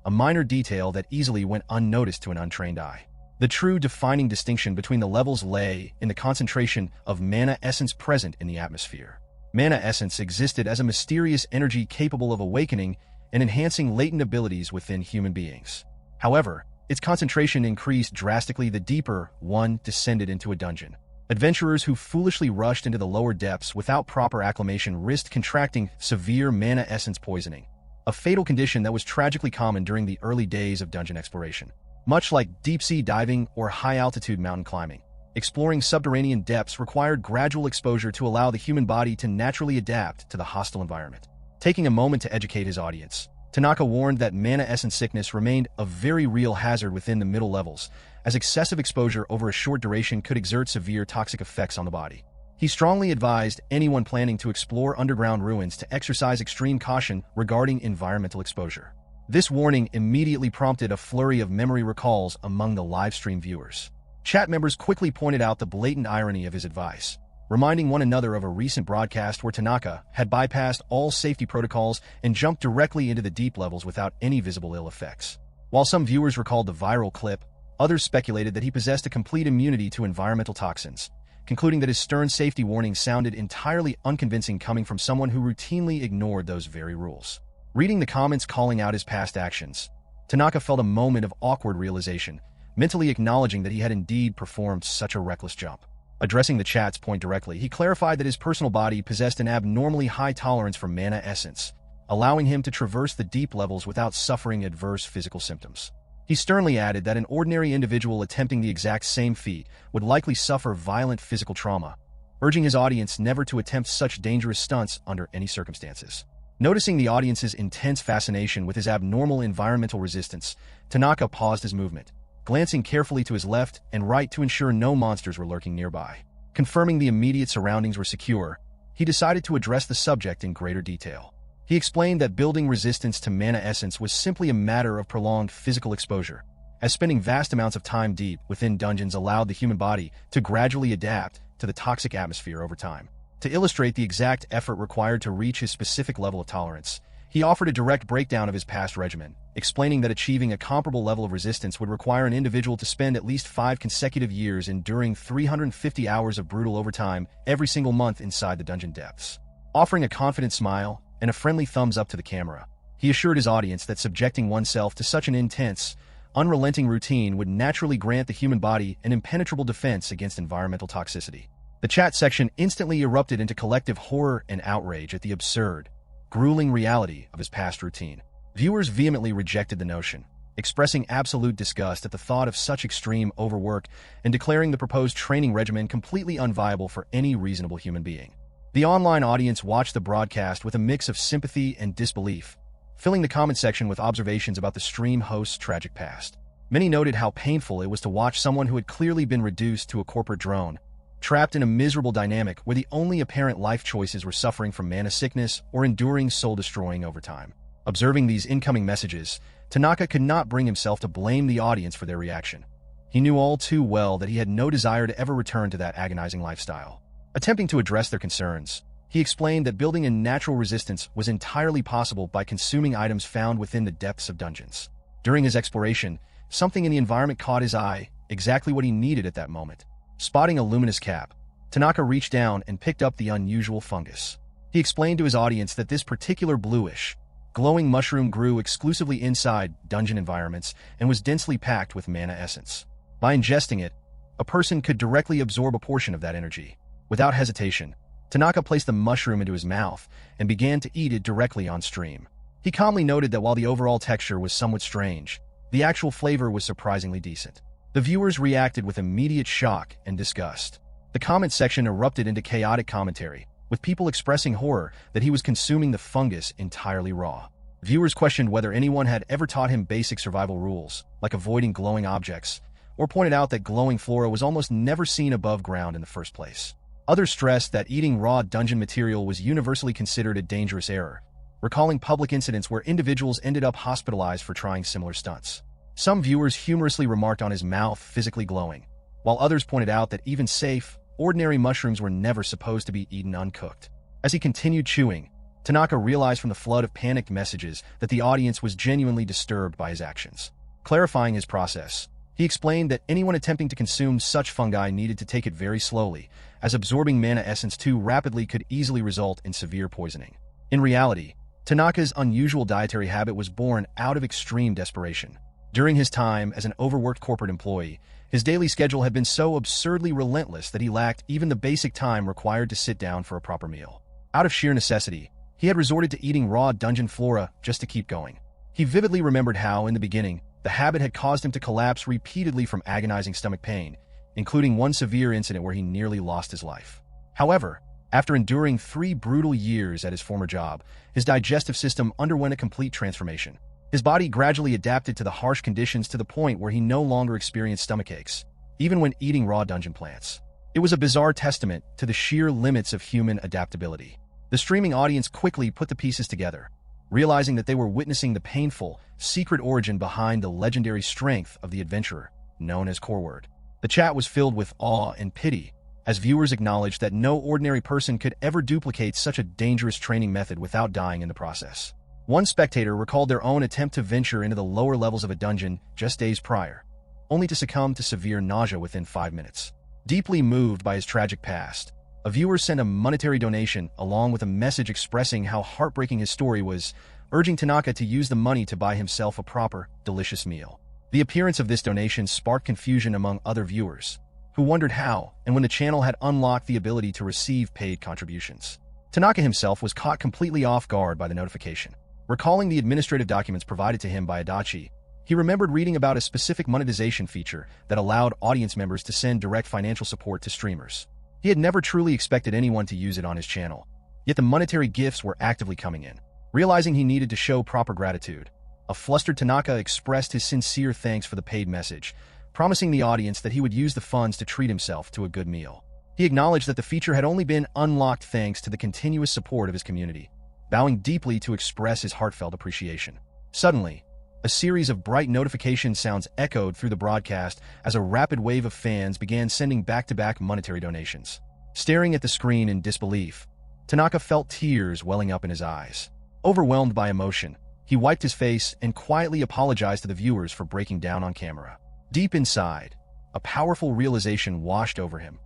a minor detail that easily went unnoticed to an untrained eye. The true defining distinction between the levels lay in the concentration of mana essence present in the atmosphere. Mana essence existed as a mysterious energy capable of awakening and enhancing latent abilities within human beings. However, its concentration increased drastically the deeper one descended into a dungeon. Adventurers who foolishly rushed into the lower depths without proper acclimation risked contracting severe mana essence poisoning, a fatal condition that was tragically common during the early days of dungeon exploration. Much like deep-sea diving or high-altitude mountain climbing, exploring subterranean depths required gradual exposure to allow the human body to naturally adapt to the hostile environment. Taking a moment to educate his audience, Tanaka warned that mana essence sickness remained a very real hazard within the middle levels, as excessive exposure over a short duration could exert severe toxic effects on the body. He strongly advised anyone planning to explore underground ruins to exercise extreme caution regarding environmental exposure. This warning immediately prompted a flurry of memory recalls among the livestream viewers. Chat members quickly pointed out the blatant irony of his advice, reminding one another of a recent broadcast where Tanaka had bypassed all safety protocols and jumped directly into the deep levels without any visible ill effects. While some viewers recalled the viral clip, others speculated that he possessed a complete immunity to environmental toxins, concluding that his stern safety warning sounded entirely unconvincing coming from someone who routinely ignored those very rules. Reading the comments calling out his past actions, Tanaka felt a moment of awkward realization, mentally acknowledging that he had indeed performed such a reckless jump. Addressing the chat's point directly, he clarified that his personal body possessed an abnormally high tolerance for mana essence, allowing him to traverse the deep levels without suffering adverse physical symptoms. He sternly added that an ordinary individual attempting the exact same feat would likely suffer violent physical trauma, urging his audience never to attempt such dangerous stunts under any circumstances. Noticing the audience's intense fascination with his abnormal environmental resistance, Tanaka paused his movement, glancing carefully to his left and right to ensure no monsters were lurking nearby. Confirming the immediate surroundings were secure, he decided to address the subject in greater detail. He explained that building resistance to mana essence was simply a matter of prolonged physical exposure, as spending vast amounts of time deep within dungeons allowed the human body to gradually adapt to the toxic atmosphere over time. To illustrate the exact effort required to reach his specific level of tolerance, he offered a direct breakdown of his past regimen, explaining that achieving a comparable level of resistance would require an individual to spend at least 5 consecutive years enduring 350 hours of brutal overtime every single month inside the dungeon depths. Offering a confident smile and a friendly thumbs up to the camera, he assured his audience that subjecting oneself to such an intense, unrelenting routine would naturally grant the human body an impenetrable defense against environmental toxicity. The chat section instantly erupted into collective horror and outrage at the absurd, grueling reality of his past routine. Viewers vehemently rejected the notion, expressing absolute disgust at the thought of such extreme overwork and declaring the proposed training regimen completely unviable for any reasonable human being. The online audience watched the broadcast with a mix of sympathy and disbelief, filling the comment section with observations about the stream host's tragic past. Many noted how painful it was to watch someone who had clearly been reduced to a corporate drone, trapped in a miserable dynamic where the only apparent life choices were suffering from mana sickness or enduring soul-destroying overtime. Observing these incoming messages, Tanaka could not bring himself to blame the audience for their reaction. He knew all too well that he had no desire to ever return to that agonizing lifestyle. Attempting to address their concerns, he explained that building a natural resistance was entirely possible by consuming items found within the depths of dungeons. During his exploration, something in the environment caught his eye, exactly what he needed at that moment. Spotting a luminous cap, Tanaka reached down and picked up the unusual fungus. He explained to his audience that this particular bluish, glowing mushroom grew exclusively inside dungeon environments and was densely packed with mana essence. By ingesting it, a person could directly absorb a portion of that energy. Without hesitation, Tanaka placed the mushroom into his mouth and began to eat it directly on stream. He calmly noted that while the overall texture was somewhat strange, the actual flavor was surprisingly decent. The viewers reacted with immediate shock and disgust. The comment section erupted into chaotic commentary, with people expressing horror that he was consuming the fungus entirely raw. Viewers questioned whether anyone had ever taught him basic survival rules, like avoiding glowing objects, or pointed out that glowing flora was almost never seen above ground in the first place. Others stressed that eating raw dungeon material was universally considered a dangerous error, recalling public incidents where individuals ended up hospitalized for trying similar stunts. Some viewers humorously remarked on his mouth physically glowing, while others pointed out that even safe, ordinary mushrooms were never supposed to be eaten uncooked. As he continued chewing, Tanaka realized from the flood of panicked messages that the audience was genuinely disturbed by his actions. Clarifying his process, he explained that anyone attempting to consume such fungi needed to take it very slowly, as absorbing mana essence too rapidly could easily result in severe poisoning. In reality, Tanaka's unusual dietary habit was born out of extreme desperation. During his time as an overworked corporate employee, his daily schedule had been so absurdly relentless that he lacked even the basic time required to sit down for a proper meal. Out of sheer necessity, he had resorted to eating raw dungeon flora just to keep going. He vividly remembered how, in the beginning, the habit had caused him to collapse repeatedly from agonizing stomach pain, including one severe incident where he nearly lost his life. However, after enduring 3 brutal years at his former job, his digestive system underwent a complete transformation. His body gradually adapted to the harsh conditions to the point where he no longer experienced stomach aches, even when eating raw dungeon plants. It was a bizarre testament to the sheer limits of human adaptability. The streaming audience quickly put the pieces together, realizing that they were witnessing the painful, secret origin behind the legendary strength of the adventurer, known as Coreword. The chat was filled with awe and pity, as viewers acknowledged that no ordinary person could ever duplicate such a dangerous training method without dying in the process. One spectator recalled their own attempt to venture into the lower levels of a dungeon just days prior, only to succumb to severe nausea within 5 minutes. Deeply moved by his tragic past, a viewer sent a monetary donation along with a message expressing how heartbreaking his story was, urging Tanaka to use the money to buy himself a proper, delicious meal. The appearance of this donation sparked confusion among other viewers, who wondered how and when the channel had unlocked the ability to receive paid contributions. Tanaka himself was caught completely off guard by the notification. Recalling the administrative documents provided to him by Adachi, he remembered reading about a specific monetization feature that allowed audience members to send direct financial support to streamers. He had never truly expected anyone to use it on his channel, yet the monetary gifts were actively coming in. Realizing he needed to show proper gratitude, a flustered Tanaka expressed his sincere thanks for the paid message, promising the audience that he would use the funds to treat himself to a good meal. He acknowledged that the feature had only been unlocked thanks to the continuous support of his community, bowing deeply to express his heartfelt appreciation. Suddenly, a series of bright notification sounds echoed through the broadcast as a rapid wave of fans began sending back-to-back monetary donations. Staring at the screen in disbelief, Tanaka felt tears welling up in his eyes. Overwhelmed by emotion, he wiped his face and quietly apologized to the viewers for breaking down on camera. Deep inside, a powerful realization washed over him.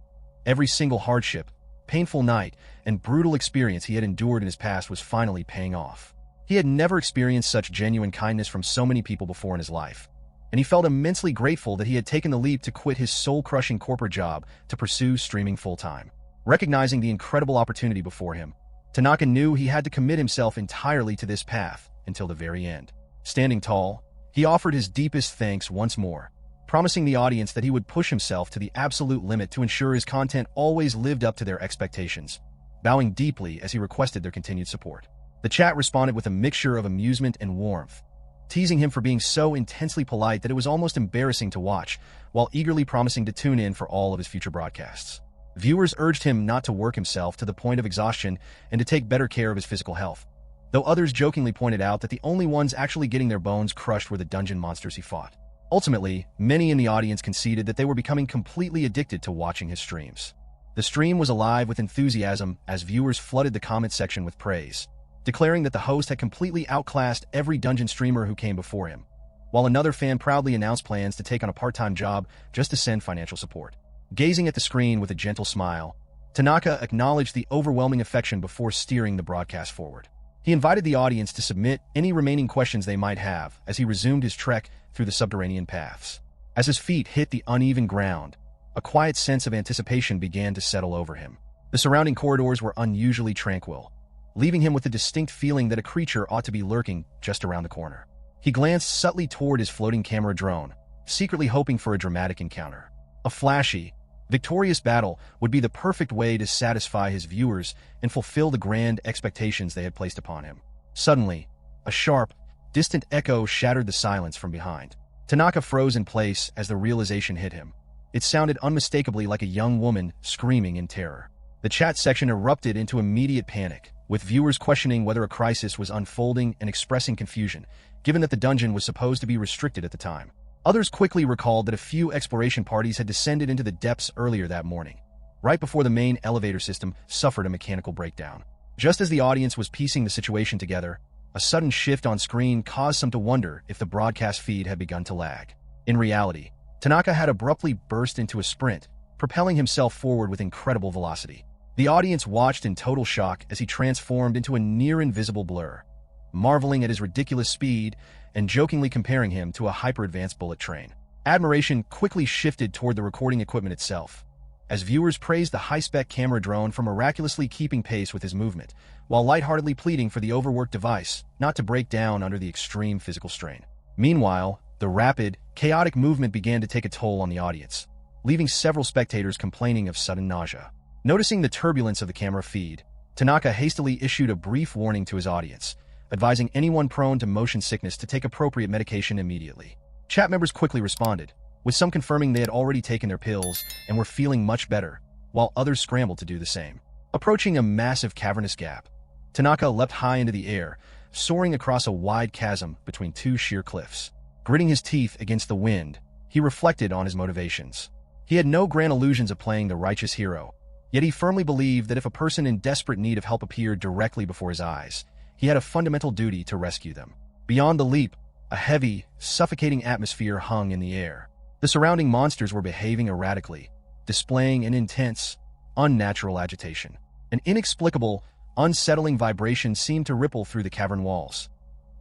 Every single hardship, painful night, and brutal experience he had endured in his past was finally paying off. He had never experienced such genuine kindness from so many people before in his life, and he felt immensely grateful that he had taken the leap to quit his soul-crushing corporate job to pursue streaming full-time. Recognizing the incredible opportunity before him, Tanaka knew he had to commit himself entirely to this path until the very end. Standing tall, he offered his deepest thanks once more, promising the audience that he would push himself to the absolute limit to ensure his content always lived up to their expectations, bowing deeply as he requested their continued support. The chat responded with a mixture of amusement and warmth, teasing him for being so intensely polite that it was almost embarrassing to watch, while eagerly promising to tune in for all of his future broadcasts. Viewers urged him not to work himself to the point of exhaustion and to take better care of his physical health, though others jokingly pointed out that the only ones actually getting their bones crushed were the dungeon monsters he fought. Ultimately, many in the audience conceded that they were becoming completely addicted to watching his streams. The stream was alive with enthusiasm as viewers flooded the comment section with praise, declaring that the host had completely outclassed every dungeon streamer who came before him, while another fan proudly announced plans to take on a part-time job just to send financial support. Gazing at the screen with a gentle smile, Tanaka acknowledged the overwhelming affection before steering the broadcast forward. He invited the audience to submit any remaining questions they might have as he resumed his trek through the subterranean paths. As his feet hit the uneven ground, a quiet sense of anticipation began to settle over him. The surrounding corridors were unusually tranquil, leaving him with the distinct feeling that a creature ought to be lurking just around the corner. He glanced subtly toward his floating camera drone, secretly hoping for a dramatic encounter. A flashy, victorious battle would be the perfect way to satisfy his viewers and fulfill the grand expectations they had placed upon him. Suddenly, a sharp, distant echo shattered the silence from behind. Tanaka froze in place as the realization hit him. It sounded unmistakably like a young woman screaming in terror. The chat section erupted into immediate panic, with viewers questioning whether a crisis was unfolding and expressing confusion, given that the dungeon was supposed to be restricted at the time. Others quickly recalled that a few exploration parties had descended into the depths earlier that morning, right before the main elevator system suffered a mechanical breakdown. Just as the audience was piecing the situation together, a sudden shift on screen caused some to wonder if the broadcast feed had begun to lag. In reality, Tanaka had abruptly burst into a sprint, propelling himself forward with incredible velocity. The audience watched in total shock as he transformed into a near-invisible blur, marveling at his ridiculous speed and jokingly comparing him to a hyper-advanced bullet train. Admiration quickly shifted toward the recording equipment itself, as viewers praised the high-spec camera drone for miraculously keeping pace with his movement, while lightheartedly pleading for the overworked device not to break down under the extreme physical strain. Meanwhile, the rapid, chaotic movement began to take a toll on the audience, leaving several spectators complaining of sudden nausea. Noticing the turbulence of the camera feed, Tanaka hastily issued a brief warning to his audience, advising anyone prone to motion sickness to take appropriate medication immediately. Chat members quickly responded, with some confirming they had already taken their pills and were feeling much better, while others scrambled to do the same. Approaching a massive cavernous gap, Tanaka leapt high into the air, soaring across a wide chasm between two sheer cliffs. Gritting his teeth against the wind, he reflected on his motivations. He had no grand illusions of playing the righteous hero, yet he firmly believed that if a person in desperate need of help appeared directly before his eyes, he had a fundamental duty to rescue them. Beyond the leap, a heavy, suffocating atmosphere hung in the air. The surrounding monsters were behaving erratically, displaying an intense, unnatural agitation. An inexplicable, unsettling vibration seemed to ripple through the cavern walls,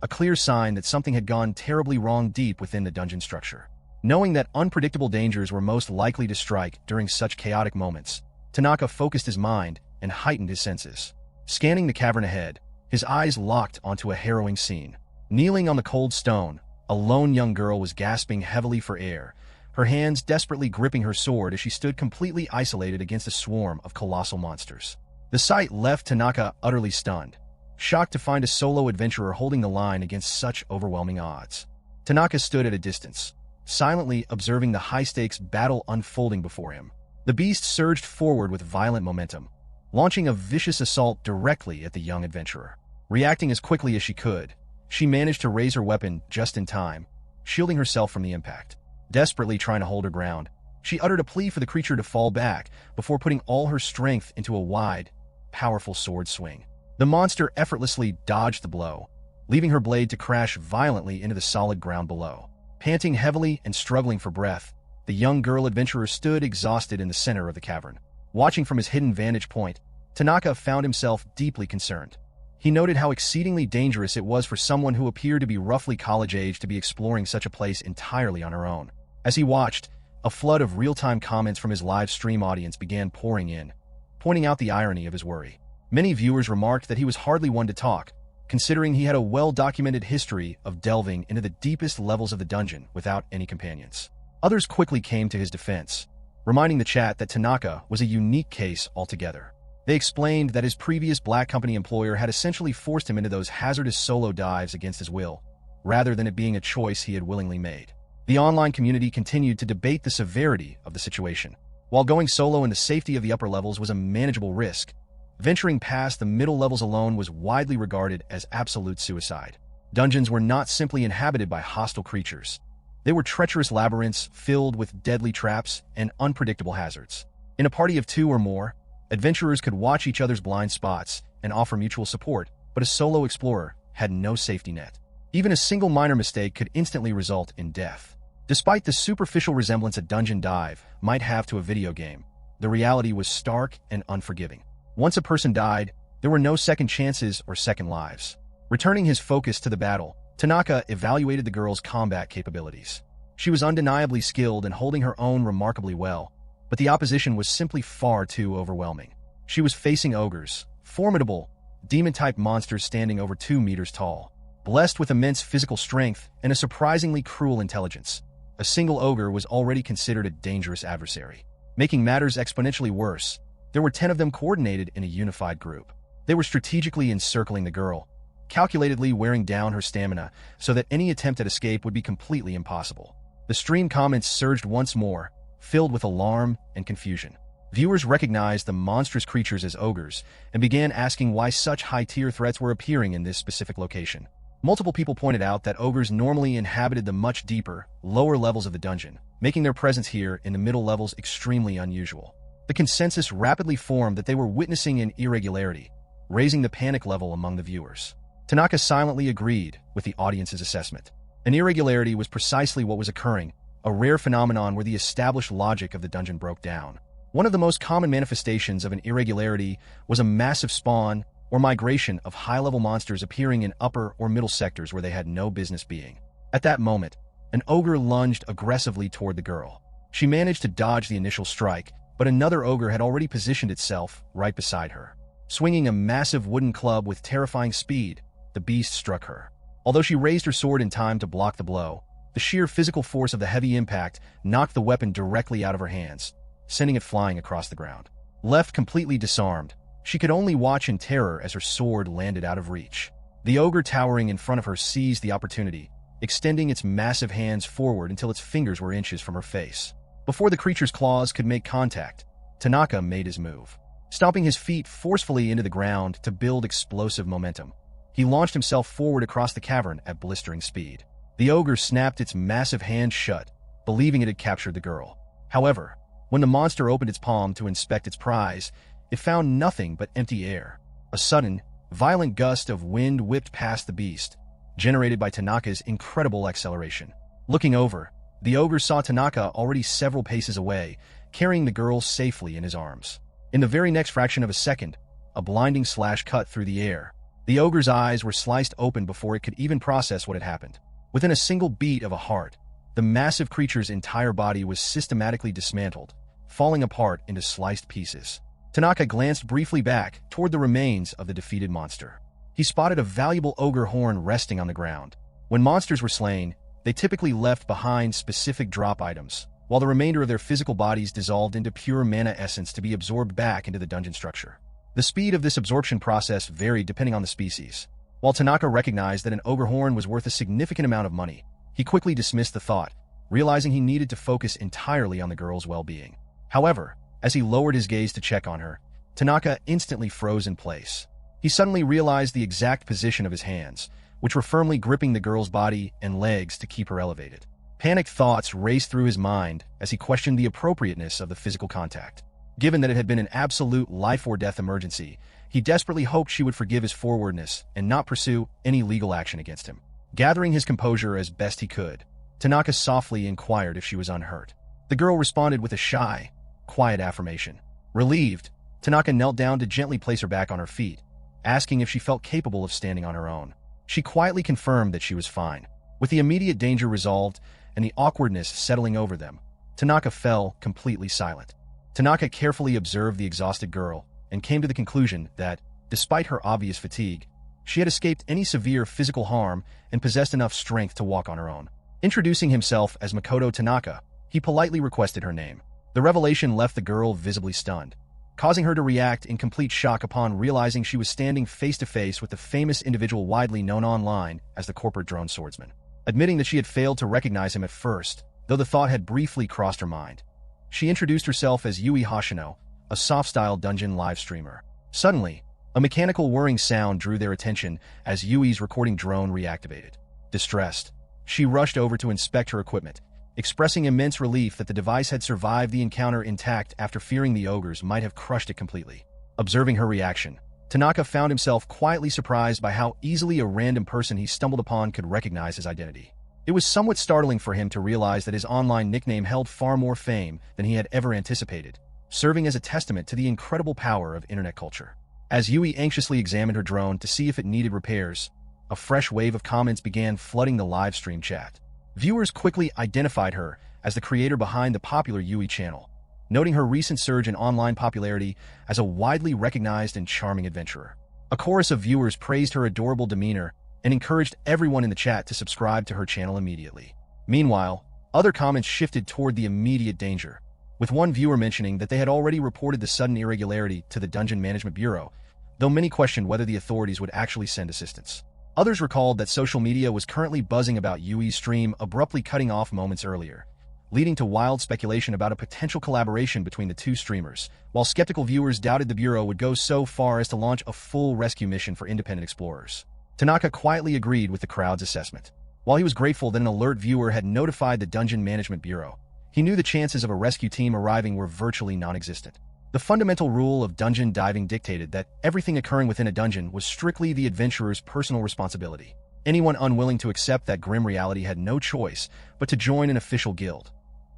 a clear sign that something had gone terribly wrong deep within the dungeon structure. Knowing that unpredictable dangers were most likely to strike during such chaotic moments, Tanaka focused his mind and heightened his senses. Scanning the cavern ahead, his eyes locked onto a harrowing scene. Kneeling on the cold stone, a lone young girl was gasping heavily for air, her hands desperately gripping her sword as she stood completely isolated against a swarm of colossal monsters. The sight left Tanaka utterly stunned, shocked to find a solo adventurer holding the line against such overwhelming odds. Tanaka stood at a distance, silently observing the high-stakes battle unfolding before him. The beast surged forward with violent momentum, launching a vicious assault directly at the young adventurer. Reacting as quickly as she could, she managed to raise her weapon just in time, shielding herself from the impact. Desperately trying to hold her ground, she uttered a plea for the creature to fall back before putting all her strength into a wide, powerful sword swing. The monster effortlessly dodged the blow, leaving her blade to crash violently into the solid ground below. Panting heavily and struggling for breath, the young girl adventurer stood exhausted in the center of the cavern. Watching from his hidden vantage point, Tanaka found himself deeply concerned. He noted how exceedingly dangerous it was for someone who appeared to be roughly college-age to be exploring such a place entirely on her own. As he watched, a flood of real-time comments from his live stream audience began pouring in, pointing out the irony of his worry. Many viewers remarked that he was hardly one to talk, considering he had a well-documented history of delving into the deepest levels of the dungeon without any companions. Others quickly came to his defense, reminding the chat that Tanaka was a unique case altogether. They explained that his previous Black Company employer had essentially forced him into those hazardous solo dives against his will, rather than it being a choice he had willingly made. The online community continued to debate the severity of the situation. While going solo in the safety of the upper levels was a manageable risk, venturing past the middle levels alone was widely regarded as absolute suicide. Dungeons were not simply inhabited by hostile creatures. They were treacherous labyrinths filled with deadly traps and unpredictable hazards. In a party of two or more, adventurers could watch each other's blind spots and offer mutual support, but a solo explorer had no safety net. Even a single minor mistake could instantly result in death. Despite the superficial resemblance a dungeon dive might have to a video game, the reality was stark and unforgiving. Once a person died, there were no second chances or second lives. Returning his focus to the battle, Tanaka evaluated the girl's combat capabilities. She was undeniably skilled and holding her own remarkably well, but the opposition was simply far too overwhelming. She was facing ogres, formidable, demon-type monsters standing over 2 meters tall, blessed with immense physical strength and a surprisingly cruel intelligence. A single ogre was already considered a dangerous adversary. Making matters exponentially worse, there were 10 of them coordinated in a unified group. They were strategically encircling the girl, calculatedly wearing down her stamina so that any attempt at escape would be completely impossible. The stream comments surged once more, filled with alarm and confusion. Viewers recognized the monstrous creatures as ogres and began asking why such high-tier threats were appearing in this specific location. Multiple people pointed out that ogres normally inhabited the much deeper, lower levels of the dungeon, making their presence here in the middle levels extremely unusual. The consensus rapidly formed that they were witnessing an irregularity, raising the panic level among the viewers. Tanaka silently agreed with the audience's assessment. An irregularity was precisely what was occurring, a rare phenomenon where the established logic of the dungeon broke down. One of the most common manifestations of an irregularity was a massive spawn or migration of high-level monsters appearing in upper or middle sectors where they had no business being. At that moment, an ogre lunged aggressively toward the girl. She managed to dodge the initial strike, but another ogre had already positioned itself right beside her. Swinging a massive wooden club with terrifying speed, the beast struck her. Although she raised her sword in time to block the blow, the sheer physical force of the heavy impact knocked the weapon directly out of her hands, sending it flying across the ground. Left completely disarmed, she could only watch in terror as her sword landed out of reach. The ogre towering in front of her seized the opportunity, extending its massive hands forward until its fingers were inches from her face. Before the creature's claws could make contact, Tanaka made his move. Stomping his feet forcefully into the ground to build explosive momentum, he launched himself forward across the cavern at blistering speed. The ogre snapped its massive hand shut, believing it had captured the girl. However, when the monster opened its palm to inspect its prize, it found nothing but empty air. A sudden, violent gust of wind whipped past the beast, generated by Tanaka's incredible acceleration. Looking over, the ogre saw Tanaka already several paces away, carrying the girl safely in his arms. In the very next fraction of a second, a blinding slash cut through the air. The ogre's eyes were sliced open before it could even process what had happened. Within a single beat of a heart, the massive creature's entire body was systematically dismantled, falling apart into sliced pieces. Tanaka glanced briefly back toward the remains of the defeated monster. He spotted a valuable ogre horn resting on the ground. When monsters were slain, they typically left behind specific drop items, while the remainder of their physical bodies dissolved into pure mana essence to be absorbed back into the dungeon structure. The speed of this absorption process varied depending on the species. While Tanaka recognized that an ogre horn was worth a significant amount of money, he quickly dismissed the thought, realizing he needed to focus entirely on the girl's well-being. However, as he lowered his gaze to check on her, Tanaka instantly froze in place. He suddenly realized the exact position of his hands, which were firmly gripping the girl's body and legs to keep her elevated. Panicked thoughts raced through his mind as he questioned the appropriateness of the physical contact. Given that it had been an absolute life-or-death emergency, he desperately hoped she would forgive his forwardness and not pursue any legal action against him. Gathering his composure as best he could, Tanaka softly inquired if she was unhurt. The girl responded with a shy, quiet affirmation. Relieved, Tanaka knelt down to gently place her back on her feet, asking if she felt capable of standing on her own. She quietly confirmed that she was fine. With the immediate danger resolved and the awkwardness settling over them, Tanaka fell completely silent. Tanaka carefully observed the exhausted girl and came to the conclusion that, despite her obvious fatigue, she had escaped any severe physical harm and possessed enough strength to walk on her own. Introducing himself as Makoto Tanaka, he politely requested her name. The revelation left the girl visibly stunned, causing her to react in complete shock upon realizing she was standing face-to-face with the famous individual widely known online as the corporate drone swordsman. Admitting that she had failed to recognize him at first, though the thought had briefly crossed her mind, she introduced herself as Yui Hoshino, a soft-style dungeon live streamer. Suddenly, a mechanical whirring sound drew their attention as Yui's recording drone reactivated. Distressed, she rushed over to inspect her equipment, expressing immense relief that the device had survived the encounter intact after fearing the ogres might have crushed it completely. Observing her reaction, Tanaka found himself quietly surprised by how easily a random person he stumbled upon could recognize his identity. It was somewhat startling for him to realize that his online nickname held far more fame than he had ever anticipated, serving as a testament to the incredible power of internet culture. As Yui anxiously examined her drone to see if it needed repairs, a fresh wave of comments began flooding the live stream chat. Viewers quickly identified her as the creator behind the popular Yui channel, noting her recent surge in online popularity as a widely recognized and charming adventurer. A chorus of viewers praised her adorable demeanor and encouraged everyone in the chat to subscribe to her channel immediately. Meanwhile, other comments shifted toward the immediate danger, with one viewer mentioning that they had already reported the sudden irregularity to the Dungeon Management Bureau, though many questioned whether the authorities would actually send assistance. Others recalled that social media was currently buzzing about Yui's stream abruptly cutting off moments earlier, leading to wild speculation about a potential collaboration between the two streamers, while skeptical viewers doubted the Bureau would go so far as to launch a full rescue mission for independent explorers. Tanaka quietly agreed with the crowd's assessment. While he was grateful that an alert viewer had notified the Dungeon Management Bureau, he knew the chances of a rescue team arriving were virtually non-existent. The fundamental rule of dungeon diving dictated that everything occurring within a dungeon was strictly the adventurer's personal responsibility. Anyone unwilling to accept that grim reality had no choice but to join an official guild.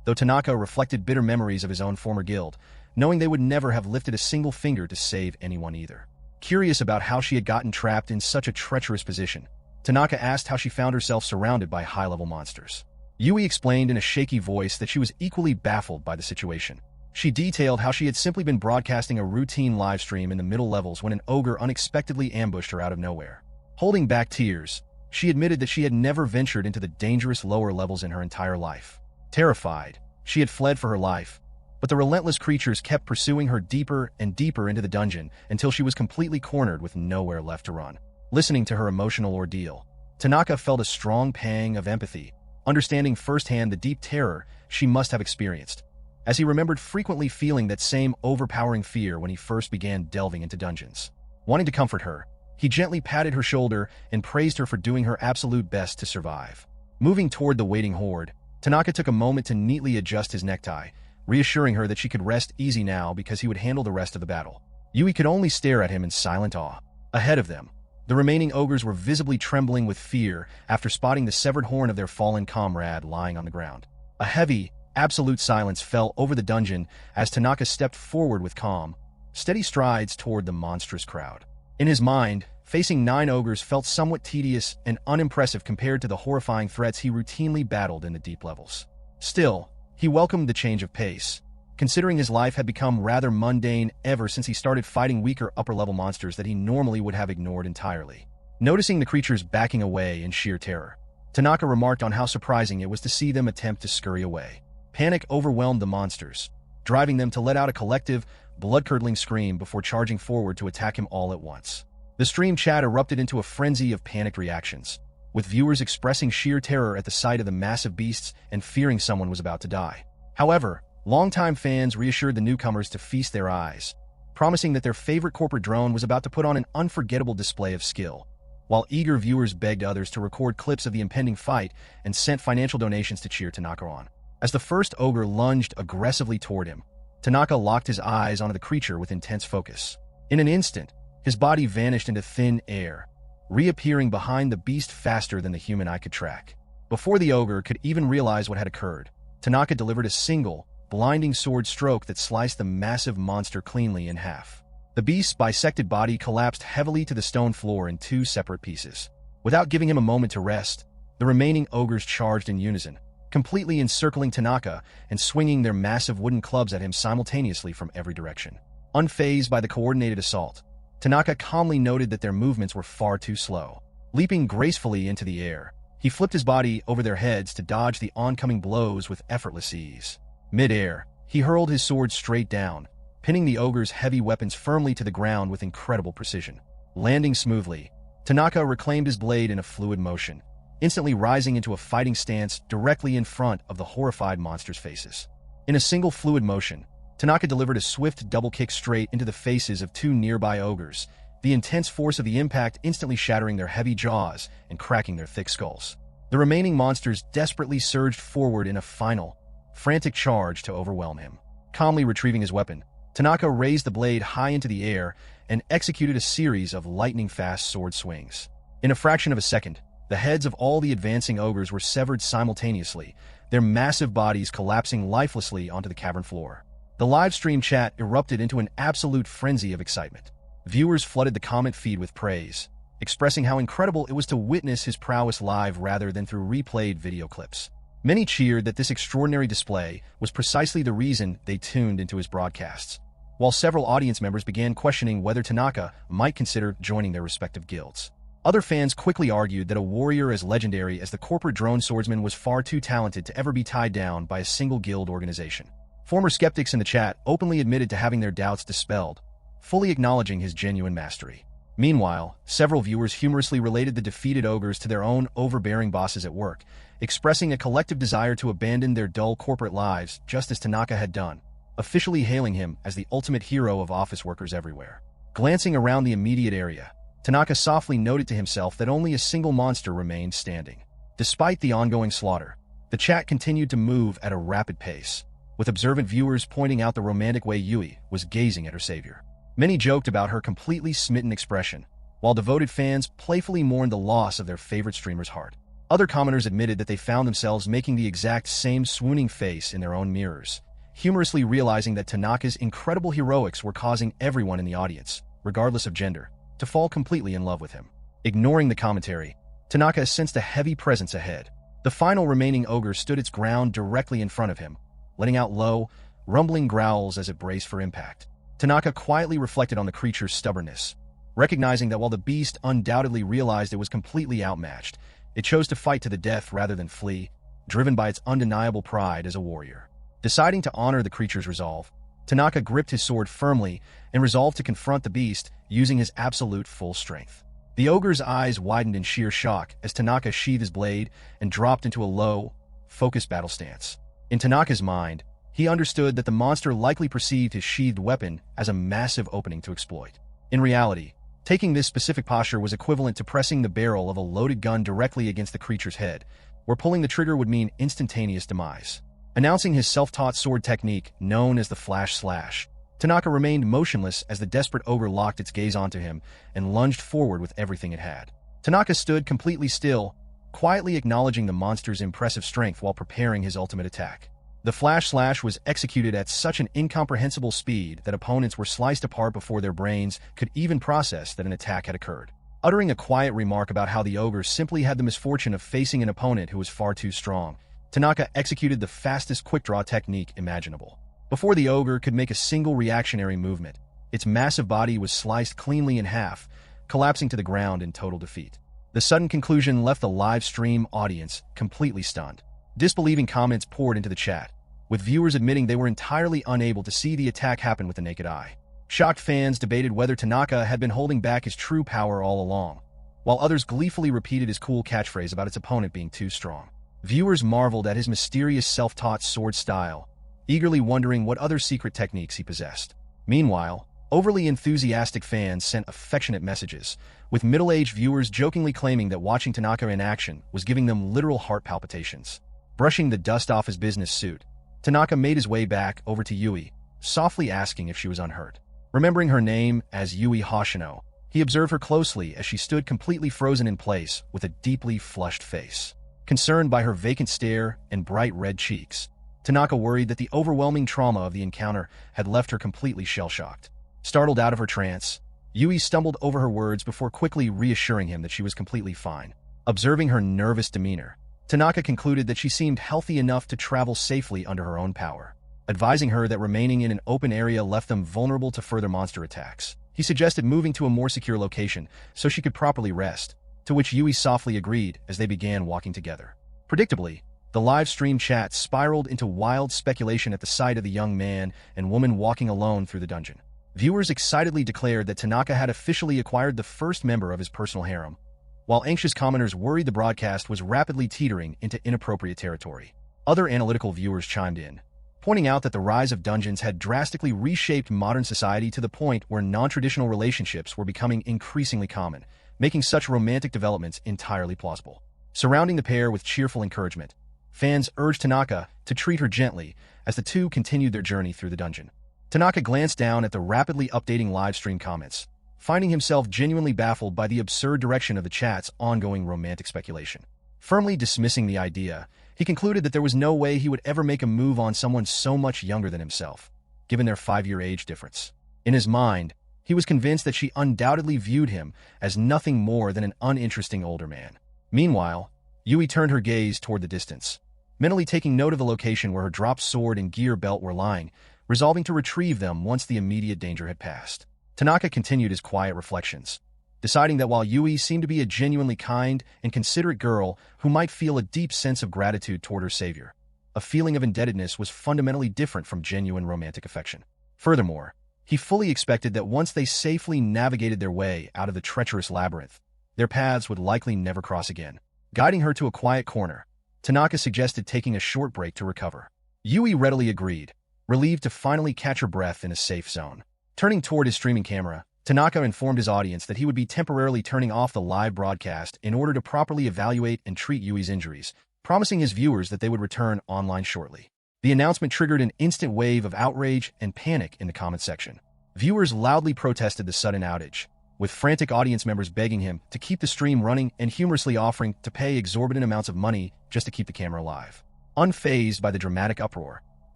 Though Tanaka reflected bitter memories of his own former guild, knowing they would never have lifted a single finger to save anyone either. Curious about how she had gotten trapped in such a treacherous position, Tanaka asked how she found herself surrounded by high-level monsters. Yui explained in a shaky voice that she was equally baffled by the situation. She detailed how she had simply been broadcasting a routine livestream in the middle levels when an ogre unexpectedly ambushed her out of nowhere. Holding back tears, she admitted that she had never ventured into the dangerous lower levels in her entire life. Terrified, she had fled for her life, but the relentless creatures kept pursuing her deeper and deeper into the dungeon until she was completely cornered with nowhere left to run. Listening to her emotional ordeal, Tanaka felt a strong pang of empathy, understanding firsthand the deep terror she must have experienced, as he remembered frequently feeling that same overpowering fear when he first began delving into dungeons. Wanting to comfort her, he gently patted her shoulder and praised her for doing her absolute best to survive. Moving toward the waiting horde, Tanaka took a moment to neatly adjust his necktie, reassuring her that she could rest easy now because he would handle the rest of the battle. Yui could only stare at him in silent awe. Ahead of them, the remaining ogres were visibly trembling with fear after spotting the severed horn of their fallen comrade lying on the ground. A heavy, absolute silence fell over the dungeon as Tanaka stepped forward with calm, steady strides toward the monstrous crowd. In his mind, facing 9 ogres felt somewhat tedious and unimpressive compared to the horrifying threats he routinely battled in the deep levels. Still, he welcomed the change of pace, considering his life had become rather mundane ever since he started fighting weaker upper-level monsters that he normally would have ignored entirely. Noticing the creatures backing away in sheer terror, Tanaka remarked on how surprising it was to see them attempt to scurry away. Panic overwhelmed the monsters, driving them to let out a collective, blood-curdling scream before charging forward to attack him all at once. The stream chat erupted into a frenzy of panicked reactions, with viewers expressing sheer terror at the sight of the massive beasts and fearing someone was about to die. However, longtime fans reassured the newcomers to feast their eyes, promising that their favorite corporate drone was about to put on an unforgettable display of skill, while eager viewers begged others to record clips of the impending fight and sent financial donations to cheer Tanaka on. As the first ogre lunged aggressively toward him, Tanaka locked his eyes onto the creature with intense focus. In an instant, his body vanished into thin air, reappearing behind the beast faster than the human eye could track. Before the ogre could even realize what had occurred, Tanaka delivered a single, blinding sword stroke that sliced the massive monster cleanly in half. The beast's bisected body collapsed heavily to the stone floor in 2 separate pieces. Without giving him a moment to rest, the remaining ogres charged in unison, completely encircling Tanaka and swinging their massive wooden clubs at him simultaneously from every direction. Unfazed by the coordinated assault, Tanaka calmly noted that their movements were far too slow. Leaping gracefully into the air, he flipped his body over their heads to dodge the oncoming blows with effortless ease. Mid-air, he hurled his sword straight down, pinning the ogre's heavy weapons firmly to the ground with incredible precision. Landing smoothly, Tanaka reclaimed his blade in a fluid motion, instantly rising into a fighting stance directly in front of the horrified monsters' faces. In a single fluid motion, Tanaka delivered a swift double kick straight into the faces of 2 nearby ogres, the intense force of the impact instantly shattering their heavy jaws and cracking their thick skulls. The remaining monsters desperately surged forward in a final, frantic charge to overwhelm him. Calmly retrieving his weapon, Tanaka raised the blade high into the air and executed a series of lightning-fast sword swings. In a fraction of a second, the heads of all the advancing ogres were severed simultaneously, their massive bodies collapsing lifelessly onto the cavern floor. The live stream chat erupted into an absolute frenzy of excitement. Viewers flooded the comment feed with praise, expressing how incredible it was to witness his prowess live rather than through replayed video clips. Many cheered that this extraordinary display was precisely the reason they tuned into his broadcasts, while several audience members began questioning whether Tanaka might consider joining their respective guilds. Other fans quickly argued that a warrior as legendary as the corporate drone swordsman was far too talented to ever be tied down by a single guild organization. Former skeptics in the chat openly admitted to having their doubts dispelled, fully acknowledging his genuine mastery. Meanwhile, several viewers humorously related the defeated ogres to their own overbearing bosses at work, expressing a collective desire to abandon their dull corporate lives just as Tanaka had done, officially hailing him as the ultimate hero of office workers everywhere. Glancing around the immediate area, Tanaka softly noted to himself that only a single monster remained standing. Despite the ongoing slaughter, the chat continued to move at a rapid pace. with observant viewers pointing out the romantic way Yui was gazing at her savior. Many joked about her completely smitten expression, while devoted fans playfully mourned the loss of their favorite streamer's heart. Other commenters admitted that they found themselves making the exact same swooning face in their own mirrors, humorously realizing that Tanaka's incredible heroics were causing everyone in the audience, regardless of gender, to fall completely in love with him. Ignoring the commentary, Tanaka sensed a heavy presence ahead. The final remaining ogre stood its ground directly in front of him, letting out low, rumbling growls as it braced for impact. Tanaka quietly reflected on the creature's stubbornness, recognizing that while the beast undoubtedly realized it was completely outmatched, it chose to fight to the death rather than flee, driven by its undeniable pride as a warrior. Deciding to honor the creature's resolve, Tanaka gripped his sword firmly and resolved to confront the beast using his absolute full strength. The ogre's eyes widened in sheer shock as Tanaka sheathed his blade and dropped into a low, focused battle stance. In Tanaka's mind, he understood that the monster likely perceived his sheathed weapon as a massive opening to exploit. In reality, taking this specific posture was equivalent to pressing the barrel of a loaded gun directly against the creature's head, where pulling the trigger would mean instantaneous demise. Announcing his self-taught sword technique known as the flash slash, Tanaka remained motionless as the desperate ogre locked its gaze onto him and lunged forward with everything it had. Tanaka stood completely still, quietly acknowledging the monster's impressive strength while preparing his ultimate attack. The flash slash was executed at such an incomprehensible speed that opponents were sliced apart before their brains could even process that an attack had occurred. Uttering a quiet remark about how the ogre simply had the misfortune of facing an opponent who was far too strong, Tanaka executed the fastest quick-draw technique imaginable. Before the ogre could make a single reactionary movement, its massive body was sliced cleanly in half, collapsing to the ground in total defeat. The sudden conclusion left the live stream audience completely stunned. Disbelieving comments poured into the chat, with viewers admitting they were entirely unable to see the attack happen with the naked eye. Shocked fans debated whether Tanaka had been holding back his true power all along, while others gleefully repeated his cool catchphrase about its opponent being too strong. Viewers marveled at his mysterious self-taught sword style, eagerly wondering what other secret techniques he possessed. Meanwhile, overly enthusiastic fans sent affectionate messages, with middle-aged viewers jokingly claiming that watching Tanaka in action was giving them literal heart palpitations. Brushing the dust off his business suit, Tanaka made his way back over to Yui, softly asking if she was unhurt. Remembering her name as Yui Hoshino, he observed her closely as she stood completely frozen in place with a deeply flushed face. Concerned by her vacant stare and bright red cheeks, Tanaka worried that the overwhelming trauma of the encounter had left her completely shell-shocked. Startled out of her trance, Yui stumbled over her words before quickly reassuring him that she was completely fine. Observing her nervous demeanor, Tanaka concluded that she seemed healthy enough to travel safely under her own power. Advising her that remaining in an open area left them vulnerable to further monster attacks, he suggested moving to a more secure location so she could properly rest, to which Yui softly agreed as they began walking together. Predictably, the live stream chat spiraled into wild speculation at the sight of the young man and woman walking alone through the dungeon. Viewers excitedly declared that Tanaka had officially acquired the first member of his personal harem, while anxious commenters worried the broadcast was rapidly teetering into inappropriate territory. Other analytical viewers chimed in, pointing out that the rise of dungeons had drastically reshaped modern society to the point where non-traditional relationships were becoming increasingly common, making such romantic developments entirely plausible. Surrounding the pair with cheerful encouragement, fans urged Tanaka to treat her gently as the two continued their journey through the dungeon. Tanaka glanced down at the rapidly updating live stream comments, finding himself genuinely baffled by the absurd direction of the chat's ongoing romantic speculation. Firmly dismissing the idea, he concluded that there was no way he would ever make a move on someone so much younger than himself, given their 5-year age difference. In his mind, he was convinced that she undoubtedly viewed him as nothing more than an uninteresting older man. Meanwhile, Yui turned her gaze toward the distance, mentally taking note of the location where her dropped sword and gear belt were lying, resolving to retrieve them once the immediate danger had passed. Tanaka continued his quiet reflections, deciding that while Yui seemed to be a genuinely kind and considerate girl who might feel a deep sense of gratitude toward her savior, a feeling of indebtedness was fundamentally different from genuine romantic affection. Furthermore, he fully expected that once they safely navigated their way out of the treacherous labyrinth, their paths would likely never cross again. Guiding her to a quiet corner, Tanaka suggested taking a short break to recover. Yui readily agreed, relieved to finally catch her breath in a safe zone. Turning toward his streaming camera, Tanaka informed his audience that he would be temporarily turning off the live broadcast in order to properly evaluate and treat Yui's injuries, promising his viewers that they would return online shortly. The announcement triggered an instant wave of outrage and panic in the comment section. Viewers loudly protested the sudden outage, with frantic audience members begging him to keep the stream running and humorously offering to pay exorbitant amounts of money just to keep the camera alive. Unfazed by the dramatic uproar,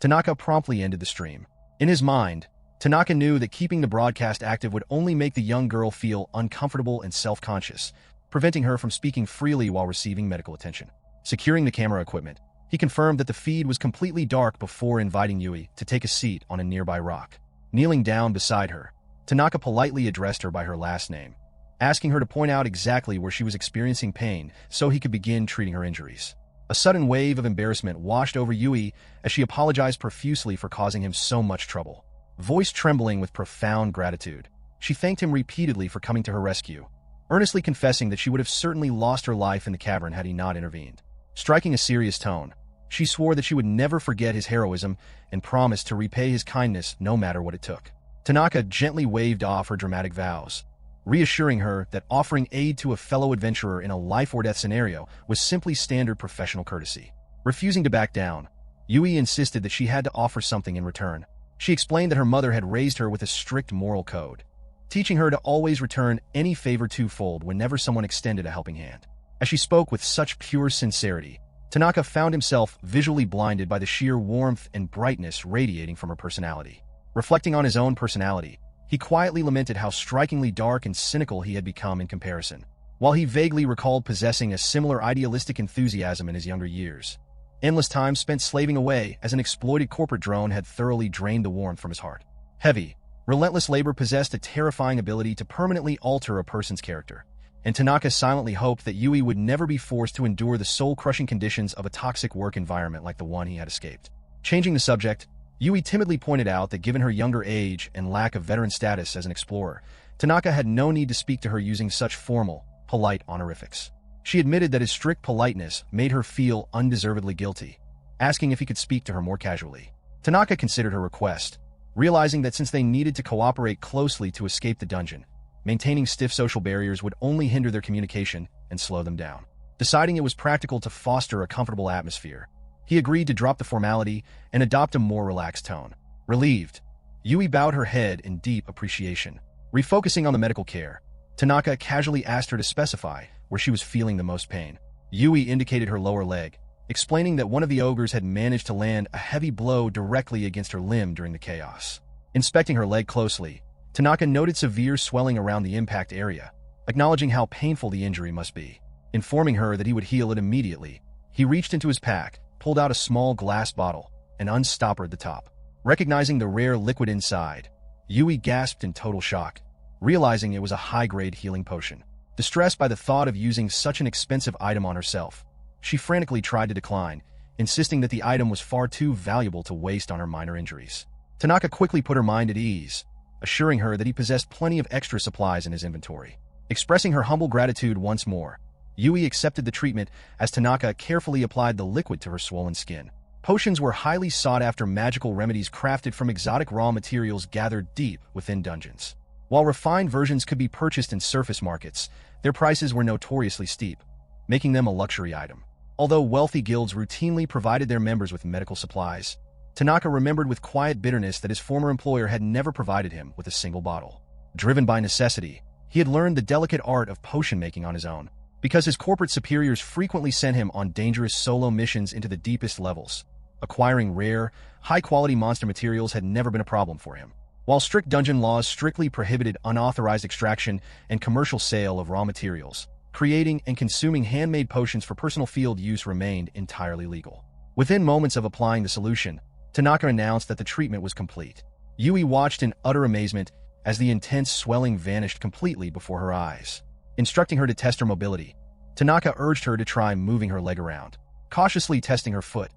Tanaka promptly ended the stream. In his mind, Tanaka knew that keeping the broadcast active would only make the young girl feel uncomfortable and self-conscious, preventing her from speaking freely while receiving medical attention. Securing the camera equipment, he confirmed that the feed was completely dark before inviting Yui to take a seat on a nearby rock. Kneeling down beside her, Tanaka politely addressed her by her last name, asking her to point out exactly where she was experiencing pain so he could begin treating her injuries. A sudden wave of embarrassment washed over Yui as she apologized profusely for causing him so much trouble. Voice trembling with profound gratitude, she thanked him repeatedly for coming to her rescue, earnestly confessing that she would have certainly lost her life in the cavern had he not intervened. Striking a serious tone, she swore that she would never forget his heroism and promised to repay his kindness no matter what it took. Tanaka gently waved off her dramatic vows, reassuring her that offering aid to a fellow adventurer in a life-or-death scenario was simply standard professional courtesy. Refusing to back down, Yui insisted that she had to offer something in return. She explained that her mother had raised her with a strict moral code, teaching her to always return any favor twofold whenever someone extended a helping hand. As she spoke with such pure sincerity, Tanaka found himself visually blinded by the sheer warmth and brightness radiating from her personality. Reflecting on his own personality, he quietly lamented how strikingly dark and cynical he had become in comparison. While he vaguely recalled possessing a similar idealistic enthusiasm in his younger years, endless time spent slaving away as an exploited corporate drone had thoroughly drained the warmth from his heart. Heavy, relentless labor possessed a terrifying ability to permanently alter a person's character, and Tanaka silently hoped that Yui would never be forced to endure the soul-crushing conditions of a toxic work environment like the one he had escaped. Changing the subject, Yui timidly pointed out that given her younger age and lack of veteran status as an explorer, Tanaka had no need to speak to her using such formal, polite honorifics. She admitted that his strict politeness made her feel undeservedly guilty, asking if he could speak to her more casually. Tanaka considered her request, realizing that since they needed to cooperate closely to escape the dungeon, maintaining stiff social barriers would only hinder their communication and slow them down. Deciding it was practical to foster a comfortable atmosphere, he agreed to drop the formality and adopt a more relaxed tone. Relieved, Yui bowed her head in deep appreciation. Refocusing on the medical care, Tanaka casually asked her to specify where she was feeling the most pain. Yui indicated her lower leg, explaining that one of the ogres had managed to land a heavy blow directly against her limb during the chaos. Inspecting her leg closely, Tanaka noted severe swelling around the impact area, acknowledging how painful the injury must be. Informing her that he would heal it immediately, he reached into his pack, pulled out a small glass bottle, and unstoppered the top. Recognizing the rare liquid inside, Yui gasped in total shock, realizing it was a high-grade healing potion. Distressed by the thought of using such an expensive item on herself, she frantically tried to decline, insisting that the item was far too valuable to waste on her minor injuries. Tanaka quickly put her mind at ease, assuring her that he possessed plenty of extra supplies in his inventory. Expressing her humble gratitude once more, Yui accepted the treatment as Tanaka carefully applied the liquid to her swollen skin. Potions were highly sought-after magical remedies crafted from exotic raw materials gathered deep within dungeons. While refined versions could be purchased in surface markets, their prices were notoriously steep, making them a luxury item. Although wealthy guilds routinely provided their members with medical supplies, Tanaka remembered with quiet bitterness that his former employer had never provided him with a single bottle. Driven by necessity, he had learned the delicate art of potion making on his own, because his corporate superiors frequently sent him on dangerous solo missions into the deepest levels. Acquiring rare, high-quality monster materials had never been a problem for him. While strict dungeon laws strictly prohibited unauthorized extraction and commercial sale of raw materials, creating and consuming handmade potions for personal field use remained entirely legal. Within moments of applying the solution, Tanaka announced that the treatment was complete. Yui watched in utter amazement as the intense swelling vanished completely before her eyes. Instructing her to test her mobility, Tanaka urged her to try moving her leg around. Cautiously testing her foot,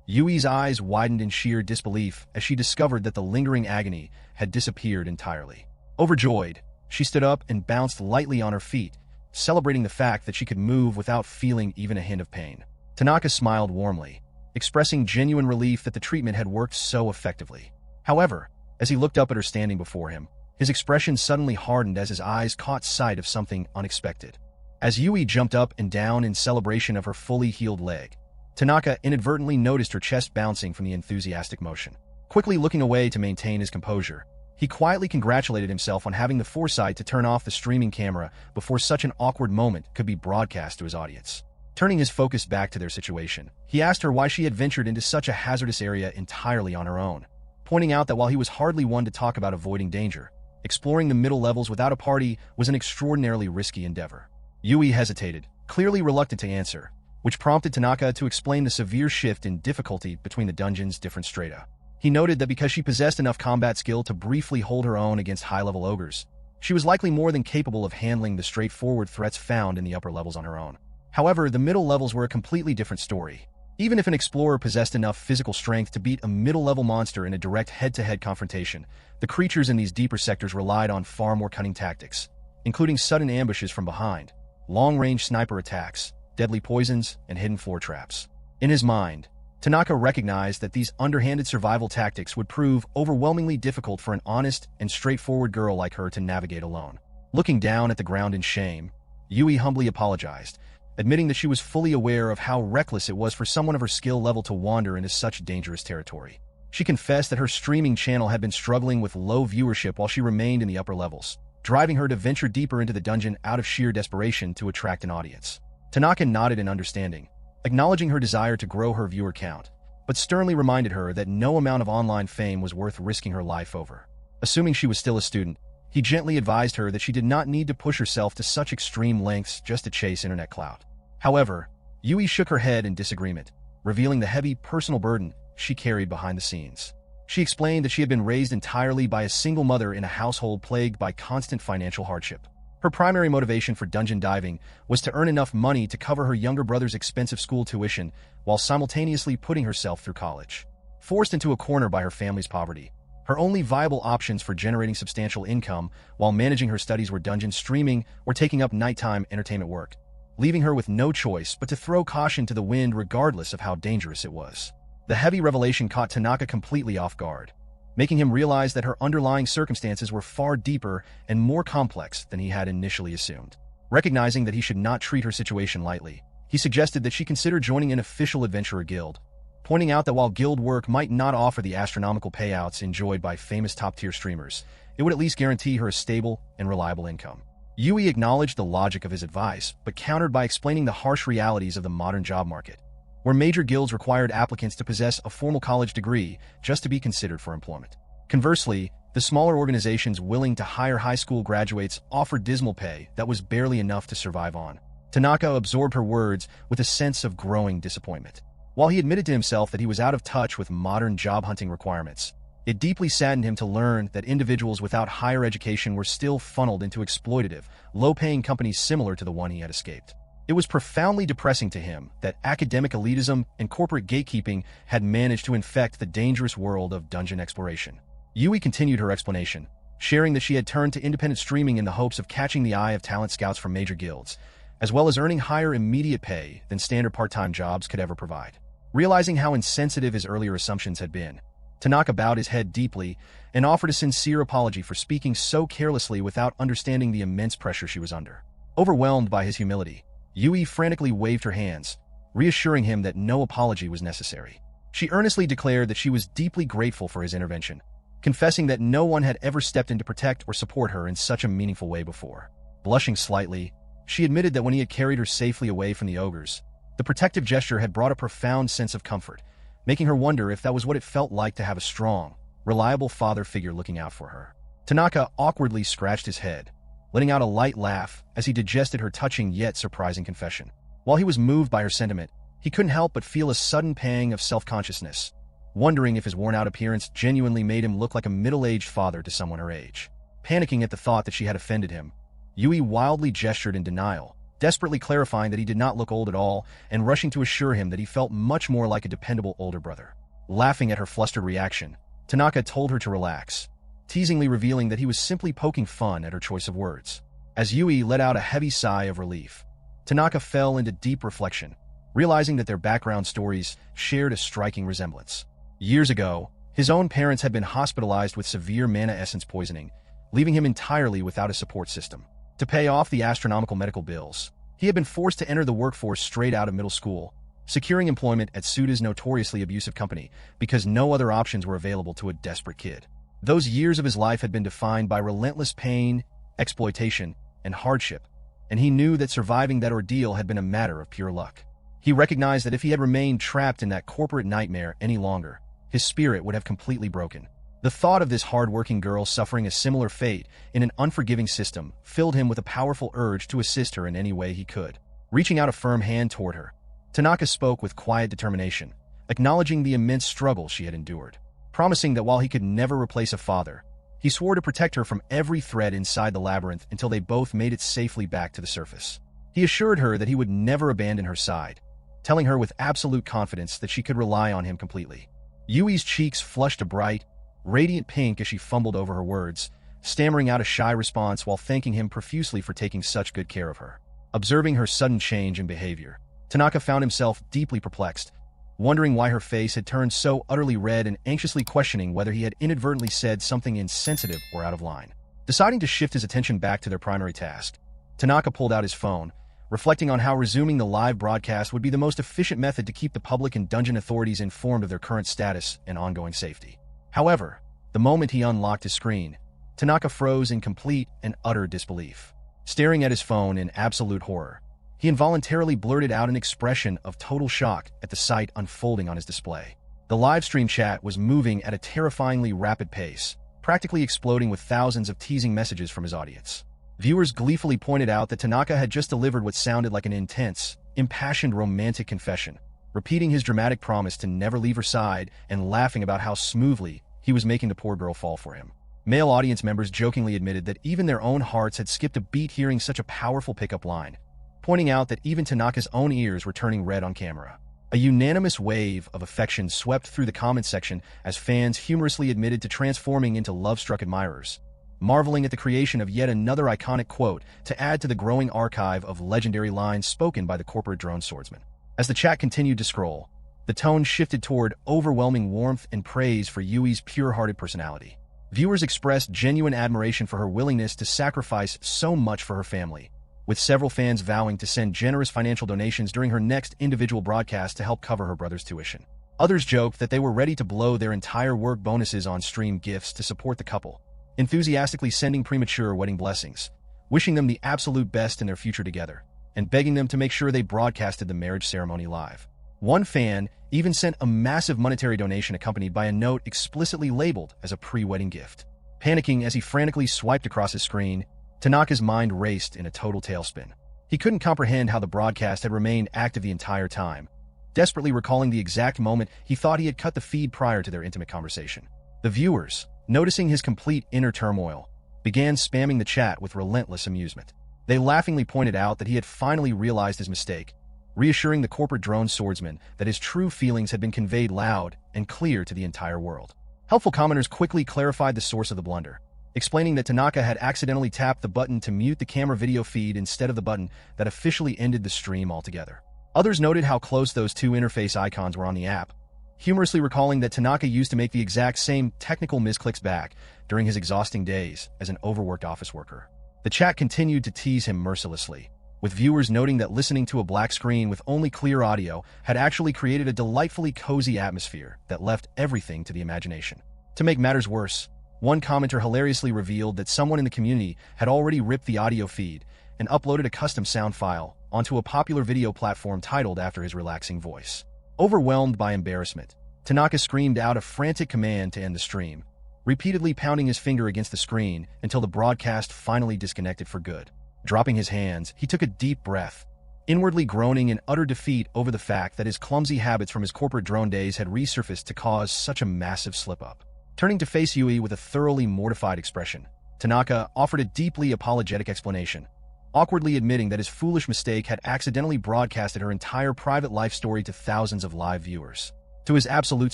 Yui's eyes widened in sheer disbelief as she discovered that the lingering agony had disappeared entirely. Overjoyed, she stood up and bounced lightly on her feet, celebrating the fact that she could move without feeling even a hint of pain. Tanaka smiled warmly, expressing genuine relief that the treatment had worked so effectively. However, as he looked up at her standing before him, his expression suddenly hardened as his eyes caught sight of something unexpected. As Yui jumped up and down in celebration of her fully healed leg, Tanaka inadvertently noticed her chest bouncing from the enthusiastic motion. Quickly looking away to maintain his composure, he quietly congratulated himself on having the foresight to turn off the streaming camera before such an awkward moment could be broadcast to his audience. Turning his focus back to their situation, he asked her why she had ventured into such a hazardous area entirely on her own, pointing out that while he was hardly one to talk about avoiding danger, exploring the middle levels without a party was an extraordinarily risky endeavor. Yui hesitated, clearly reluctant to answer, which prompted Tanaka to explain the severe shift in difficulty between the dungeon's different strata. He noted that because she possessed enough combat skill to briefly hold her own against high-level ogres, she was likely more than capable of handling the straightforward threats found in the upper levels on her own. However, the middle levels were a completely different story. Even if an explorer possessed enough physical strength to beat a middle-level monster in a direct head-to-head confrontation, the creatures in these deeper sectors relied on far more cunning tactics, including sudden ambushes from behind, long-range sniper attacks, deadly poisons, and hidden floor traps. In his mind, Tanaka recognized that these underhanded survival tactics would prove overwhelmingly difficult for an honest and straightforward girl like her to navigate alone. Looking down at the ground in shame, Yui humbly apologized, admitting that she was fully aware of how reckless it was for someone of her skill level to wander into such dangerous territory. She confessed that her streaming channel had been struggling with low viewership while she remained in the upper levels, driving her to venture deeper into the dungeon out of sheer desperation to attract an audience. Tanaka nodded in understanding, acknowledging her desire to grow her viewer count, but sternly reminded her that no amount of online fame was worth risking her life over. Assuming she was still a student, he gently advised her that she did not need to push herself to such extreme lengths just to chase internet clout. However, Yui shook her head in disagreement, revealing the heavy personal burden she carried behind the scenes. She explained that she had been raised entirely by a single mother in a household plagued by constant financial hardship. Her primary motivation for dungeon diving was to earn enough money to cover her younger brother's expensive school tuition while simultaneously putting herself through college. Forced into a corner by her family's poverty, her only viable options for generating substantial income while managing her studies were dungeon streaming or taking up nighttime entertainment work, leaving her with no choice but to throw caution to the wind regardless of how dangerous it was. The heavy revelation caught Tanaka completely off guard, making him realize that her underlying circumstances were far deeper and more complex than he had initially assumed. Recognizing that he should not treat her situation lightly, he suggested that she consider joining an official adventurer guild, pointing out that while guild work might not offer the astronomical payouts enjoyed by famous top-tier streamers, it would at least guarantee her a stable and reliable income. Yui acknowledged the logic of his advice, but countered by explaining the harsh realities of the modern job market, where major guilds required applicants to possess a formal college degree just to be considered for employment. Conversely, the smaller organizations willing to hire high school graduates offered dismal pay that was barely enough to survive on. Tanaka absorbed her words with a sense of growing disappointment. While he admitted to himself that he was out of touch with modern job-hunting requirements, it deeply saddened him to learn that individuals without higher education were still funneled into exploitative, low-paying companies similar to the one he had escaped. It was profoundly depressing to him that academic elitism and corporate gatekeeping had managed to infect the dangerous world of dungeon exploration. Yui continued her explanation, sharing that she had turned to independent streaming in the hopes of catching the eye of talent scouts from major guilds, as well as earning higher immediate pay than standard part-time jobs could ever provide. Realizing how insensitive his earlier assumptions had been, Tanaka bowed his head deeply and offered a sincere apology for speaking so carelessly without understanding the immense pressure she was under. Overwhelmed by his humility, Yui frantically waved her hands, reassuring him that no apology was necessary. She earnestly declared that she was deeply grateful for his intervention, confessing that no one had ever stepped in to protect or support her in such a meaningful way before. Blushing slightly, she admitted that when he had carried her safely away from the ogres, the protective gesture had brought a profound sense of comfort, making her wonder if that was what it felt like to have a strong, reliable father figure looking out for her. Tanaka awkwardly scratched his head, letting out a light laugh as he digested her touching yet surprising confession. While he was moved by her sentiment, he couldn't help but feel a sudden pang of self-consciousness, wondering if his worn-out appearance genuinely made him look like a middle-aged father to someone her age. Panicking at the thought that she had offended him, Yui wildly gestured in denial, desperately clarifying that he did not look old at all and rushing to assure him that he felt much more like a dependable older brother. Laughing at her flustered reaction, Tanaka told her to relax, teasingly revealing that he was simply poking fun at her choice of words. As Yui let out a heavy sigh of relief, Tanaka fell into deep reflection, realizing that their background stories shared a striking resemblance. Years ago, his own parents had been hospitalized with severe mana essence poisoning, leaving him entirely without a support system. To pay off the astronomical medical bills, he had been forced to enter the workforce straight out of middle school, securing employment at Suda's notoriously abusive company because no other options were available to a desperate kid. Those years of his life had been defined by relentless pain, exploitation, and hardship, and he knew that surviving that ordeal had been a matter of pure luck. He recognized that if he had remained trapped in that corporate nightmare any longer, his spirit would have completely broken. The thought of this hard-working girl suffering a similar fate in an unforgiving system filled him with a powerful urge to assist her in any way he could. Reaching out a firm hand toward her, Tanaka spoke with quiet determination, acknowledging the immense struggle she had endured. Promising that while he could never replace a father, he swore to protect her from every thread inside the labyrinth until they both made it safely back to the surface. He assured her that he would never abandon her side, telling her with absolute confidence that she could rely on him completely. Yui's cheeks flushed a bright, radiant pink as she fumbled over her words, stammering out a shy response while thanking him profusely for taking such good care of her. Observing her sudden change in behavior, Tanaka found himself deeply perplexed, wondering why her face had turned so utterly red and anxiously questioning whether he had inadvertently said something insensitive or out of line. Deciding to shift his attention back to their primary task, Tanaka pulled out his phone, reflecting on how resuming the live broadcast would be the most efficient method to keep the public and dungeon authorities informed of their current status and ongoing safety. However, the moment he unlocked his screen, Tanaka froze in complete and utter disbelief. Staring at his phone in absolute horror, he involuntarily blurted out an expression of total shock at the sight unfolding on his display. The live stream chat was moving at a terrifyingly rapid pace, practically exploding with thousands of teasing messages from his audience. Viewers gleefully pointed out that Tanaka had just delivered what sounded like an intense, impassioned romantic confession, repeating his dramatic promise to never leave her side and laughing about how smoothly he was making the poor girl fall for him. Male audience members jokingly admitted that even their own hearts had skipped a beat hearing such a powerful pickup line, pointing out that even Tanaka's own ears were turning red on camera. A unanimous wave of affection swept through the comments section as fans humorously admitted to transforming into love-struck admirers, marveling at the creation of yet another iconic quote to add to the growing archive of legendary lines spoken by the corporate drone swordsman. As the chat continued to scroll, the tone shifted toward overwhelming warmth and praise for Yui's pure-hearted personality. Viewers expressed genuine admiration for her willingness to sacrifice so much for her family, with several fans vowing to send generous financial donations during her next individual broadcast to help cover her brother's tuition. Others joked that they were ready to blow their entire work bonuses on stream gifts to support the couple, enthusiastically sending premature wedding blessings, wishing them the absolute best in their future together, and begging them to make sure they broadcasted the marriage ceremony live. One fan even sent a massive monetary donation accompanied by a note explicitly labeled as a pre-wedding gift. Panicking as he frantically swiped across his screen, Tanaka's mind raced in a total tailspin. He couldn't comprehend how the broadcast had remained active the entire time, desperately recalling the exact moment he thought he had cut the feed prior to their intimate conversation. The viewers, noticing his complete inner turmoil, began spamming the chat with relentless amusement. They laughingly pointed out that he had finally realized his mistake, reassuring the corporate drone swordsman that his true feelings had been conveyed loud and clear to the entire world. Helpful commenters quickly clarified the source of the blunder, explaining that Tanaka had accidentally tapped the button to mute the camera video feed instead of the button that officially ended the stream altogether. Others noted how close those two interface icons were on the app, humorously recalling that Tanaka used to make the exact same technical misclicks back during his exhausting days as an overworked office worker. The chat continued to tease him mercilessly, with viewers noting that listening to a black screen with only clear audio had actually created a delightfully cozy atmosphere that left everything to the imagination. To make matters worse, one commenter hilariously revealed that someone in the community had already ripped the audio feed and uploaded a custom sound file onto a popular video platform titled after his relaxing voice. Overwhelmed by embarrassment, Tanaka screamed out a frantic command to end the stream, repeatedly pounding his finger against the screen until the broadcast finally disconnected for good. Dropping his hands, he took a deep breath, inwardly groaning in utter defeat over the fact that his clumsy habits from his corporate drone days had resurfaced to cause such a massive slip-up. Turning to face Yui with a thoroughly mortified expression, Tanaka offered a deeply apologetic explanation, awkwardly admitting that his foolish mistake had accidentally broadcasted her entire private life story to thousands of live viewers. To his absolute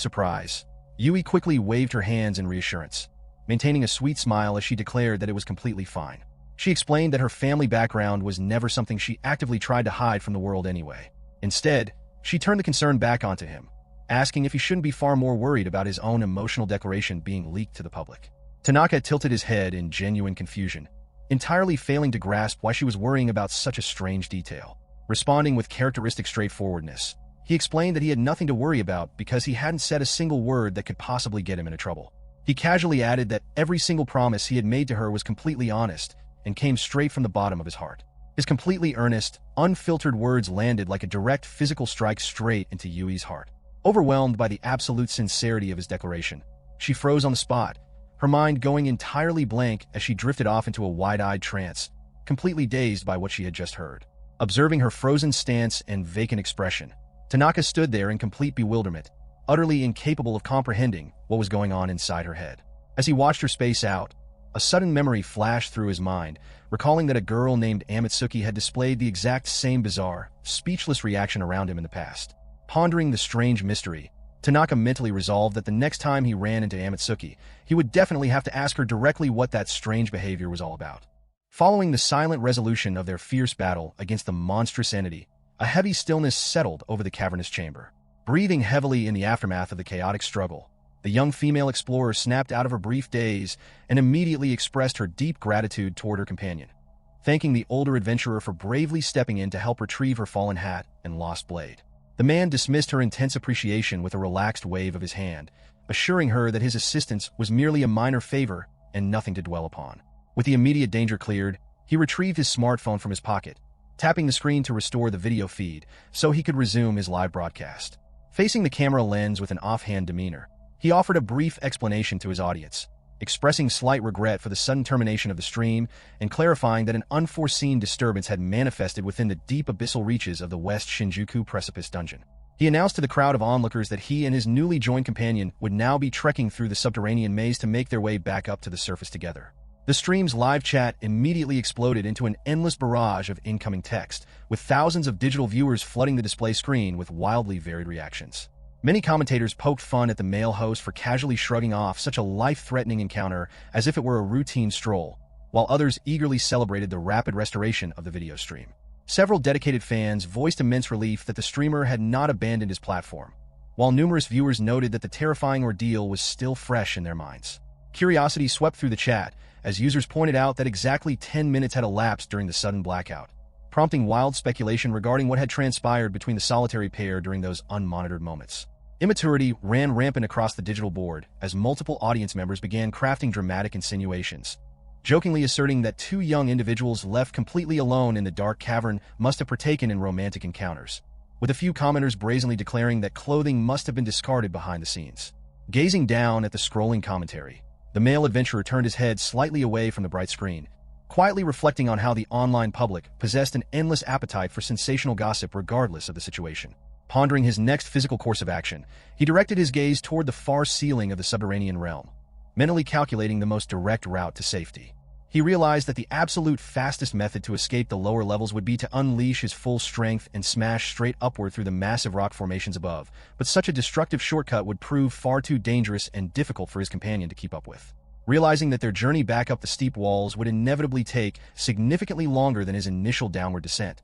surprise, Yui quickly waved her hands in reassurance, maintaining a sweet smile as she declared that it was completely fine. She explained that her family background was never something she actively tried to hide from the world anyway. Instead, she turned the concern back onto him, asking if he shouldn't be far more worried about his own emotional declaration being leaked to the public. Tanaka tilted his head in genuine confusion, entirely failing to grasp why she was worrying about such a strange detail. Responding with characteristic straightforwardness, He explained that he had nothing to worry about because he hadn't said a single word that could possibly get him into trouble. He casually added that every single promise he had made to her was completely honest and came straight from the bottom of his heart. His completely earnest, unfiltered words landed like a direct physical strike straight into Yui's heart. Overwhelmed by the absolute sincerity of his declaration, she froze on the spot, her mind going entirely blank as she drifted off into a wide-eyed trance, completely dazed by what she had just heard. Observing her frozen stance and vacant expression, Tanaka stood there in complete bewilderment, utterly incapable of comprehending what was going on inside her head. As he watched her space out, a sudden memory flashed through his mind, recalling that a girl named Amatsuki had displayed the exact same bizarre, speechless reaction around him in the past. Pondering the strange mystery, Tanaka mentally resolved that the next time he ran into Amatsuki, he would definitely have to ask her directly what that strange behavior was all about. Following the silent resolution of their fierce battle against the monstrous entity, a heavy stillness settled over the cavernous chamber. Breathing heavily in the aftermath of the chaotic struggle, the young female explorer snapped out of her brief daze and immediately expressed her deep gratitude toward her companion, thanking the older adventurer for bravely stepping in to help retrieve her fallen hat and lost blade. The man dismissed her intense appreciation with a relaxed wave of his hand, assuring her that his assistance was merely a minor favor and nothing to dwell upon. With the immediate danger cleared, he retrieved his smartphone from his pocket, tapping the screen to restore the video feed so he could resume his live broadcast. Facing the camera lens with an offhand demeanor, he offered a brief explanation to his audience, expressing slight regret for the sudden termination of the stream and clarifying that an unforeseen disturbance had manifested within the deep abyssal reaches of the West Shinjuku Precipice Dungeon. He announced to the crowd of onlookers that he and his newly joined companion would now be trekking through the subterranean maze to make their way back up to the surface together. The stream's live chat immediately exploded into an endless barrage of incoming text, with thousands of digital viewers flooding the display screen with wildly varied reactions. Many commentators poked fun at the male host for casually shrugging off such a life-threatening encounter as if it were a routine stroll, while others eagerly celebrated the rapid restoration of the video stream. Several dedicated fans voiced immense relief that the streamer had not abandoned his platform, while numerous viewers noted that the terrifying ordeal was still fresh in their minds. Curiosity swept through the chat, as users pointed out that exactly 10 minutes had elapsed during the sudden blackout, prompting wild speculation regarding what had transpired between the solitary pair during those unmonitored moments. Immaturity ran rampant across the digital board as multiple audience members began crafting dramatic insinuations, jokingly asserting that two young individuals left completely alone in the dark cavern must have partaken in romantic encounters, with a few commenters brazenly declaring that clothing must have been discarded behind the scenes. Gazing down at the scrolling commentary, the male adventurer turned his head slightly away from the bright screen, quietly reflecting on how the online public possessed an endless appetite for sensational gossip regardless of the situation. Pondering his next physical course of action, he directed his gaze toward the far ceiling of the subterranean realm, mentally calculating the most direct route to safety. He realized that the absolute fastest method to escape the lower levels would be to unleash his full strength and smash straight upward through the massive rock formations above, but such a destructive shortcut would prove far too dangerous and difficult for his companion to keep up with. Realizing that their journey back up the steep walls would inevitably take significantly longer than his initial downward descent,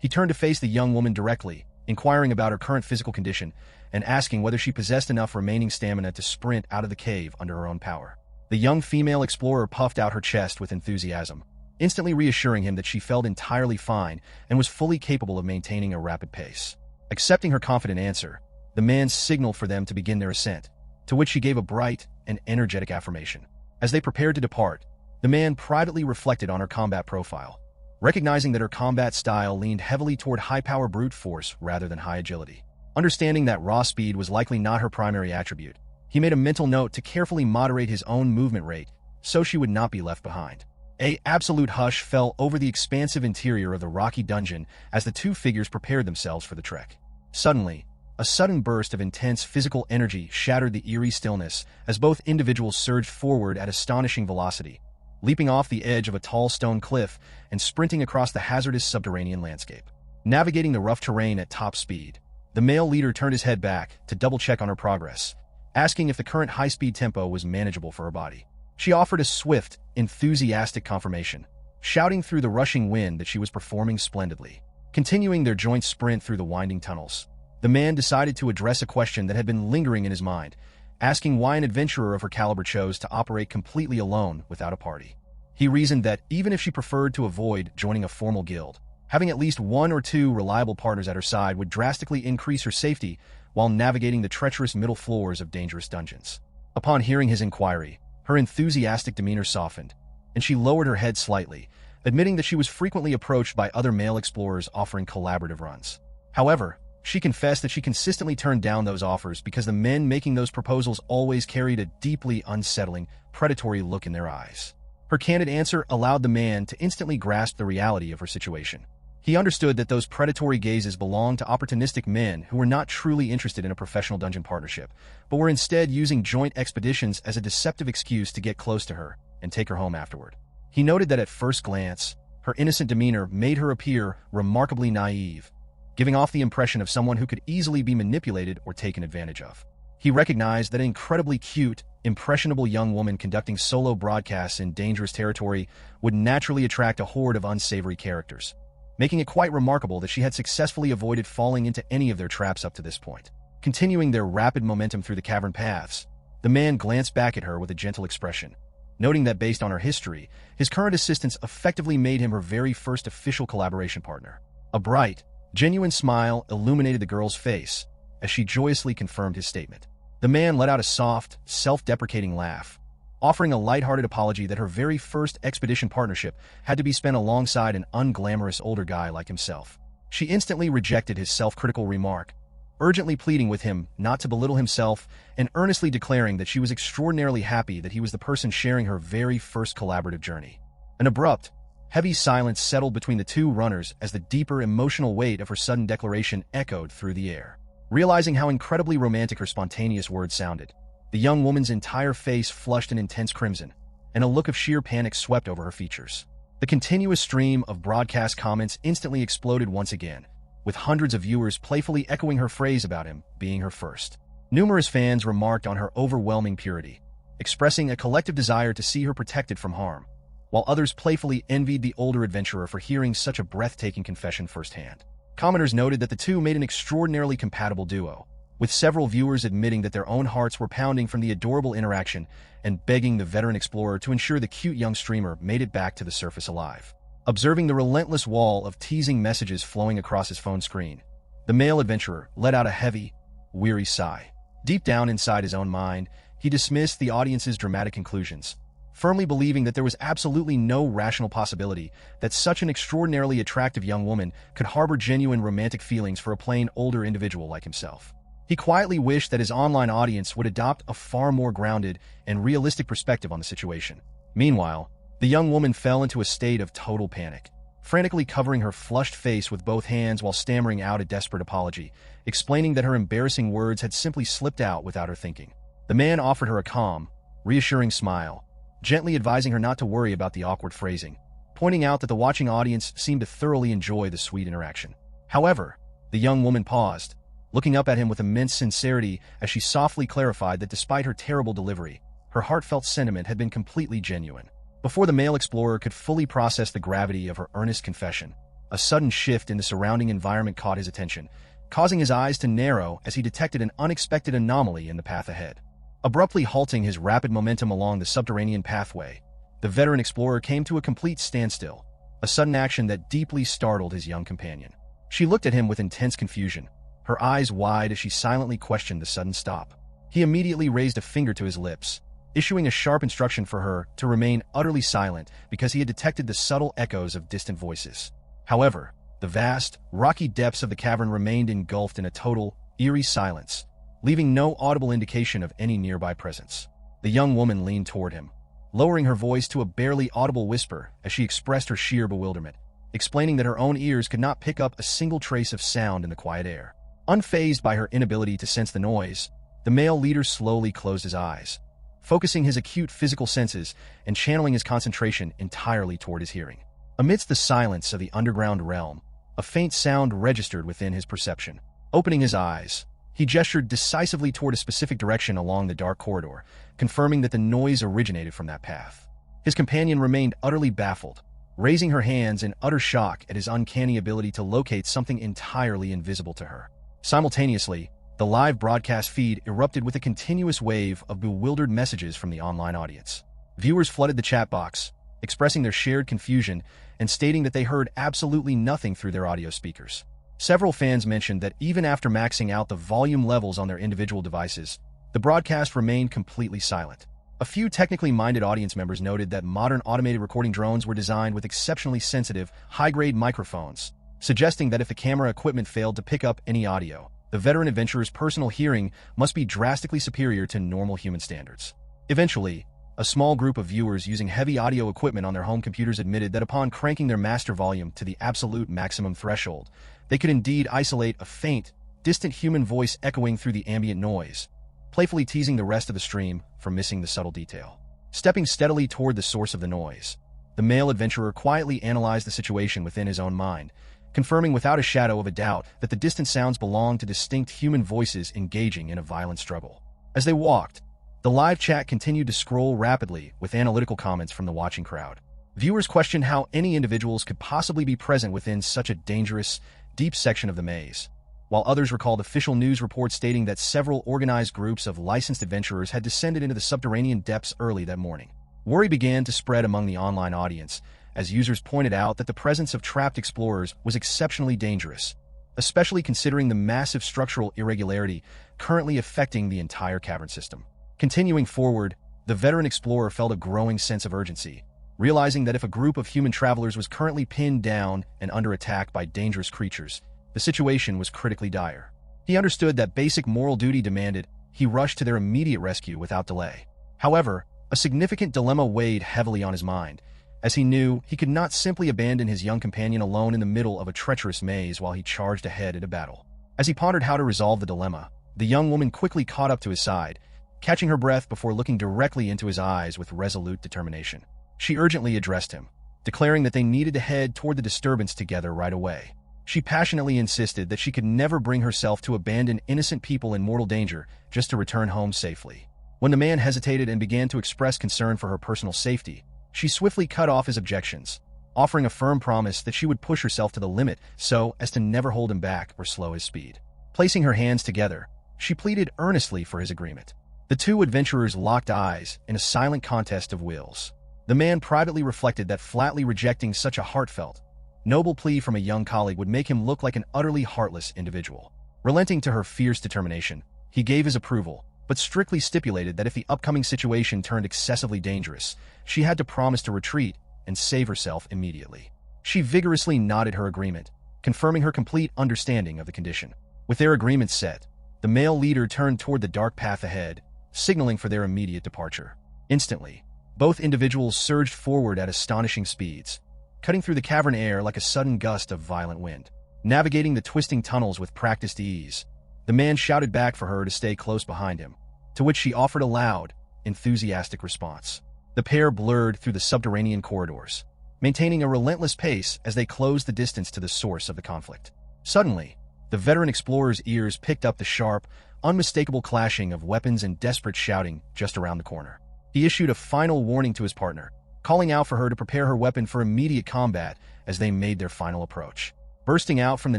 he turned to face the young woman directly, inquiring about her current physical condition and asking whether she possessed enough remaining stamina to sprint out of the cave under her own power. The young female explorer puffed out her chest with enthusiasm, instantly reassuring him that she felt entirely fine and was fully capable of maintaining a rapid pace. Accepting her confident answer, the man signaled for them to begin their ascent, to which she gave a bright and energetic affirmation. As they prepared to depart, the man privately reflected on her combat profile, recognizing that her combat style leaned heavily toward high-power brute force rather than high agility. Understanding that raw speed was likely not her primary attribute, he made a mental note to carefully moderate his own movement rate so she would not be left behind. An absolute hush fell over the expansive interior of the rocky dungeon as the two figures prepared themselves for the trek. Suddenly, a sudden burst of intense physical energy shattered the eerie stillness as both individuals surged forward at astonishing velocity, leaping off the edge of a tall stone cliff and sprinting across the hazardous subterranean landscape. Navigating the rough terrain at top speed, the male leader turned his head back to double-check on her progress, asking if the current high-speed tempo was manageable for her body. She offered a swift, enthusiastic confirmation, shouting through the rushing wind that she was performing splendidly. Continuing their joint sprint through the winding tunnels, the man decided to address a question that had been lingering in his mind, asking why an adventurer of her caliber chose to operate completely alone without a party. He reasoned that even if she preferred to avoid joining a formal guild, Having at least one or two reliable partners at her side would drastically increase her safety while navigating the treacherous middle floors of dangerous dungeons. Upon hearing his inquiry, her enthusiastic demeanor softened, and she lowered her head slightly, admitting that she was frequently approached by other male explorers offering collaborative runs. However, she confessed that she consistently turned down those offers because the men making those proposals always carried a deeply unsettling, predatory look in their eyes. Her candid answer allowed the man to instantly grasp the reality of her situation. He understood that those predatory gazes belonged to opportunistic men who were not truly interested in a professional dungeon partnership, but were instead using joint expeditions as a deceptive excuse to get close to her and take her home afterward. He noted that at first glance, her innocent demeanor made her appear remarkably naive, giving off the impression of someone who could easily be manipulated or taken advantage of. He recognized that an incredibly cute, impressionable young woman conducting solo broadcasts in dangerous territory would naturally attract a horde of unsavory characters, making it quite remarkable that she had successfully avoided falling into any of their traps up to this point. Continuing their rapid momentum through the cavern paths, the man glanced back at her with a gentle expression, noting that based on her history, his current assistance effectively made him her very first official collaboration partner. A bright, genuine smile illuminated the girl's face as she joyously confirmed his statement. The man let out a soft, self-deprecating laugh, offering a lighthearted apology that her very first expedition partnership had to be spent alongside an unglamorous older guy like himself. She instantly rejected his self-critical remark, urgently pleading with him not to belittle himself and earnestly declaring that she was extraordinarily happy that he was the person sharing her very first collaborative journey. An abrupt, heavy silence settled between the two runners as the deeper emotional weight of her sudden declaration echoed through the air. Realizing how incredibly romantic her spontaneous words sounded, the young woman's entire face flushed an intense crimson, and a look of sheer panic swept over her features. The continuous stream of broadcast comments instantly exploded once again, with hundreds of viewers playfully echoing her phrase about him being her first. Numerous fans remarked on her overwhelming purity, expressing a collective desire to see her protected from harm, while others playfully envied the older adventurer for hearing such a breathtaking confession firsthand. Commenters noted that the two made an extraordinarily compatible duo, with several viewers admitting that their own hearts were pounding from the adorable interaction and begging the veteran explorer to ensure the cute young streamer made it back to the surface alive. Observing the relentless wall of teasing messages flowing across his phone screen, the male adventurer let out a heavy, weary sigh. Deep down inside his own mind, he dismissed the audience's dramatic conclusions, firmly believing that there was absolutely no rational possibility that such an extraordinarily attractive young woman could harbor genuine romantic feelings for a plain older individual like himself. He quietly wished that his online audience would adopt a far more grounded and realistic perspective on the situation. Meanwhile, the young woman fell into a state of total panic, frantically covering her flushed face with both hands while stammering out a desperate apology, explaining that her embarrassing words had simply slipped out without her thinking. The man offered her a calm, reassuring smile, gently advising her not to worry about the awkward phrasing, pointing out that the watching audience seemed to thoroughly enjoy the sweet interaction. However, the young woman paused, looking up at him with immense sincerity as she softly clarified that despite her terrible delivery, her heartfelt sentiment had been completely genuine. Before the male explorer could fully process the gravity of her earnest confession, a sudden shift in the surrounding environment caught his attention, causing his eyes to narrow as he detected an unexpected anomaly in the path ahead. Abruptly halting his rapid momentum along the subterranean pathway, the veteran explorer came to a complete standstill, a sudden action that deeply startled his young companion. She looked at him with intense confusion, her eyes wide as she silently questioned the sudden stop. He immediately raised a finger to his lips, issuing a sharp instruction for her to remain utterly silent because he had detected the subtle echoes of distant voices. However, the vast, rocky depths of the cavern remained engulfed in a total, eerie silence, leaving no audible indication of any nearby presence. The young woman leaned toward him, lowering her voice to a barely audible whisper as she expressed her sheer bewilderment, explaining that her own ears could not pick up a single trace of sound in the quiet air. Unfazed by her inability to sense the noise, the male leader slowly closed his eyes, focusing his acute physical senses and channeling his concentration entirely toward his hearing. Amidst the silence of the underground realm, a faint sound registered within his perception. Opening his eyes, he gestured decisively toward a specific direction along the dark corridor, confirming that the noise originated from that path. His companion remained utterly baffled, raising her hands in utter shock at his uncanny ability to locate something entirely invisible to her. Simultaneously, the live broadcast feed erupted with a continuous wave of bewildered messages from the online audience. Viewers flooded the chat box, expressing their shared confusion and stating that they heard absolutely nothing through their audio speakers. Several fans mentioned that even after maxing out the volume levels on their individual devices, the broadcast remained completely silent. A few technically minded audience members noted that modern automated recording drones were designed with exceptionally sensitive, high-grade microphones, suggesting that if the camera equipment failed to pick up any audio, the veteran adventurer's personal hearing must be drastically superior to normal human standards. Eventually, a small group of viewers using heavy audio equipment on their home computers admitted that upon cranking their master volume to the absolute maximum threshold, they could indeed isolate a faint, distant human voice echoing through the ambient noise, playfully teasing the rest of the stream for missing the subtle detail. Stepping steadily toward the source of the noise, the male adventurer quietly analyzed the situation within his own mind, confirming without a shadow of a doubt that the distant sounds belonged to distinct human voices engaging in a violent struggle. As they walked, the live chat continued to scroll rapidly with analytical comments from the watching crowd. Viewers questioned how any individuals could possibly be present within such a dangerous, deep section of the maze, while others recalled official news reports stating that several organized groups of licensed adventurers had descended into the subterranean depths early that morning. Worry began to spread among the online audience, as users pointed out that the presence of trapped explorers was exceptionally dangerous, especially considering the massive structural irregularity currently affecting the entire cavern system. Continuing forward, the veteran explorer felt a growing sense of urgency, realizing that if a group of human travelers was currently pinned down and under attack by dangerous creatures, the situation was critically dire. He understood that basic moral duty demanded he rush to their immediate rescue without delay. However, a significant dilemma weighed heavily on his mind, as he knew he could not simply abandon his young companion alone in the middle of a treacherous maze while he charged ahead into battle. As he pondered how to resolve the dilemma, the young woman quickly caught up to his side, catching her breath before looking directly into his eyes with resolute determination. She urgently addressed him, declaring that they needed to head toward the disturbance together right away. She passionately insisted that she could never bring herself to abandon innocent people in mortal danger just to return home safely. When the man hesitated and began to express concern for her personal safety, she swiftly cut off his objections, offering a firm promise that she would push herself to the limit so as to never hold him back or slow his speed. Placing her hands together, she pleaded earnestly for his agreement. The two adventurers locked eyes in a silent contest of wills. The man privately reflected that flatly rejecting such a heartfelt, noble plea from a young colleague would make him look like an utterly heartless individual. Relenting to her fierce determination, he gave his approval, but strictly stipulated that if the upcoming situation turned excessively dangerous, she had to promise to retreat and save herself immediately. She vigorously nodded her agreement, confirming her complete understanding of the condition. With their agreement set, the male leader turned toward the dark path ahead, signaling for their immediate departure. Instantly, both individuals surged forward at astonishing speeds, cutting through the cavern air like a sudden gust of violent wind. Navigating the twisting tunnels with practiced ease, the man shouted back for her to stay close behind him, to which she offered a loud, enthusiastic response. The pair blurred through the subterranean corridors, maintaining a relentless pace as they closed the distance to the source of the conflict. Suddenly, the veteran explorer's ears picked up the sharp, unmistakable clashing of weapons and desperate shouting just around the corner. He issued a final warning to his partner, calling out for her to prepare her weapon for immediate combat as they made their final approach. Bursting out from the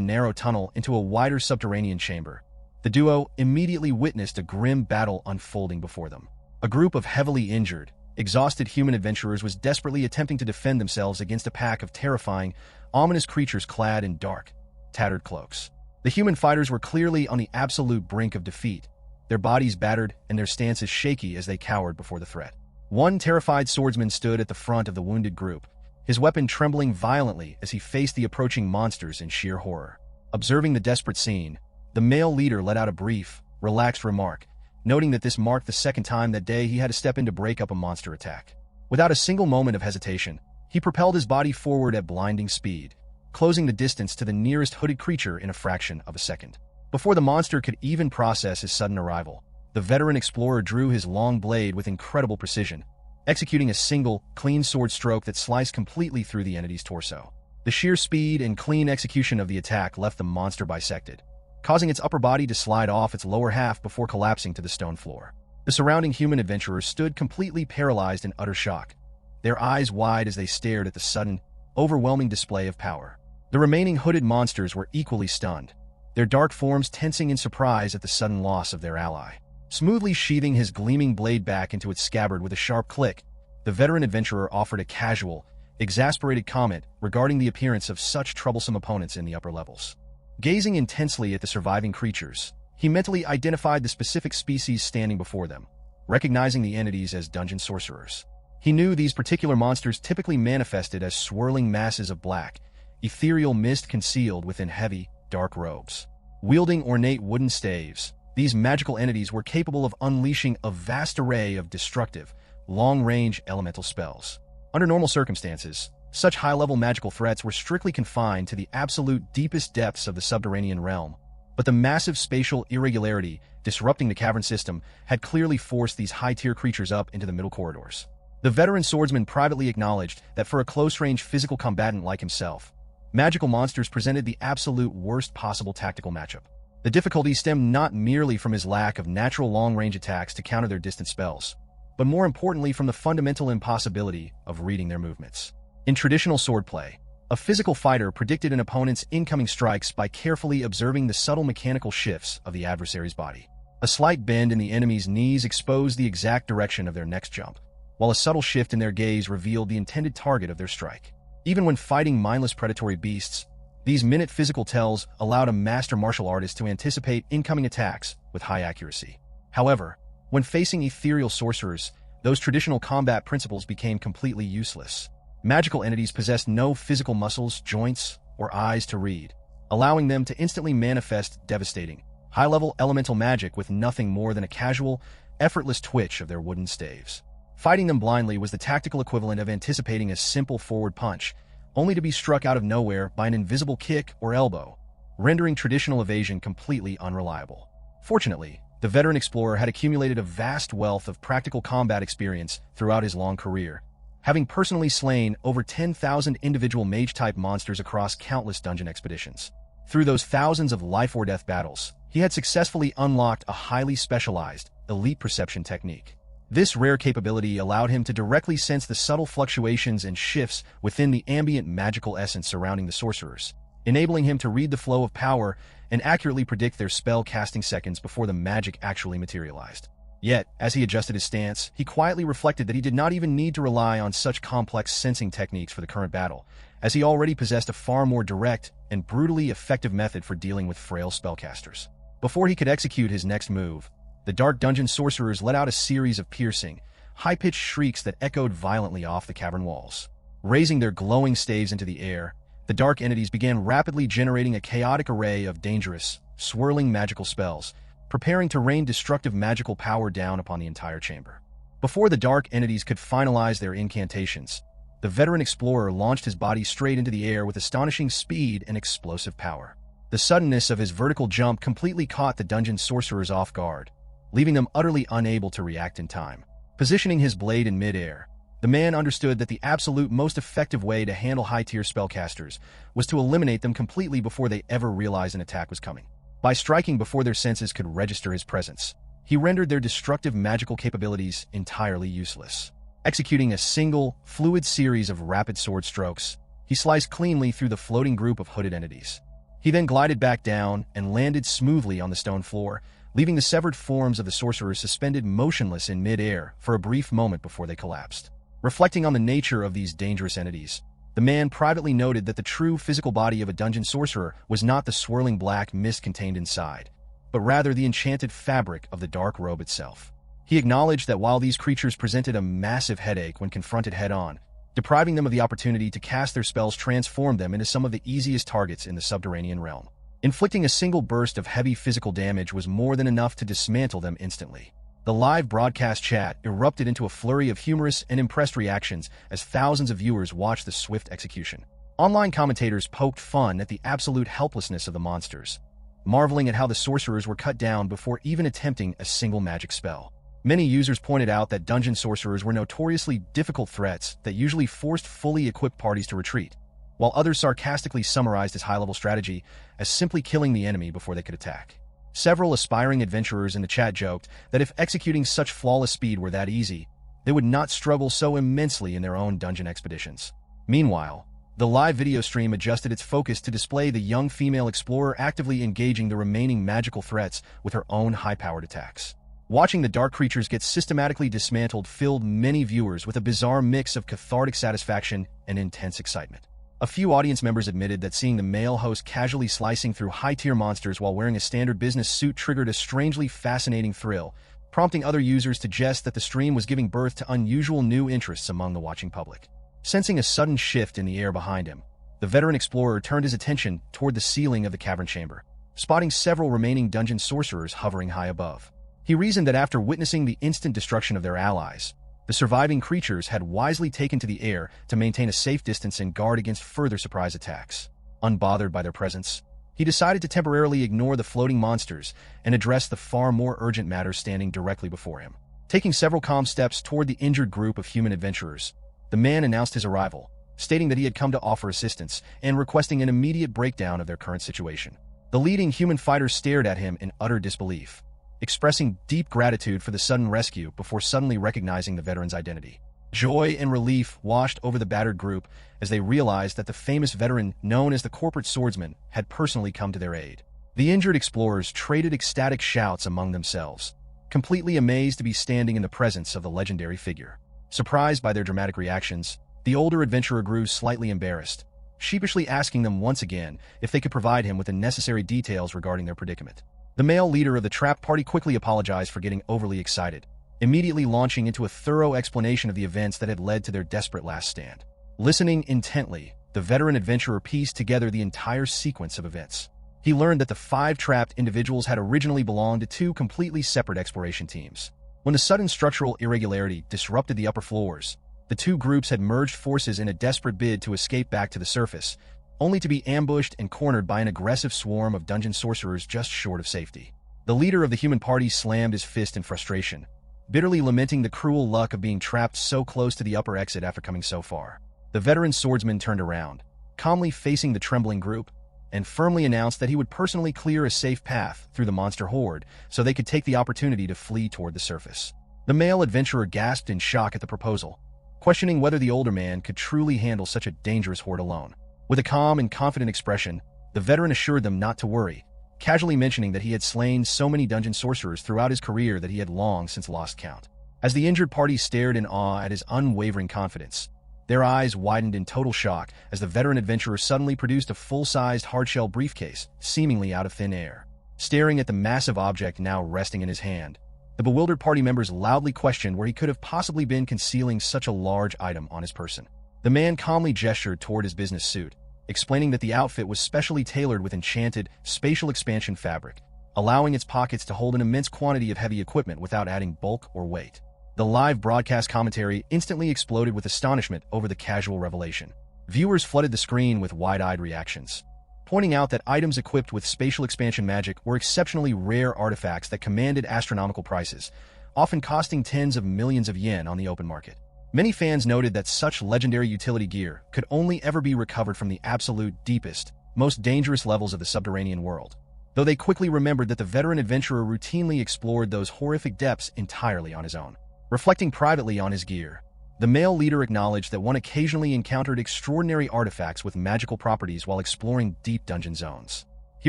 narrow tunnel into a wider subterranean chamber, the duo immediately witnessed a grim battle unfolding before them. A group of heavily injured, exhausted human adventurers was desperately attempting to defend themselves against a pack of terrifying, ominous creatures clad in dark, tattered cloaks. The human fighters were clearly on the absolute brink of defeat, their bodies battered and their stances shaky as they cowered before the threat. One terrified swordsman stood at the front of the wounded group, his weapon trembling violently as he faced the approaching monsters in sheer horror. Observing the desperate scene, the male leader let out a brief, relaxed remark, noting that this marked the second time that day he had to step in to break up a monster attack. Without a single moment of hesitation, he propelled his body forward at blinding speed, closing the distance to the nearest hooded creature in a fraction of a second. Before the monster could even process his sudden arrival, the veteran explorer drew his long blade with incredible precision, executing a single, clean sword stroke that sliced completely through the entity's torso. The sheer speed and clean execution of the attack left the monster bisected, causing its upper body to slide off its lower half before collapsing to the stone floor. The surrounding human adventurers stood completely paralyzed in utter shock, their eyes wide as they stared at the sudden, overwhelming display of power. The remaining hooded monsters were equally stunned, their dark forms tensing in surprise at the sudden loss of their ally. Smoothly sheathing his gleaming blade back into its scabbard with a sharp click, the veteran adventurer offered a casual, exasperated comment regarding the appearance of such troublesome opponents in the upper levels. Gazing intensely at the surviving creatures, he mentally identified the specific species standing before them, recognizing the entities as dungeon sorcerers. He knew these particular monsters typically manifested as swirling masses of black, ethereal mist concealed within heavy, dark robes. Wielding ornate wooden staves, these magical entities were capable of unleashing a vast array of destructive, long-range elemental spells. Under normal circumstances, such high-level magical threats were strictly confined to the absolute deepest depths of the subterranean realm, but the massive spatial irregularity disrupting the cavern system had clearly forced these high-tier creatures up into the middle corridors. The veteran swordsman privately acknowledged that for a close-range physical combatant like himself, magical monsters presented the absolute worst possible tactical matchup. The difficulty stemmed not merely from his lack of natural long-range attacks to counter their distant spells, but more importantly from the fundamental impossibility of reading their movements. In traditional swordplay, a physical fighter predicted an opponent's incoming strikes by carefully observing the subtle mechanical shifts of the adversary's body. A slight bend in the enemy's knees exposed the exact direction of their next jump, while a subtle shift in their gaze revealed the intended target of their strike. Even when fighting mindless predatory beasts, these minute physical tells allowed a master martial artist to anticipate incoming attacks with high accuracy. However, when facing ethereal sorcerers, those traditional combat principles became completely useless. Magical entities possessed no physical muscles, joints, or eyes to read, allowing them to instantly manifest devastating, high-level elemental magic with nothing more than a casual, effortless twitch of their wooden staves. Fighting them blindly was the tactical equivalent of anticipating a simple forward punch, only to be struck out of nowhere by an invisible kick or elbow, rendering traditional evasion completely unreliable. Fortunately, the veteran explorer had accumulated a vast wealth of practical combat experience throughout his long career, having personally slain over 10,000 individual mage-type monsters across countless dungeon expeditions. Through those thousands of life-or-death battles, he had successfully unlocked a highly specialized, elite perception technique. This rare capability allowed him to directly sense the subtle fluctuations and shifts within the ambient magical essence surrounding the sorcerers, enabling him to read the flow of power and accurately predict their spell-casting seconds before the magic actually materialized. Yet, as he adjusted his stance, he quietly reflected that he did not even need to rely on such complex sensing techniques for the current battle, as he already possessed a far more direct and brutally effective method for dealing with frail spellcasters. Before he could execute his next move, the dark dungeon sorcerers let out a series of piercing, high-pitched shrieks that echoed violently off the cavern walls. Raising their glowing staves into the air, the dark entities began rapidly generating a chaotic array of dangerous, swirling magical spells, preparing to rain destructive magical power down upon the entire chamber. Before the dark entities could finalize their incantations, the veteran explorer launched his body straight into the air with astonishing speed and explosive power. The suddenness of his vertical jump completely caught the dungeon sorcerers off guard, leaving them utterly unable to react in time. Positioning his blade in mid-air, the man understood that the absolute most effective way to handle high-tier spellcasters was to eliminate them completely before they ever realized an attack was coming. By striking before their senses could register his presence, he rendered their destructive magical capabilities entirely useless. Executing a single, fluid series of rapid sword strokes, he sliced cleanly through the floating group of hooded entities. He then glided back down and landed smoothly on the stone floor, leaving the severed forms of the sorcerers suspended motionless in mid-air for a brief moment before they collapsed. Reflecting on the nature of these dangerous entities, the man privately noted that the true physical body of a dungeon sorcerer was not the swirling black mist contained inside, but rather the enchanted fabric of the dark robe itself. He acknowledged that while these creatures presented a massive headache when confronted head-on, depriving them of the opportunity to cast their spells transformed them into some of the easiest targets in the subterranean realm. Inflicting a single burst of heavy physical damage was more than enough to dismantle them instantly. The live broadcast chat erupted into a flurry of humorous and impressed reactions as thousands of viewers watched the swift execution. Online commentators poked fun at the absolute helplessness of the monsters, marveling at how the sorcerers were cut down before even attempting a single magic spell. Many users pointed out that dungeon sorcerers were notoriously difficult threats that usually forced fully equipped parties to retreat, while others sarcastically summarized his high-level strategy as simply killing the enemy before they could attack. Several aspiring adventurers in the chat joked that if executing such flawless speed were that easy, they would not struggle so immensely in their own dungeon expeditions. Meanwhile, the live video stream adjusted its focus to display the young female explorer actively engaging the remaining magical threats with her own high-powered attacks. Watching the dark creatures get systematically dismantled filled many viewers with a bizarre mix of cathartic satisfaction and intense excitement. A few audience members admitted that seeing the male host casually slicing through high-tier monsters while wearing a standard business suit triggered a strangely fascinating thrill, prompting other users to jest that the stream was giving birth to unusual new interests among the watching public. Sensing a sudden shift in the air behind him, the veteran explorer turned his attention toward the ceiling of the cavern chamber, spotting several remaining dungeon sorcerers hovering high above. He reasoned that after witnessing the instant destruction of their allies, the surviving creatures had wisely taken to the air to maintain a safe distance and guard against further surprise attacks. Unbothered by their presence, he decided to temporarily ignore the floating monsters and address the far more urgent matters standing directly before him. Taking several calm steps toward the injured group of human adventurers, the man announced his arrival, stating that he had come to offer assistance and requesting an immediate breakdown of their current situation. The leading human fighter stared at him in utter disbelief, expressing deep gratitude for the sudden rescue before suddenly recognizing the veteran's identity. Joy and relief washed over the battered group as they realized that the famous veteran known as the corporate swordsman had personally come to their aid. The injured explorers traded ecstatic shouts among themselves, completely amazed to be standing in the presence of the legendary figure. Surprised by their dramatic reactions, the older adventurer grew slightly embarrassed, sheepishly asking them once again if they could provide him with the necessary details regarding their predicament. The male leader of the trapped party quickly apologized for getting overly excited, immediately launching into a thorough explanation of the events that had led to their desperate last stand. Listening intently, the veteran adventurer pieced together the entire sequence of events. He learned that the 5 trapped individuals had originally belonged to 2 completely separate exploration teams. When the sudden structural irregularity disrupted the upper floors, the 2 groups had merged forces in a desperate bid to escape back to the surface, only to be ambushed and cornered by an aggressive swarm of dungeon sorcerers just short of safety. The leader of the human party slammed his fist in frustration, bitterly lamenting the cruel luck of being trapped so close to the upper exit after coming so far. The veteran swordsman turned around, calmly facing the trembling group, and firmly announced that he would personally clear a safe path through the monster horde so they could take the opportunity to flee toward the surface. The male adventurer gasped in shock at the proposal, questioning whether the older man could truly handle such a dangerous horde alone. With a calm and confident expression, the veteran assured them not to worry, casually mentioning that he had slain so many dungeon sorcerers throughout his career that he had long since lost count. As the injured party stared in awe at his unwavering confidence, their eyes widened in total shock as the veteran adventurer suddenly produced a full-sized hardshell briefcase, seemingly out of thin air. Staring at the massive object now resting in his hand, the bewildered party members loudly questioned where he could have possibly been concealing such a large item on his person. The man calmly gestured toward his business suit, explaining that the outfit was specially tailored with enchanted, spatial expansion fabric, allowing its pockets to hold an immense quantity of heavy equipment without adding bulk or weight. The live broadcast commentary instantly exploded with astonishment over the casual revelation. Viewers flooded the screen with wide-eyed reactions, pointing out that items equipped with spatial expansion magic were exceptionally rare artifacts that commanded astronomical prices, often costing tens of millions of yen on the open market. Many fans noted that such legendary utility gear could only ever be recovered from the absolute deepest, most dangerous levels of the subterranean world, though they quickly remembered that the veteran adventurer routinely explored those horrific depths entirely on his own. Reflecting privately on his gear, the male leader acknowledged that one occasionally encountered extraordinary artifacts with magical properties while exploring deep dungeon zones. He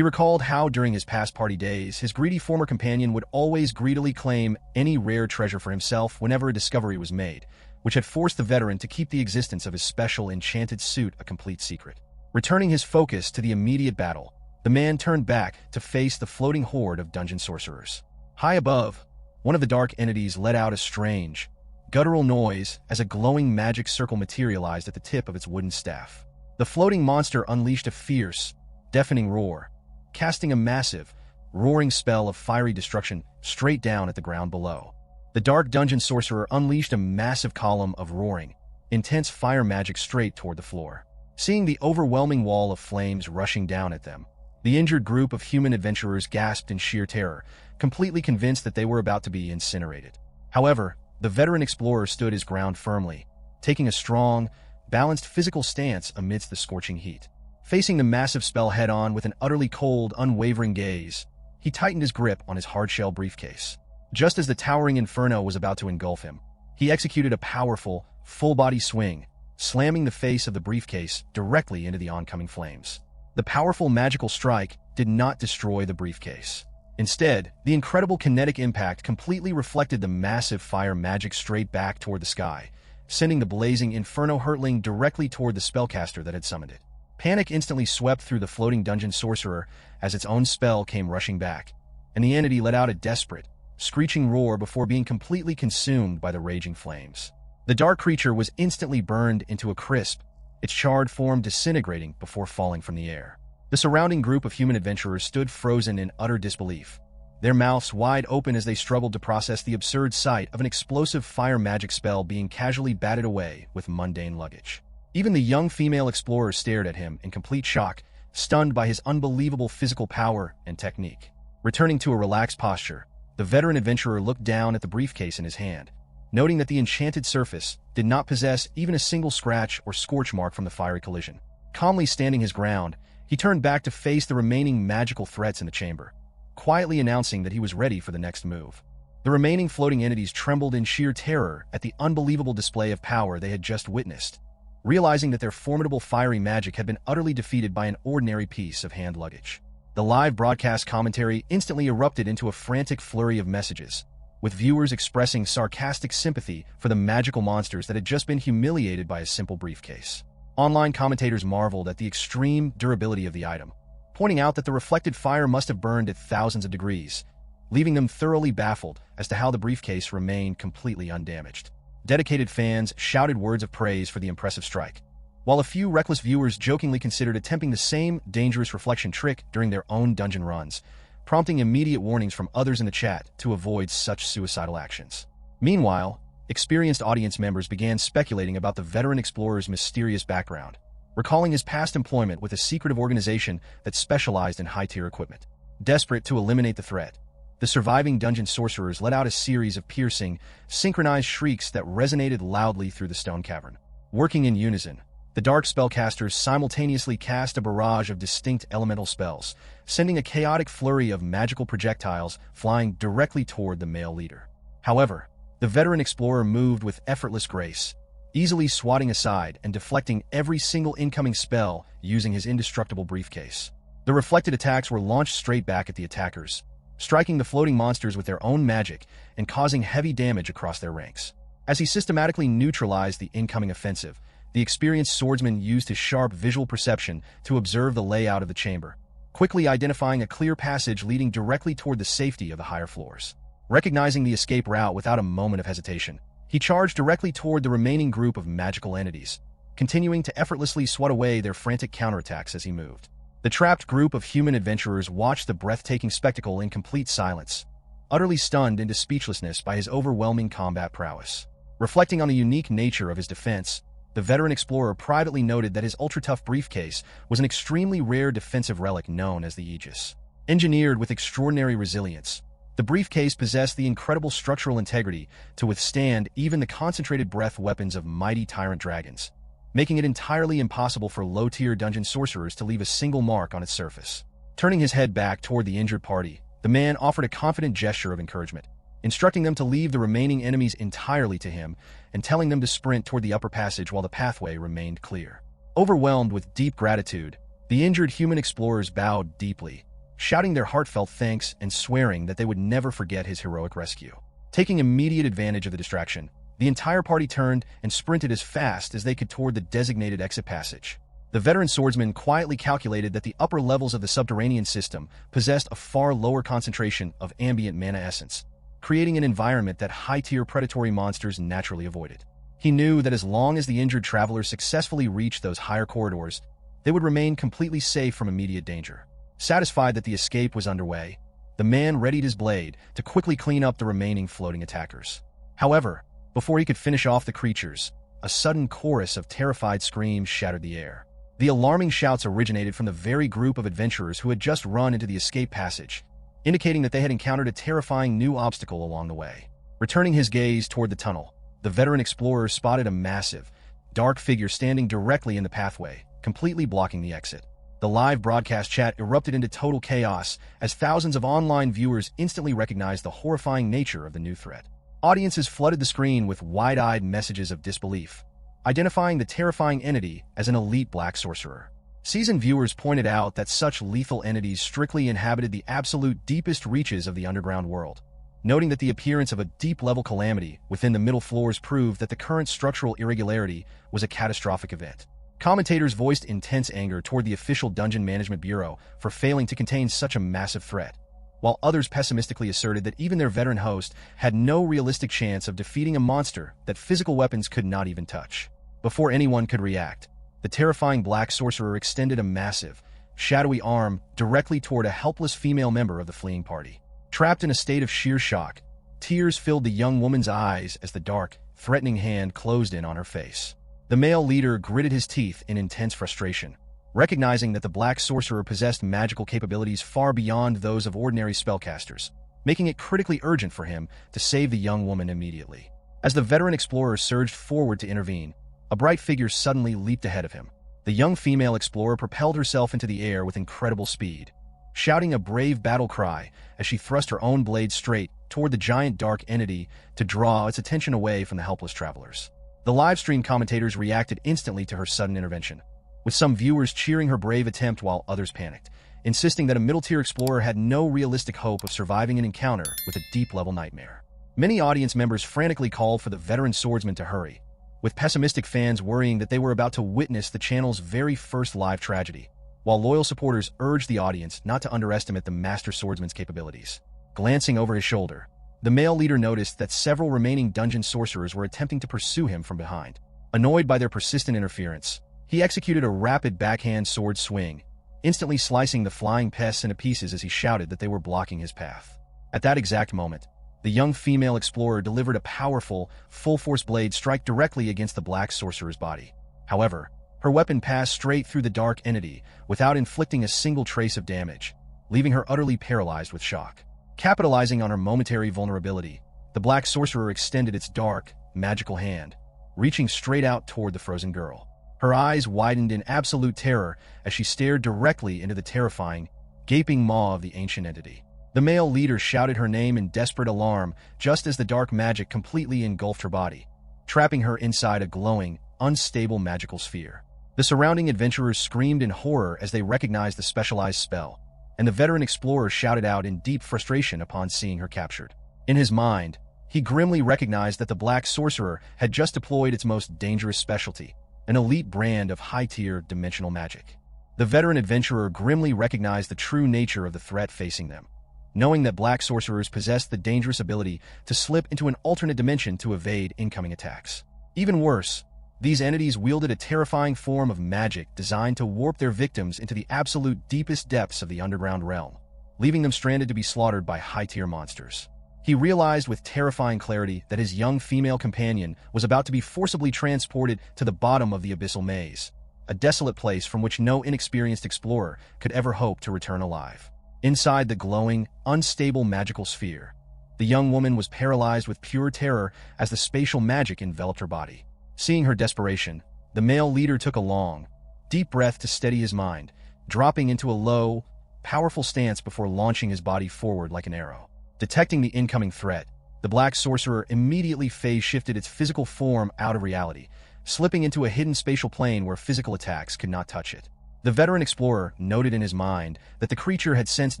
recalled how, during his past party days, his greedy former companion would always greedily claim any rare treasure for himself whenever a discovery was made, which had forced the veteran to keep the existence of his special enchanted suit a complete secret. Returning his focus to the immediate battle, the man turned back to face the floating horde of dungeon sorcerers. High above, one of the dark entities let out a strange, guttural noise as a glowing magic circle materialized at the tip of its wooden staff. The floating monster unleashed a fierce, deafening roar, casting a massive, roaring spell of fiery destruction straight down at the ground below. The dark dungeon sorcerer unleashed a massive column of roaring, intense fire magic straight toward the floor. Seeing the overwhelming wall of flames rushing down at them, the injured group of human adventurers gasped in sheer terror, completely convinced that they were about to be incinerated. However, the veteran explorer stood his ground firmly, taking a strong, balanced physical stance amidst the scorching heat. Facing the massive spell head-on with an utterly cold, unwavering gaze, he tightened his grip on his hardshell briefcase. Just as the towering inferno was about to engulf him, he executed a powerful, full-body swing, slamming the face of the briefcase directly into the oncoming flames. The powerful magical strike did not destroy the briefcase. Instead, the incredible kinetic impact completely reflected the massive fire magic straight back toward the sky, sending the blazing inferno hurtling directly toward the spellcaster that had summoned it. Panic instantly swept through the floating dungeon sorcerer as its own spell came rushing back, and the entity let out a desperate, screeching roar before being completely consumed by the raging flames. The dark creature was instantly burned into a crisp, its charred form disintegrating before falling from the air. The surrounding group of human adventurers stood frozen in utter disbelief, their mouths wide open as they struggled to process the absurd sight of an explosive fire magic spell being casually batted away with mundane luggage. Even the young female explorer stared at him in complete shock, stunned by his unbelievable physical power and technique. Returning to a relaxed posture, the veteran adventurer looked down at the briefcase in his hand, noting that the enchanted surface did not possess even a single scratch or scorch mark from the fiery collision. Calmly standing his ground, he turned back to face the remaining magical threats in the chamber, quietly announcing that he was ready for the next move. The remaining floating entities trembled in sheer terror at the unbelievable display of power they had just witnessed, realizing that their formidable fiery magic had been utterly defeated by an ordinary piece of hand luggage. The live broadcast commentary instantly erupted into a frantic flurry of messages, with viewers expressing sarcastic sympathy for the magical monsters that had just been humiliated by a simple briefcase. Online commentators marveled at the extreme durability of the item, pointing out that the reflected fire must have burned at thousands of degrees, leaving them thoroughly baffled as to how the briefcase remained completely undamaged. Dedicated fans shouted words of praise for the impressive strike, while a few reckless viewers jokingly considered attempting the same dangerous reflection trick during their own dungeon runs, prompting immediate warnings from others in the chat to avoid such suicidal actions. Meanwhile, experienced audience members began speculating about the veteran explorer's mysterious background, recalling his past employment with a secretive organization that specialized in high-tier equipment. Desperate to eliminate the threat, the surviving dungeon sorcerers let out a series of piercing, synchronized shrieks that resonated loudly through the stone cavern. Working in unison, the dark spellcasters simultaneously cast a barrage of distinct elemental spells, sending a chaotic flurry of magical projectiles flying directly toward the male leader. However, the veteran explorer moved with effortless grace, easily swatting aside and deflecting every single incoming spell using his indestructible briefcase. The reflected attacks were launched straight back at the attackers, striking the floating monsters with their own magic and causing heavy damage across their ranks. As he systematically neutralized the incoming offensive, the experienced swordsman used his sharp visual perception to observe the layout of the chamber, quickly identifying a clear passage leading directly toward the safety of the higher floors. Recognizing the escape route without a moment of hesitation, he charged directly toward the remaining group of magical entities, continuing to effortlessly swat away their frantic counterattacks as he moved. The trapped group of human adventurers watched the breathtaking spectacle in complete silence, utterly stunned into speechlessness by his overwhelming combat prowess. Reflecting on the unique nature of his defense, the veteran explorer privately noted that his ultra-tough briefcase was an extremely rare defensive relic known as the Aegis. Engineered with extraordinary resilience, the briefcase possessed the incredible structural integrity to withstand even the concentrated breath weapons of mighty Tyrant Dragons, making it entirely impossible for low-tier dungeon sorcerers to leave a single mark on its surface. Turning his head back toward the injured party, the man offered a confident gesture of encouragement, instructing them to leave the remaining enemies entirely to him and telling them to sprint toward the upper passage while the pathway remained clear. Overwhelmed with deep gratitude, the injured human explorers bowed deeply, shouting their heartfelt thanks and swearing that they would never forget his heroic rescue. Taking immediate advantage of the distraction, the entire party turned and sprinted as fast as they could toward the designated exit passage. The veteran swordsman quietly calculated that the upper levels of the subterranean system possessed a far lower concentration of ambient mana essence, creating an environment that high-tier predatory monsters naturally avoided. He knew that as long as the injured travelers successfully reached those higher corridors, they would remain completely safe from immediate danger. Satisfied that the escape was underway, the man readied his blade to quickly clean up the remaining floating attackers. However, before he could finish off the creatures, a sudden chorus of terrified screams shattered the air. The alarming shouts originated from the very group of adventurers who had just run into the escape passage, indicating that they had encountered a terrifying new obstacle along the way. Returning his gaze toward the tunnel, the veteran explorer spotted a massive, dark figure standing directly in the pathway, completely blocking the exit. The live broadcast chat erupted into total chaos as thousands of online viewers instantly recognized the horrifying nature of the new threat. Audiences flooded the screen with wide-eyed messages of disbelief, identifying the terrifying entity as an elite black sorcerer. Seasoned viewers pointed out that such lethal entities strictly inhabited the absolute deepest reaches of the underground world, noting that the appearance of a deep-level calamity within the middle floors proved that the current structural irregularity was a catastrophic event. Commentators voiced intense anger toward the official Dungeon Management Bureau for failing to contain such a massive threat, while others pessimistically asserted that even their veteran host had no realistic chance of defeating a monster that physical weapons could not even touch. Before anyone could react, the terrifying black sorcerer extended a massive, shadowy arm directly toward a helpless female member of the fleeing party. Trapped in a state of sheer shock, tears filled the young woman's eyes as the dark, threatening hand closed in on her face. The male leader gritted his teeth in intense frustration, recognizing that the black sorcerer possessed magical capabilities far beyond those of ordinary spellcasters, making it critically urgent for him to save the young woman immediately. As the veteran explorer surged forward to intervene, a bright figure suddenly leaped ahead of him. The young female explorer propelled herself into the air with incredible speed, shouting a brave battle cry as she thrust her own blade straight toward the giant dark entity to draw its attention away from the helpless travelers. The livestream commentators reacted instantly to her sudden intervention, with some viewers cheering her brave attempt while others panicked, insisting that a middle-tier explorer had no realistic hope of surviving an encounter with a deep-level nightmare. Many audience members frantically called for the veteran swordsman to hurry, with pessimistic fans worrying that they were about to witness the channel's very first live tragedy, while loyal supporters urged the audience not to underestimate the master swordsman's capabilities. Glancing over his shoulder, the male leader noticed that several remaining dungeon sorcerers were attempting to pursue him from behind. Annoyed by their persistent interference, he executed a rapid backhand sword swing, instantly slicing the flying pests into pieces as he shouted that they were blocking his path. At that exact moment, the young female explorer delivered a powerful, full-force blade strike directly against the black sorcerer's body. However, her weapon passed straight through the dark entity without inflicting a single trace of damage, leaving her utterly paralyzed with shock. Capitalizing on her momentary vulnerability, the black sorcerer extended its dark, magical hand, reaching straight out toward the frozen girl. Her eyes widened in absolute terror as she stared directly into the terrifying, gaping maw of the ancient entity. The male leader shouted her name in desperate alarm just as the dark magic completely engulfed her body, trapping her inside a glowing, unstable magical sphere. The surrounding adventurers screamed in horror as they recognized the specialized spell, and the veteran explorer shouted out in deep frustration upon seeing her captured. In his mind, he grimly recognized that the black sorcerer had just deployed its most dangerous specialty, an elite brand of high-tier dimensional magic. The veteran adventurer grimly recognized the true nature of the threat facing them, knowing that black sorcerers possessed the dangerous ability to slip into an alternate dimension to evade incoming attacks. Even worse, these entities wielded a terrifying form of magic designed to warp their victims into the absolute deepest depths of the underground realm, leaving them stranded to be slaughtered by high-tier monsters. He realized with terrifying clarity that his young female companion was about to be forcibly transported to the bottom of the abyssal maze, a desolate place from which no inexperienced explorer could ever hope to return alive. Inside the glowing, unstable magical sphere, the young woman was paralyzed with pure terror as the spatial magic enveloped her body. Seeing her desperation, the male leader took a long, deep breath to steady his mind, dropping into a low, powerful stance before launching his body forward like an arrow. Detecting the incoming threat, the black sorcerer immediately phase-shifted its physical form out of reality, slipping into a hidden spatial plane where physical attacks could not touch it. The veteran explorer noted in his mind that the creature had sensed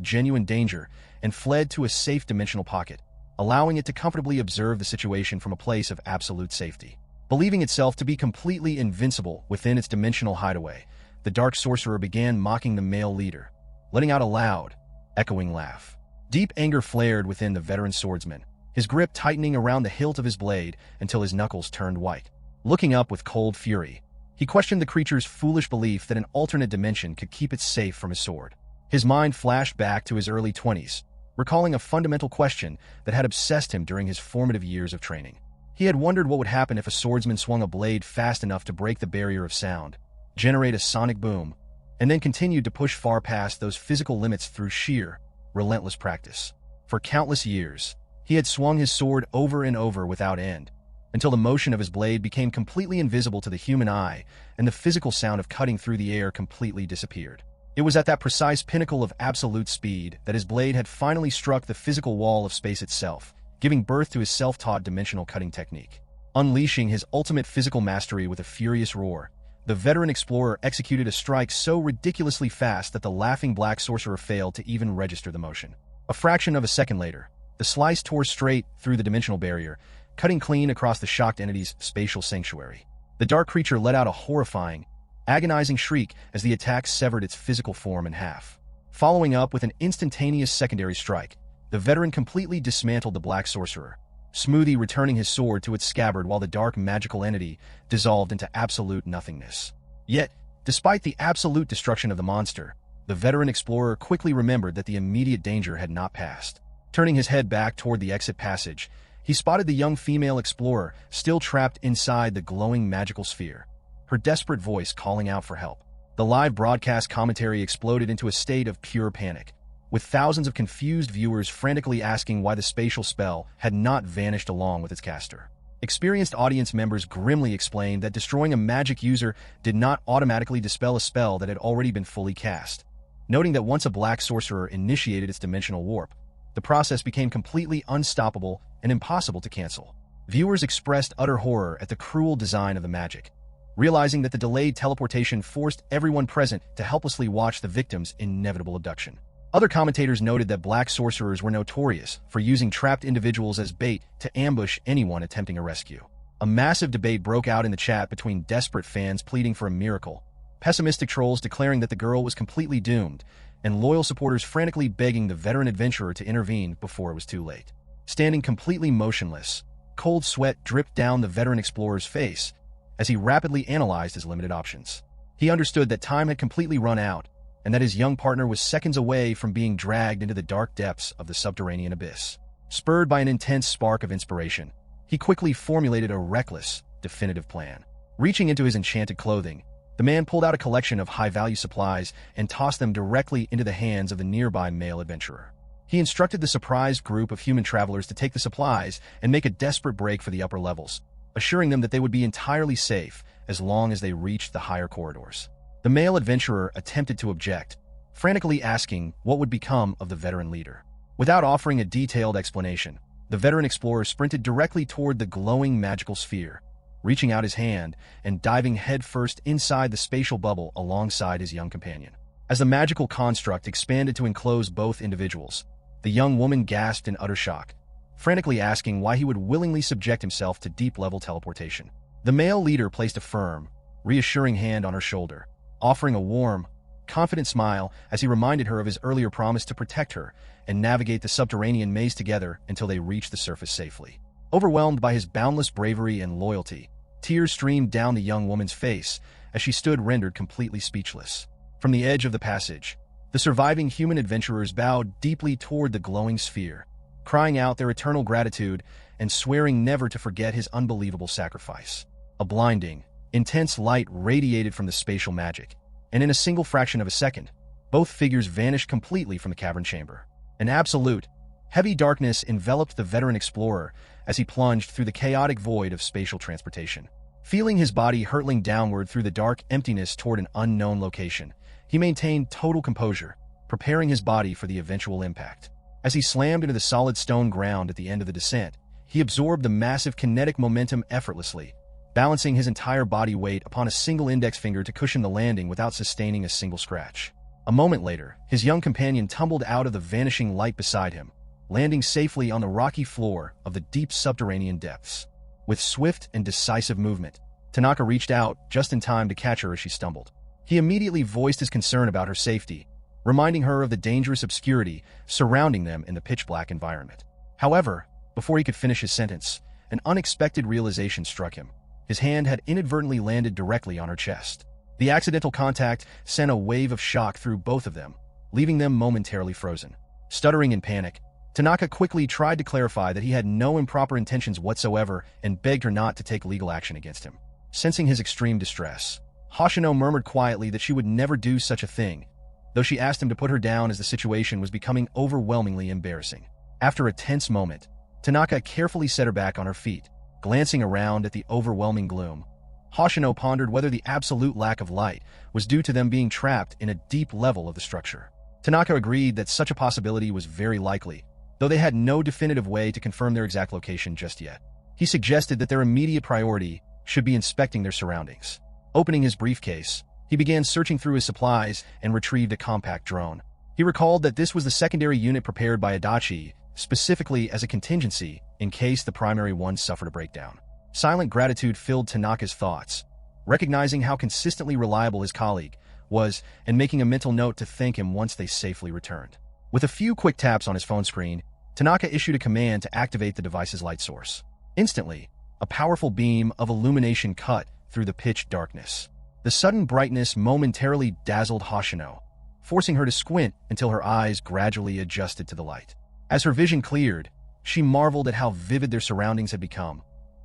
genuine danger and fled to a safe dimensional pocket, allowing it to comfortably observe the situation from a place of absolute safety. Believing itself to be completely invincible within its dimensional hideaway, the dark sorcerer began mocking the male leader, letting out a loud, echoing laugh. Deep anger flared within the veteran swordsman, his grip tightening around the hilt of his blade until his knuckles turned white. Looking up with cold fury, he questioned the creature's foolish belief that an alternate dimension could keep it safe from his sword. His mind flashed back to his early 20s, recalling a fundamental question that had obsessed him during his formative years of training. He had wondered what would happen if a swordsman swung a blade fast enough to break the barrier of sound, generate a sonic boom, and then continued to push far past those physical limits through sheer, relentless practice. For countless years, he had swung his sword over and over without end, until the motion of his blade became completely invisible to the human eye and the physical sound of cutting through the air completely disappeared. It was at that precise pinnacle of absolute speed that his blade had finally struck the physical wall of space itself, giving birth to his self-taught dimensional cutting technique. Unleashing his ultimate physical mastery with a furious roar, the veteran explorer executed a strike so ridiculously fast that the laughing black sorcerer failed to even register the motion. A fraction of a second later, the slice tore straight through the dimensional barrier, cutting clean across the shocked entity's spatial sanctuary. The dark creature let out a horrifying, agonizing shriek as the attack severed its physical form in half. Following up with an instantaneous secondary strike, the veteran completely dismantled the black sorcerer, Smoothie returning his sword to its scabbard while the dark magical entity dissolved into absolute nothingness. Yet, despite the absolute destruction of the monster, the veteran explorer quickly remembered that the immediate danger had not passed. Turning his head back toward the exit passage, he spotted the young female explorer still trapped inside the glowing magical sphere, her desperate voice calling out for help. The live broadcast commentary exploded into a state of pure panic, with thousands of confused viewers frantically asking why the spatial spell had not vanished along with its caster. Experienced audience members grimly explained that destroying a magic user did not automatically dispel a spell that had already been fully cast, noting that once a black sorcerer initiated its dimensional warp, the process became completely unstoppable and impossible to cancel. Viewers expressed utter horror at the cruel design of the magic, realizing that the delayed teleportation forced everyone present to helplessly watch the victim's inevitable abduction. Other commentators noted that black sorcerers were notorious for using trapped individuals as bait to ambush anyone attempting a rescue. A massive debate broke out in the chat between desperate fans pleading for a miracle, pessimistic trolls declaring that the girl was completely doomed, and loyal supporters frantically begging the veteran adventurer to intervene before it was too late. Standing completely motionless, cold sweat dripped down the veteran explorer's face as he rapidly analyzed his limited options. He understood that time had completely run out, and that his young partner was seconds away from being dragged into the dark depths of the subterranean abyss. Spurred by an intense spark of inspiration, he quickly formulated a reckless, definitive plan. Reaching into his enchanted clothing, the man pulled out a collection of high-value supplies and tossed them directly into the hands of the nearby male adventurer. He instructed the surprised group of human travelers to take the supplies and make a desperate break for the upper levels, assuring them that they would be entirely safe as long as they reached the higher corridors. The male adventurer attempted to object, frantically asking what would become of the veteran leader. Without offering a detailed explanation, the veteran explorer sprinted directly toward the glowing magical sphere, reaching out his hand and diving headfirst inside the spatial bubble alongside his young companion. As the magical construct expanded to enclose both individuals, the young woman gasped in utter shock, frantically asking why he would willingly subject himself to deep-level teleportation. The male leader placed a firm, reassuring hand on her shoulder, offering a warm, confident smile as he reminded her of his earlier promise to protect her and navigate the subterranean maze together until they reached the surface safely. Overwhelmed by his boundless bravery and loyalty, tears streamed down the young woman's face as she stood rendered completely speechless. From the edge of the passage, the surviving human adventurers bowed deeply toward the glowing sphere, crying out their eternal gratitude and swearing never to forget his unbelievable sacrifice. A blinding, intense light radiated from the spatial magic, and in a single fraction of a second, both figures vanished completely from the cavern chamber. An absolute, heavy darkness enveloped the veteran explorer as he plunged through the chaotic void of spatial transportation. Feeling his body hurtling downward through the dark emptiness toward an unknown location, he maintained total composure, preparing his body for the eventual impact. As he slammed into the solid stone ground at the end of the descent, he absorbed the massive kinetic momentum effortlessly, balancing his entire body weight upon a single index finger to cushion the landing without sustaining a single scratch. A moment later, his young companion tumbled out of the vanishing light beside him, landing safely on the rocky floor of the deep subterranean depths. With swift and decisive movement, Tanaka reached out just in time to catch her as she stumbled. He immediately voiced his concern about her safety, reminding her of the dangerous obscurity surrounding them in the pitch-black environment. However, before he could finish his sentence, an unexpected realization struck him. His hand had inadvertently landed directly on her chest. The accidental contact sent a wave of shock through both of them, leaving them momentarily frozen. Stuttering in panic, Tanaka quickly tried to clarify that he had no improper intentions whatsoever and begged her not to take legal action against him. Sensing his extreme distress, Hoshino murmured quietly that she would never do such a thing, though she asked him to put her down as the situation was becoming overwhelmingly embarrassing. After a tense moment, Tanaka carefully set her back on her feet. Glancing around at the overwhelming gloom, Hoshino pondered whether the absolute lack of light was due to them being trapped in a deep level of the structure. Tanaka agreed that such a possibility was very likely, though they had no definitive way to confirm their exact location just yet. He suggested that their immediate priority should be inspecting their surroundings. Opening his briefcase, he began searching through his supplies and retrieved a compact drone. He recalled that this was the secondary unit prepared by Adachi, specifically as a contingency in case the primary one suffered a breakdown. Silent gratitude filled Tanaka's thoughts, recognizing how consistently reliable his colleague was and making a mental note to thank him once they safely returned. With a few quick taps on his phone screen, Tanaka issued a command to activate the device's light source. Instantly, a powerful beam of illumination cut through the pitch darkness. The sudden brightness momentarily dazzled Hoshino, forcing her to squint until her eyes gradually adjusted to the light. As her vision cleared, she marveled at how vivid their surroundings had become,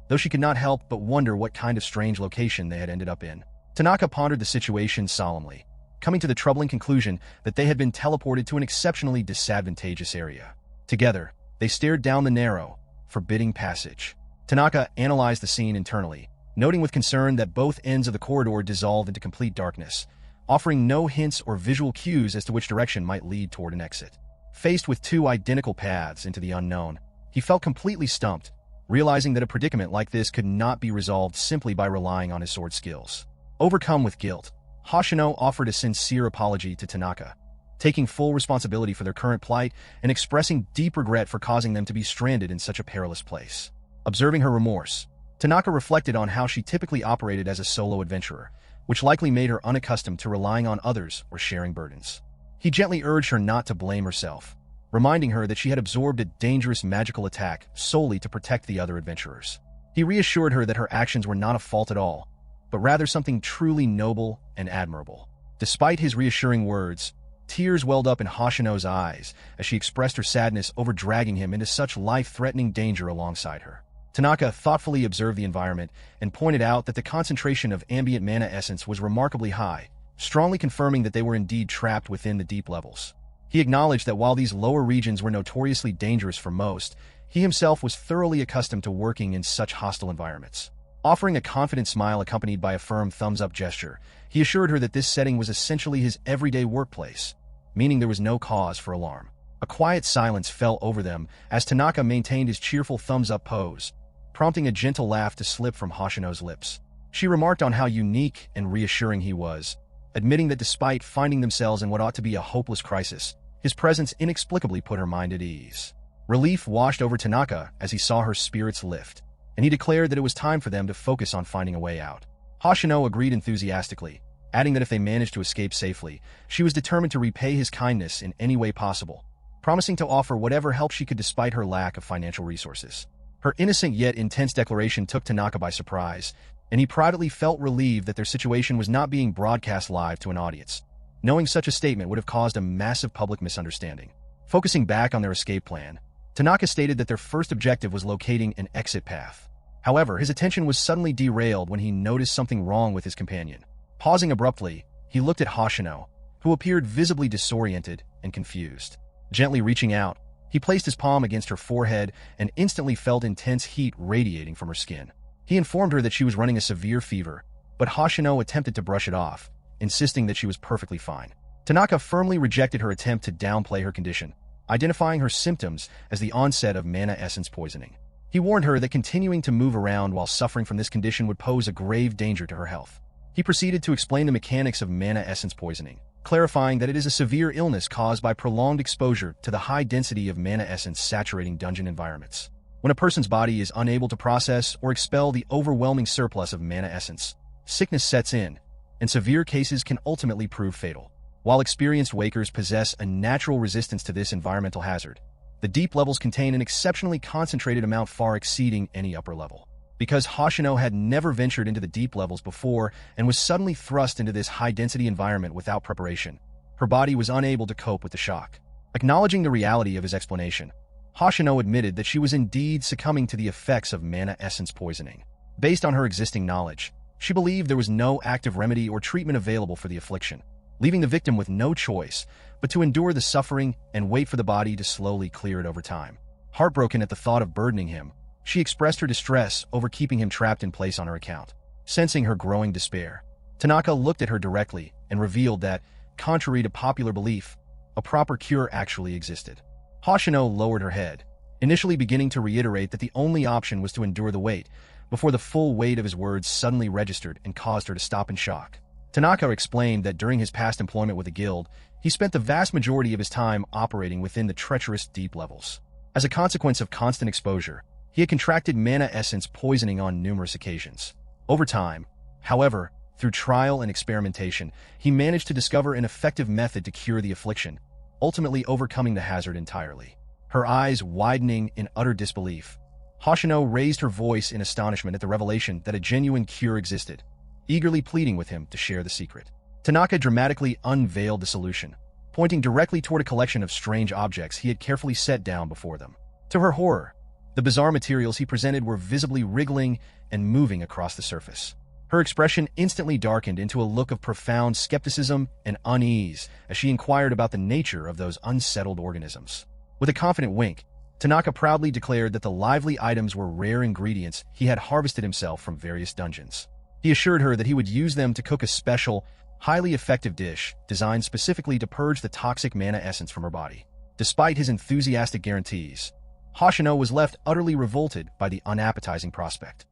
though she could not help but wonder what kind of strange location they had ended up in. Tanaka pondered the situation solemnly, coming to the troubling conclusion that they had been teleported to an exceptionally disadvantageous area. Together, they stared down the narrow, forbidding passage. Tanaka analyzed the scene internally, noting with concern that both ends of the corridor dissolved into complete darkness, offering no hints or visual cues as to which direction might lead toward an exit. Faced with two identical paths into the unknown, he felt completely stumped, realizing that a predicament like this could not be resolved simply by relying on his sword skills. Overcome with guilt, Hoshino offered a sincere apology to Tanaka, taking full responsibility for their current plight and expressing deep regret for causing them to be stranded in such a perilous place. Observing her remorse, Tanaka reflected on how she typically operated as a solo adventurer, which likely made her unaccustomed to relying on others or sharing burdens. He gently urged her not to blame herself, reminding her that she had absorbed a dangerous magical attack solely to protect the other adventurers. He reassured her that her actions were not a fault at all, but rather something truly noble and admirable. Despite his reassuring words, tears welled up in Hoshino's eyes as she expressed her sadness over dragging him into such life-threatening danger alongside her. Tanaka thoughtfully observed the environment and pointed out that the concentration of ambient mana essence was remarkably high, strongly confirming that they were indeed trapped within the deep levels. He acknowledged that while these lower regions were notoriously dangerous for most, he himself was thoroughly accustomed to working in such hostile environments. Offering a confident smile accompanied by a firm thumbs-up gesture, he assured her that this setting was essentially his everyday workplace, meaning there was no cause for alarm. A quiet silence fell over them as Tanaka maintained his cheerful thumbs-up pose, prompting a gentle laugh to slip from Hoshino's lips. She remarked on how unique and reassuring he was, admitting that despite finding themselves in what ought to be a hopeless crisis, his presence inexplicably put her mind at ease. Relief washed over Tanaka as he saw her spirits lift, and he declared that it was time for them to focus on finding a way out. Hoshino agreed enthusiastically, adding that if they managed to escape safely, she was determined to repay his kindness in any way possible, promising to offer whatever help she could despite her lack of financial resources. Her innocent yet intense declaration took Tanaka by surprise, and he privately felt relieved that their situation was not being broadcast live to an audience, knowing such a statement would have caused a massive public misunderstanding. Focusing back on their escape plan, Tanaka stated that their first objective was locating an exit path. However, his attention was suddenly derailed when he noticed something wrong with his companion. Pausing abruptly, he looked at Hoshino, who appeared visibly disoriented and confused. Gently reaching out, he placed his palm against her forehead and instantly felt intense heat radiating from her skin. He informed her that she was running a severe fever, but Hoshino attempted to brush it off, insisting that she was perfectly fine. Tanaka firmly rejected her attempt to downplay her condition, identifying her symptoms as the onset of mana essence poisoning. He warned her that continuing to move around while suffering from this condition would pose a grave danger to her health. He proceeded to explain the mechanics of mana essence poisoning, clarifying that it is a severe illness caused by prolonged exposure to the high density of mana essence saturating dungeon environments. When a person's body is unable to process or expel the overwhelming surplus of mana essence, sickness sets in, and severe cases can ultimately prove fatal. While experienced wakers possess a natural resistance to this environmental hazard, the deep levels contain an exceptionally concentrated amount far exceeding any upper level. Because Hoshino had never ventured into the deep levels before and was suddenly thrust into this high-density environment without preparation, her body was unable to cope with the shock. Acknowledging the reality of his explanation, Hoshino admitted that she was indeed succumbing to the effects of mana essence poisoning. Based on her existing knowledge, she believed there was no active remedy or treatment available for the affliction, leaving the victim with no choice but to endure the suffering and wait for the body to slowly clear it over time. Heartbroken at the thought of burdening him, she expressed her distress over keeping him trapped in place on her account. Sensing her growing despair, Tanaka looked at her directly and revealed that, contrary to popular belief, a proper cure actually existed. Hoshino lowered her head, initially beginning to reiterate that the only option was to endure the wait, before the full weight of his words suddenly registered and caused her to stop in shock. Tanaka explained that during his past employment with the guild, he spent the vast majority of his time operating within the treacherous deep levels. As a consequence of constant exposure, he had contracted mana essence poisoning on numerous occasions. Over time, however, through trial and experimentation, he managed to discover an effective method to cure the affliction, ultimately overcoming the hazard entirely. Her eyes widening in utter disbelief, Hoshino raised her voice in astonishment at the revelation that a genuine cure existed, eagerly pleading with him to share the secret. Tanaka dramatically unveiled the solution, pointing directly toward a collection of strange objects he had carefully set down before them. To her horror, the bizarre materials he presented were visibly wriggling and moving across the surface. Her expression instantly darkened into a look of profound skepticism and unease as she inquired about the nature of those unsettled organisms. With a confident wink, Tanaka proudly declared that the lively items were rare ingredients he had harvested himself from various dungeons. He assured her that he would use them to cook a special, highly effective dish designed specifically to purge the toxic mana essence from her body. Despite his enthusiastic guarantees, Hoshino was left utterly revolted by the unappetizing prospect.